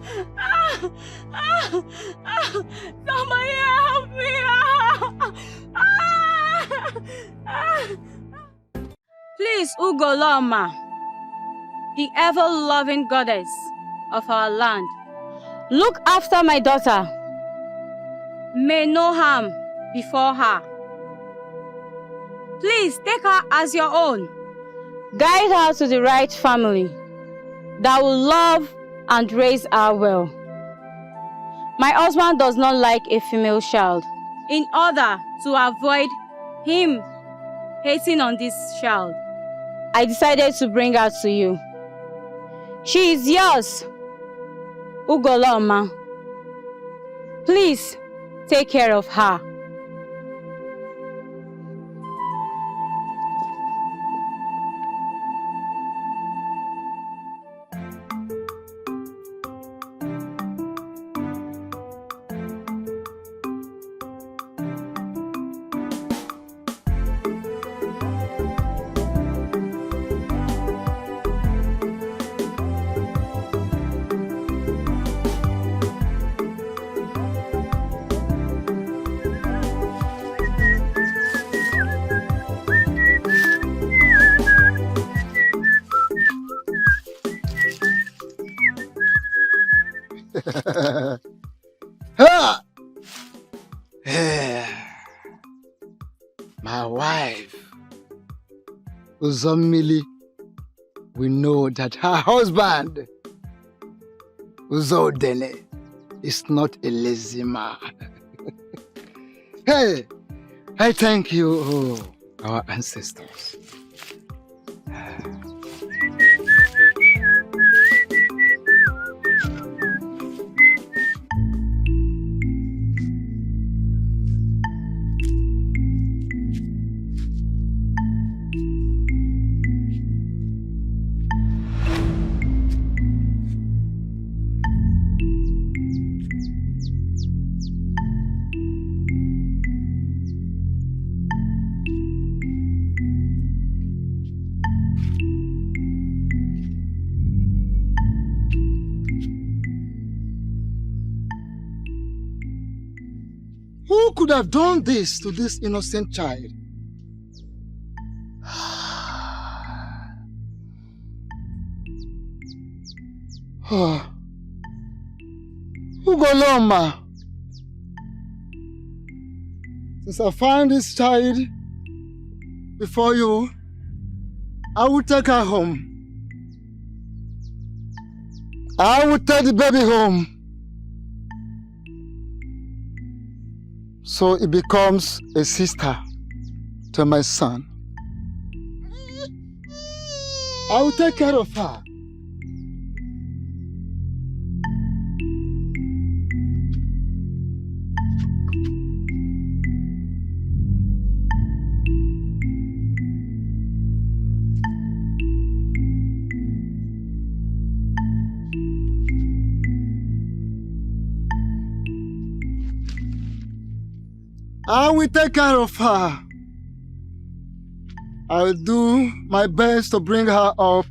Ah! Ah! Somebody help Ugoloma, the ever-loving goddess of our land, look after my daughter. May no harm befall her. Please take her as your own. Guide her to the right family that will love and raise her well. My husband does not like a female child. In order to avoid him hating on this child, I decided to bring her to you. She is yours, Ugoloma. Please take care of her. Ha! My wife, Uzomili, we know that her husband, Uzodene, is not a lazy man. Hey, I thank you, our ancestors. Who could have done this to this innocent child? Ugoloma, since I found this child before you, I will take her home. I will take the baby home. So it becomes a sister to my son. I will take care of her. I will take care of her. I will do my best to bring her up.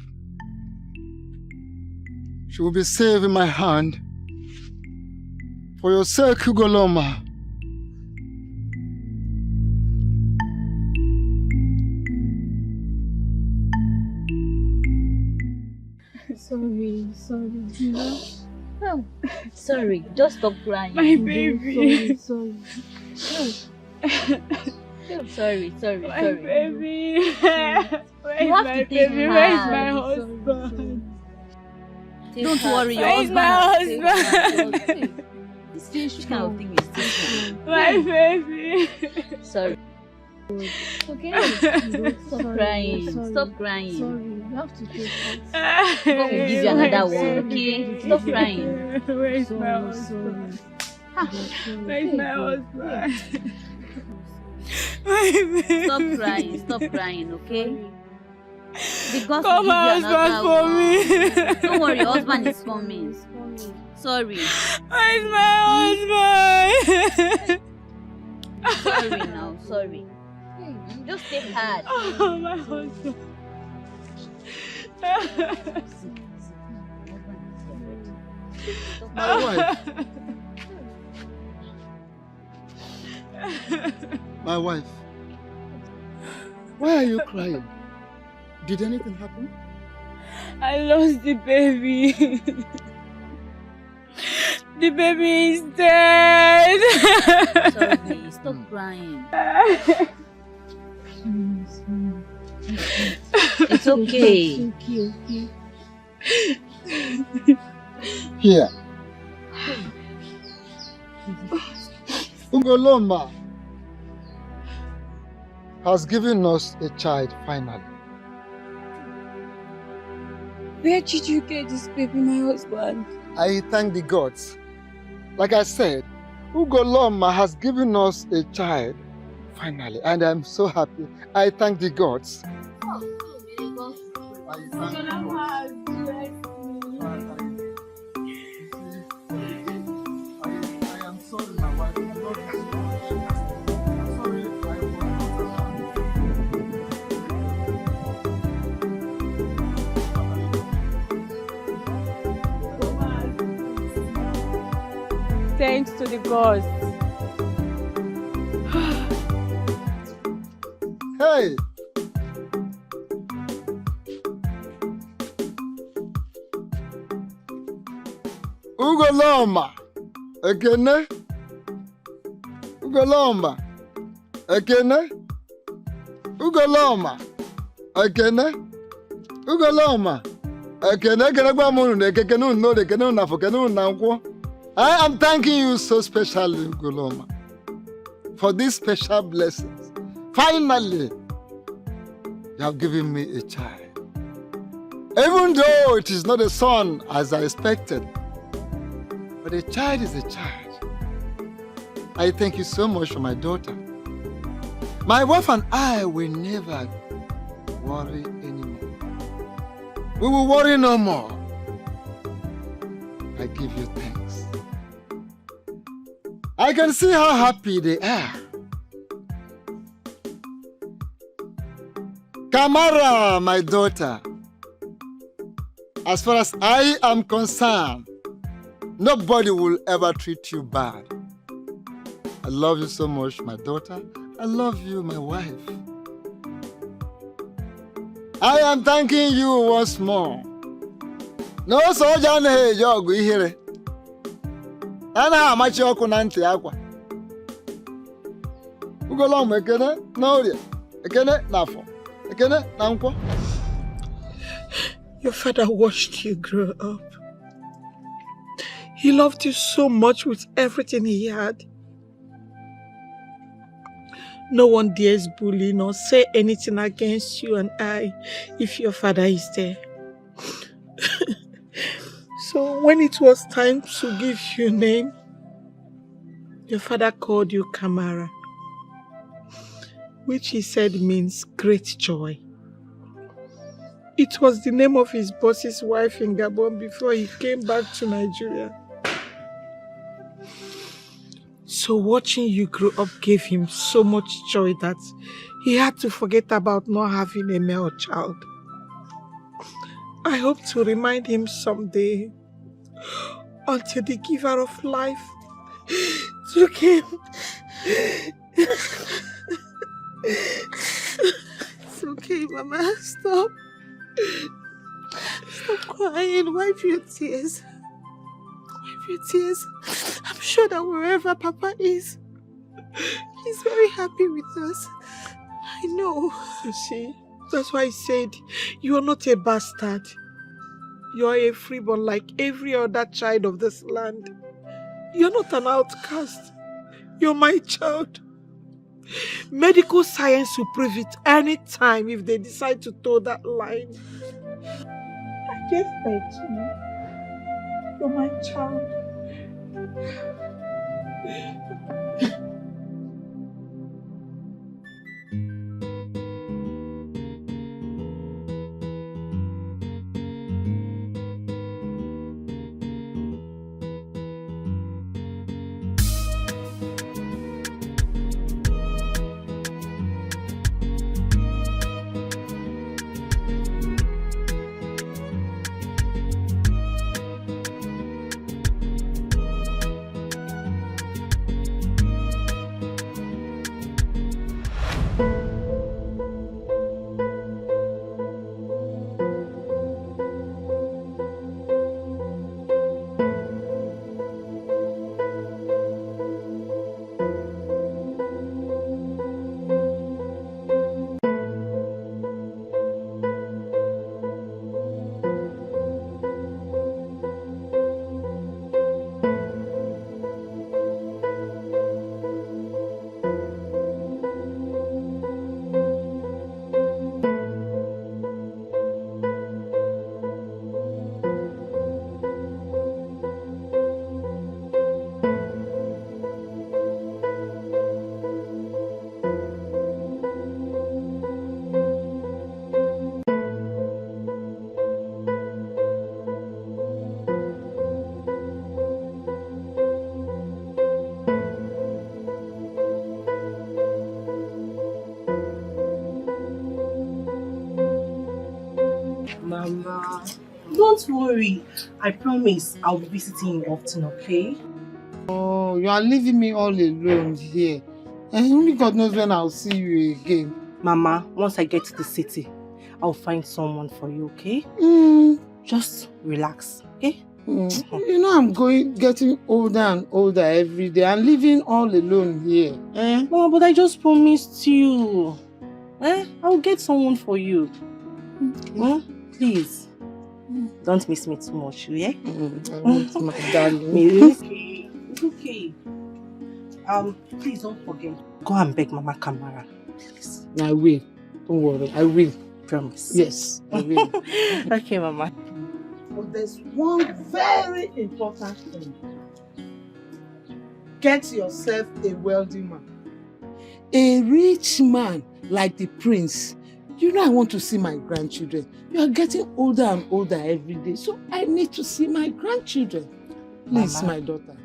She will be safe in my hand. For your sake, Ugoloma. Sorry. Oh, sorry. Just stop crying. My baby. Sorry. Sorry. My baby. You have to take her. Where's my husband? Don't worry, your Where's husband. my husband? This kind of thing is still My baby. Sorry. Okay. Stop crying. Stop crying. Sorry, you have to take it. God will give you another one, okay? Stop crying. Where's my husband? Where's my husband? Stop crying, okay? Because Call my husband for me. Don't worry, your husband is coming. Sorry. Where's my husband? Sorry now, sorry. Just take heart. Oh, my husband. My wife. My wife. Why are you crying? Did anything happen? I lost the baby. The baby is dead. Sorry, stop crying. It's okay. Here. Ugoloma has given us a child finally. Where did you get this baby, my husband? I thank the gods. Like I said, Ugoloma has given us a child finally, and I'm so happy. I thank the gods. Thanks to the gods. Hey! Ugoloma! Ekene? Ugoloma! Ekene? Ugoloma! Ekene? Ugoloma! Ekene? Ekene gba munu ne kekene unno de kene unafo kene unankwo. I am thanking you so specially, Ugoloma, for these special blessings. Finally, you have given me a child. Even though it is not a son as I expected, but a child is a child. I thank you so much for my daughter. My wife and I will never worry anymore. We will worry no more. I give you thanks. I can see how happy they are. Kamara, my daughter, as far as I am concerned, nobody will ever treat you bad. I love you so much, my daughter. I love you, my wife. I am thanking you once more. No soldier no jogu ihere. Ana amachi oku na ntị akwa. Ugoloma ekene na orie. Ekene na afọ. Ekene na nkwo. Your father watched you grow up. He loved you so much with everything he had. No one dares bully nor say anything against you and I if your father is there. So when it was time to give you a name, your father called you Kamara, which he said means great joy. It was the name of his boss's wife in Gabon before he came back to Nigeria. So watching you grow up gave him so much joy that he had to forget about not having a male child. I hope to remind him someday, until the giver of life took him. It's okay, Mama. Stop. Stop crying. Wipe your tears. Wipe your tears. I'm sure that wherever Papa is, he's very happy with us. I know. You see, that's why I said you are not a bastard. You are a freeborn like every other child of this land. You're not an outcast. You're my child. Medical science will prove it any time if they decide to toe that line. I just beg you. You're my child. Don't worry. I promise I'll be visiting you often, okay? Oh, you are leaving me all alone here. And only God knows when I'll see you again. Mama, once I get to the city, I'll find someone for you, okay? Just relax, okay? You know I'm getting older and older every day and living all alone here. Mama, but I just promised you. I'll get someone for you. Please. Don't miss me too much, yeah? I want my darling. It's okay. It's okay. Please don't forget. Go and beg Mama Kamara. Please. I will. Don't worry. I will. Promise. Yes, I will. Okay, Mama. But there's one very important thing. Get yourself a wealthy man. A rich man like the prince. You know I want to see my grandchildren. You are getting older and older every day, so I need to see my grandchildren. Please, Mama, my daughter.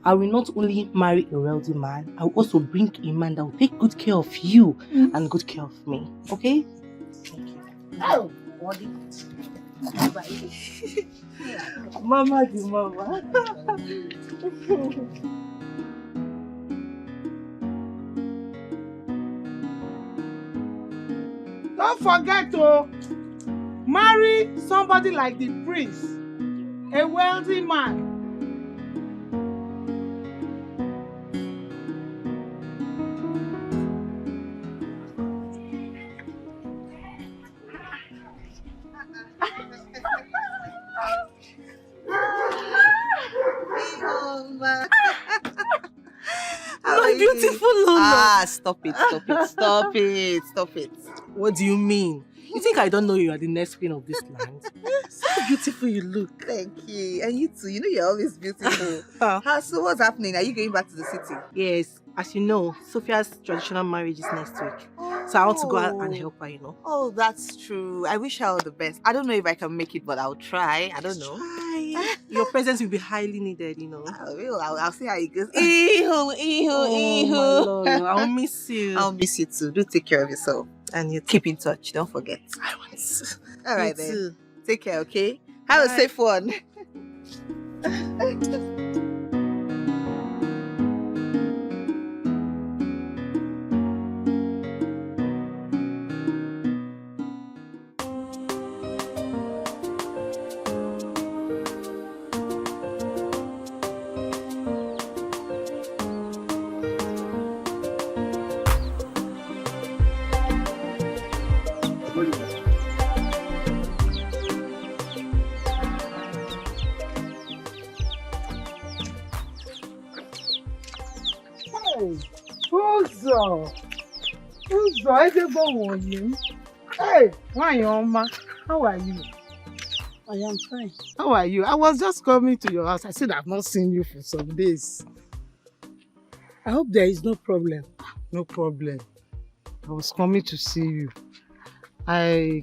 I will not only marry a wealthy man, I will also bring a man that will take good care of you and good care of me. Okay? Oh, body. Mama the mama. Don't forget to marry somebody like the prince, a wealthy man. My beautiful Lola. Stop it. What do you mean? You think I don't know you are the next queen of this land? So beautiful you look. Thank you. And you too. You know you're always beautiful. So what's happening? Are you going back to the city? Yes. As you know, Sophia's traditional marriage is next week. So I want to go out and help her, you know. Oh, that's true. I wish her all the best. I don't know if I can make it, but I'll try. I don't know. Your presence will be highly needed, you know. I will. I'll see how it goes. Oh, my Lord. I'll miss you. I'll miss you too. Do take care of yourself. And you keep in touch. Don't forget. I want to. All right Me then. too. Take care, okay? Have a safe one. Hey, Wanyoma, how are you? I am fine. How are you? I was just coming to your house. I said I've not seen you for some days. I hope there is no problem. No problem. I was coming to see you. I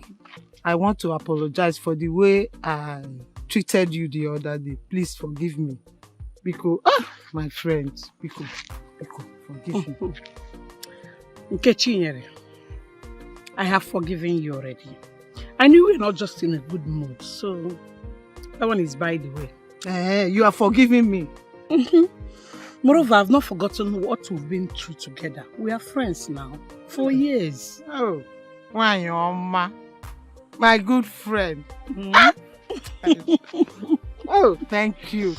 want to apologize for the way I treated you the other day. Please forgive me. Because, my friend, Biko, forgive me. Nkechinyere, I have forgiven you already. I knew we're not just in a good mood, so that one is by the way. You are forgiving me. Moreover, I've not forgotten what we've been through together. We are friends now, for years. Oh, Wanyoma, my good friend. Oh, thank you.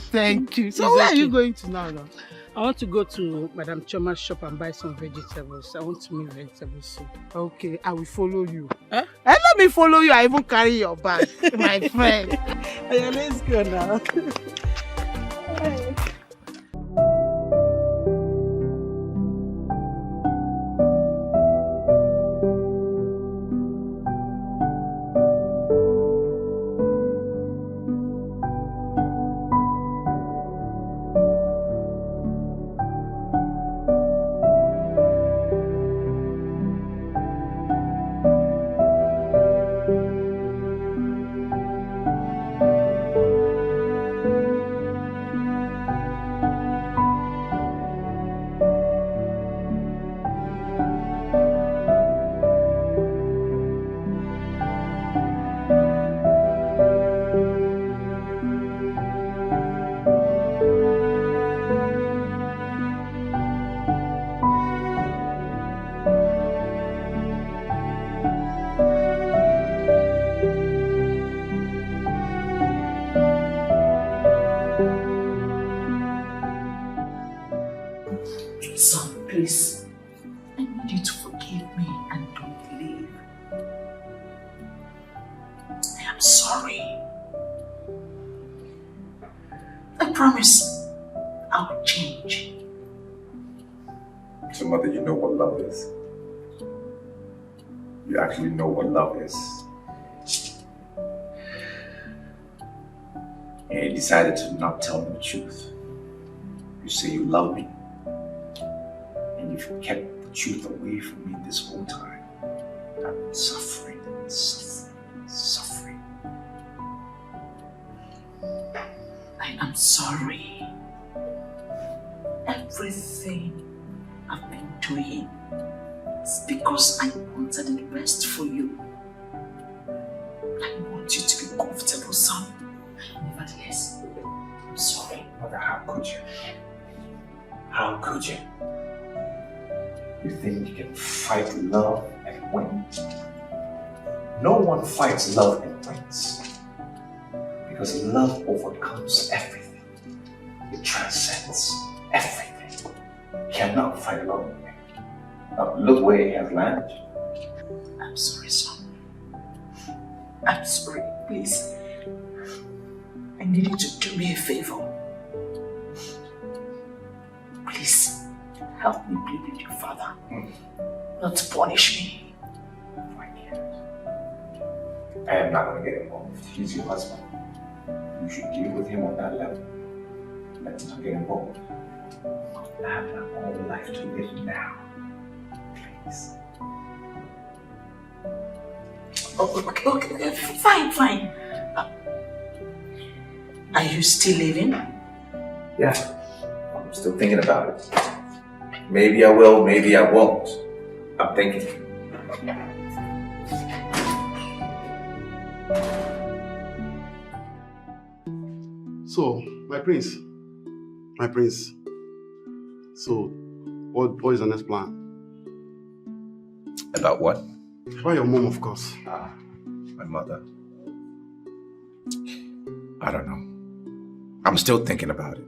So where are you going to now? I want to go to Madam Choma's shop and buy some vegetables. I want to make vegetables soup. Okay, I will follow you. And let me follow you. I even carry your bag, my friend. Yeah, let's go now. sorry. I promise I will change. So, Mother, you know what love is? You actually know what love is. And you decided to not tell me the truth. You say you love me. And you've kept the truth away from me this whole time. I've been suffering, suffering. I am sorry. Everything I've been doing is because I wanted the best for you. I want you to be comfortable, son. Nevertheless, I'm sorry. Mother, how could you? How could you? You think you can fight love and win? No one fights love and wins. Because love overcomes everything. It transcends everything. You cannot fight love and win. Now look where it has landed. I'm sorry, son. I'm sorry, please. I need you to do me a favor. Please, help me plead with your father. Not to punish me. I am not going to get involved. He's your husband. You should deal with him on that level. Let him not get involved. I have my own life to live now. Please. Okay, fine. Are you still living? Yeah, I'm still thinking about it. Maybe I will, maybe I won't. I'm thinking. So, my prince. So, what is the next plan? About what? About your mom, of course. My mother. I don't know. I'm still thinking about it.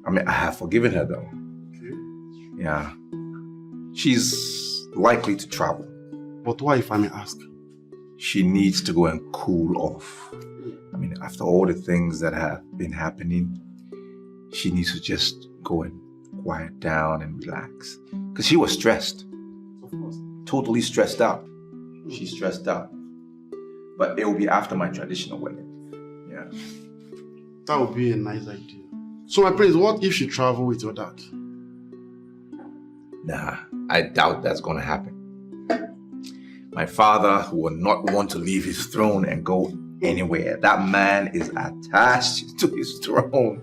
I mean, I have forgiven her though. Okay. Yeah. She's likely to travel. But why, if I may ask? She needs to go and cool off. I mean, after all the things that have been happening, she needs to just go and quiet down and relax. Because she was stressed. Of course. Totally stressed out. She's stressed out. But it will be after my traditional wedding. Yeah. That would be a nice idea. So, my prince, what if she travel with your dad? Nah, I doubt that's gonna happen. My father will not want to leave his throne and go anywhere. That man is attached to his throne.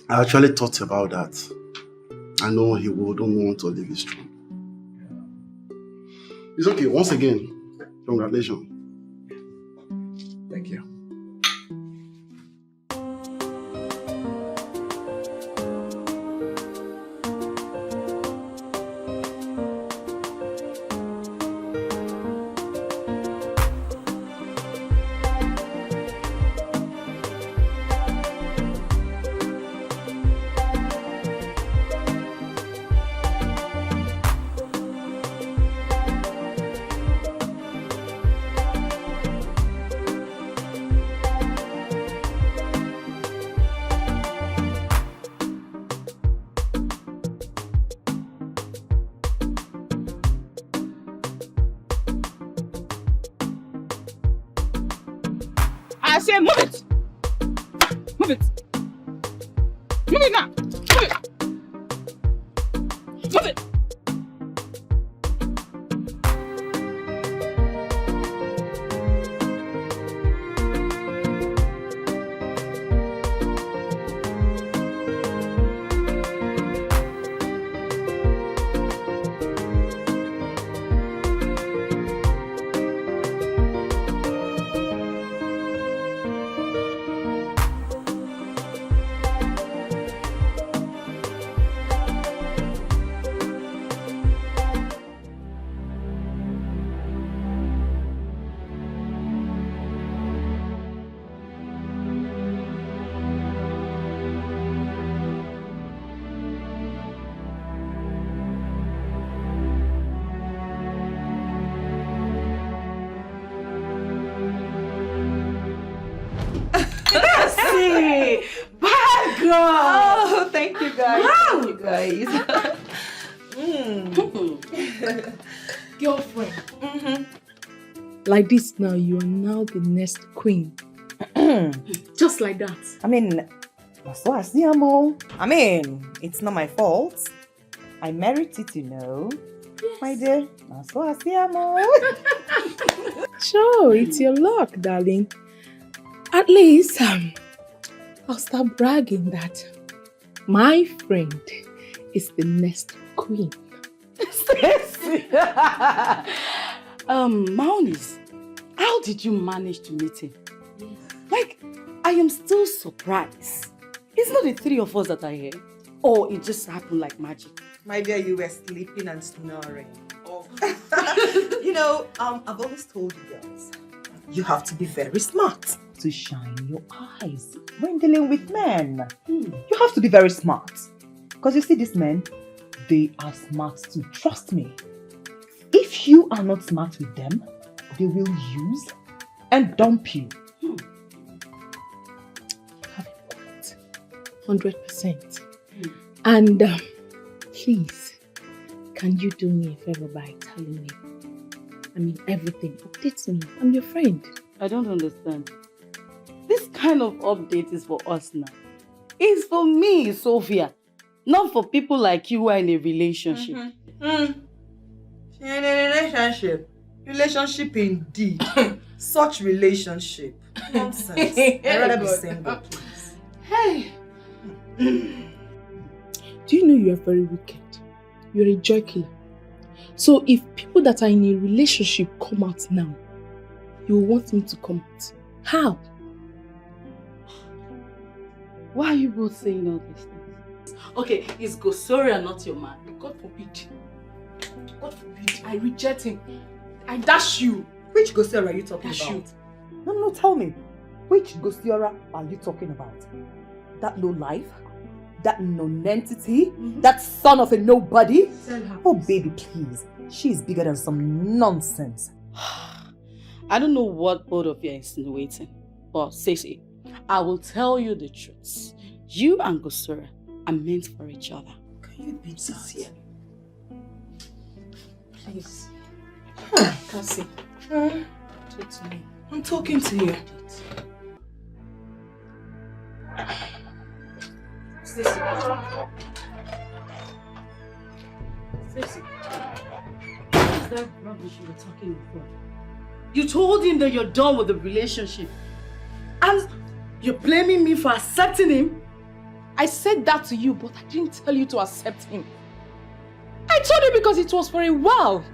I actually thought about that. I know he wouldn't want to leave his throne. It's okay. Once again, congratulations. Thank you. I say move it. Move it. Move it now. Move it. Move it. Hey, bad girl. Oh, thank you guys. Wow. Thank you guys. Girlfriend. Like this now, you are now the next queen. Just like that. I mean, it's not my fault. I merit it, you know. Yes. My dear. Sure, it's your luck, darling. At least, I'll start bragging that my friend is the next queen. Maunis, how did you manage to meet him? Like, I am still surprised. It's not the three of us that are here. Or it just happened like magic. My dear, you were sleeping and snoring. Oh. You know, I've always told you guys, you have to be very smart to shine your eyes when dealing with men. You have to be very smart. Because you see, these men, they are smart too. Trust me. If you are not smart with them, they will use and dump you. You have a point. 100%. And please, can you do me a favor by telling me? I mean, everything. Update me. I'm your friend. I don't understand. This kind of update is for us now. It's for me, Sophia. Not for people like you who are in a relationship. In a relationship. Relationship indeed. Such relationship. Nonsense. I'd rather be single, please. Hey! Do you know you are very wicked? You're a joy killer. So if people that are in a relationship come out now, you want me to come out. How? Why are you both saying all these things? Okay, is Gosoria not your man? God forbid. God forbid. I reject him. I dash you. Which Gosoria are you talking Dash about? you. No, tell me. Which Gosoria are you talking about? That low life? That non-entity? That son of a nobody? Oh, baby, please. She's bigger than some nonsense. I don't know what both of you are insinuating, but Stacey, I will tell you the truth. You and Gosura are meant for each other. Can you be sincere? Please. Cassie. Talk to me. I'm talking to you. Stacey. Stacey. What is that rubbish you were talking before? You told him that you're done with the relationship. And you're blaming me for accepting him? I said that to you, but I didn't tell you to accept him. I told you because it was for a while.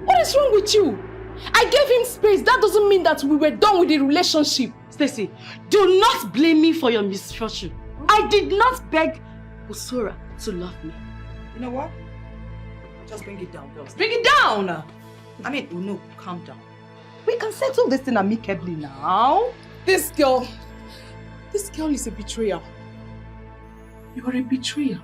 What is wrong with you? I gave him space. That doesn't mean that we were done with the relationship. Stacey, do not blame me for your misfortune. I did not beg Usura to love me. You know what? Just bring it down, girls. Bring it down! I mean, no, calm down. We can settle this thing amicably now. This girl is a betrayer. You are a betrayer.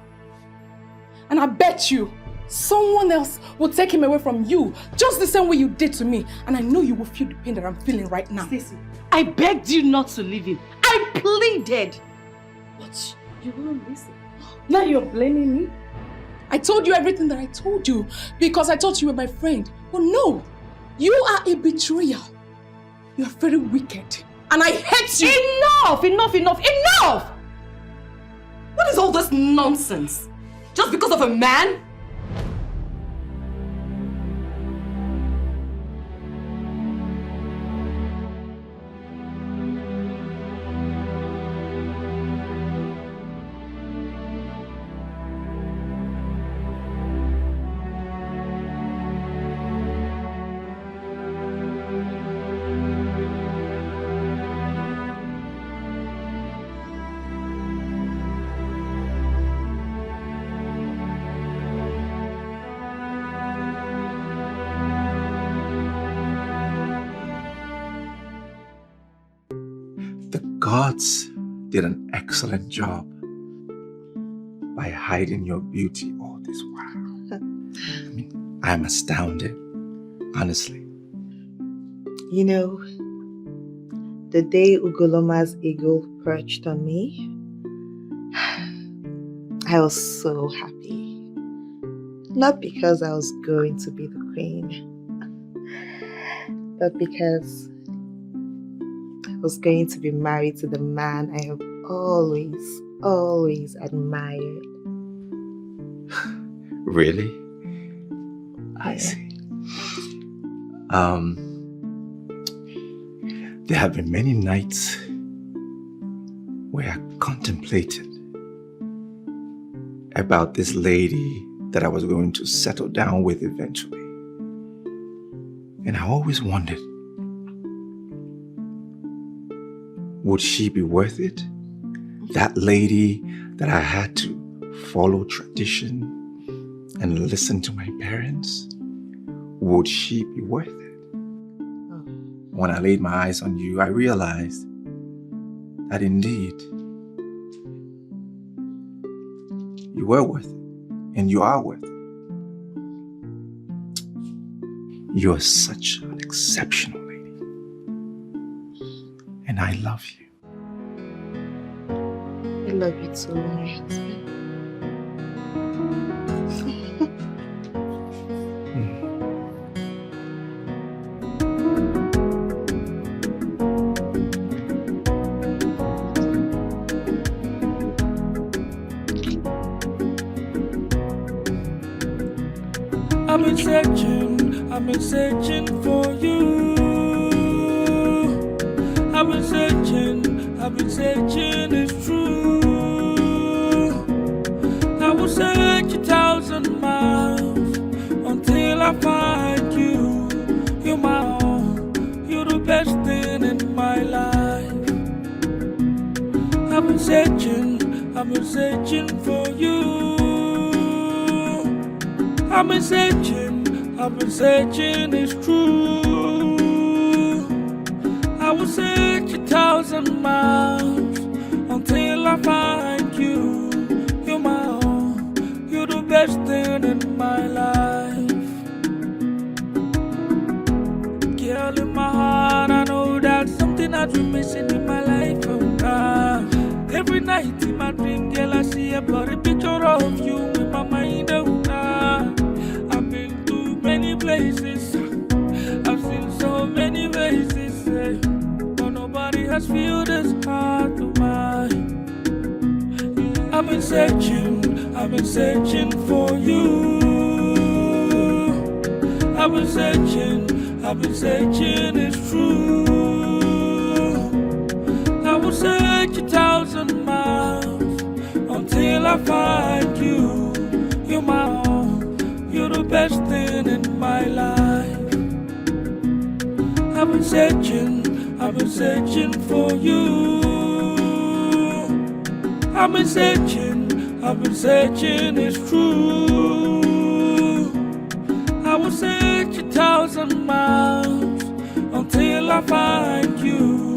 And I bet you someone else will take him away from you just the same way you did to me. And I know you will feel the pain that I'm feeling right now. Stacey, I begged you not to leave him. I pleaded. But you won't listen. Now you're blaming me? I told you everything that I told you because I thought you were my friend. But no, you are a betrayer. You are very wicked. And I hate you. Enough! What is all this nonsense? Just because of a man? Gods did an excellent job by hiding your beauty all this while. I mean, I'm astounded, honestly. You know, the day Ugoloma's eagle perched on me, I was so happy. Not because I was going to be the queen, but because I was going to be married to the man I have always admired. Really? I see. There have been many nights where I contemplated about this lady that I was going to settle down with eventually. And I always wondered, would she be worth it? That lady that I had to follow tradition and listen to my parents? Would she be worth it? When I laid my eyes on you, I realized that indeed you were worth it, and you are worth it. You are such an exceptional lady, and I love you. I love you too, my husband. I've been searching for you. I've been searching, it's true. I will search 1,000 miles until I find you. You're my own, you're the best thing in my life. I've been searching for you. I've been searching, it's true. I will search 1,000 miles until I find you. You're my own, you're the best thing in my life. Girl, in my heart, I know that something I've been missing in my life. Every night in my dream, girl, I see a blurry picture of you in my mind. I've been to many places, I've seen so many faces, but nobody has filled this heart of mine. I've been searching for you. I've been searching, it's true. I will search 1,000 miles until I find you. You're my own, you're the best thing in my life. I've been searching for you. I've been searching, it's true. I will search 1,000 miles until I find you.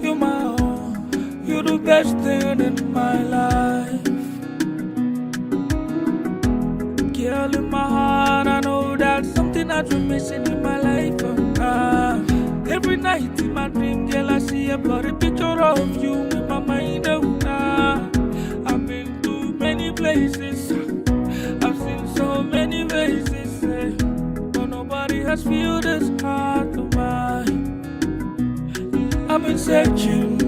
You're my own, you're the best thing in my life. Girl, in my heart, I know that something I've been missing in my life. Every night in my dream, girl, I see a blurry picture of you in my mind. I've been to many places, I've seen so many faces, but nobody has filled this heart of mine. I've been searching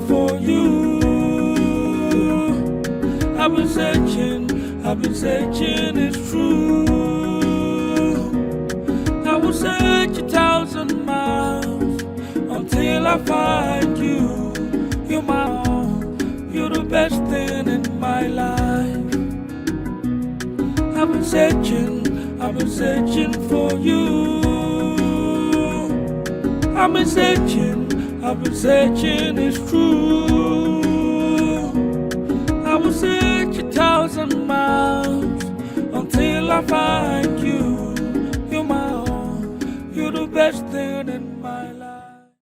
for you. I've been searching, it's true. I will search 1,000 miles until I find you. You're my own, you're the best thing in my life. I've been searching for you. I've been searching, it's true. I will search 1,000 miles until I find you. You're my own, you're the best thing in my life.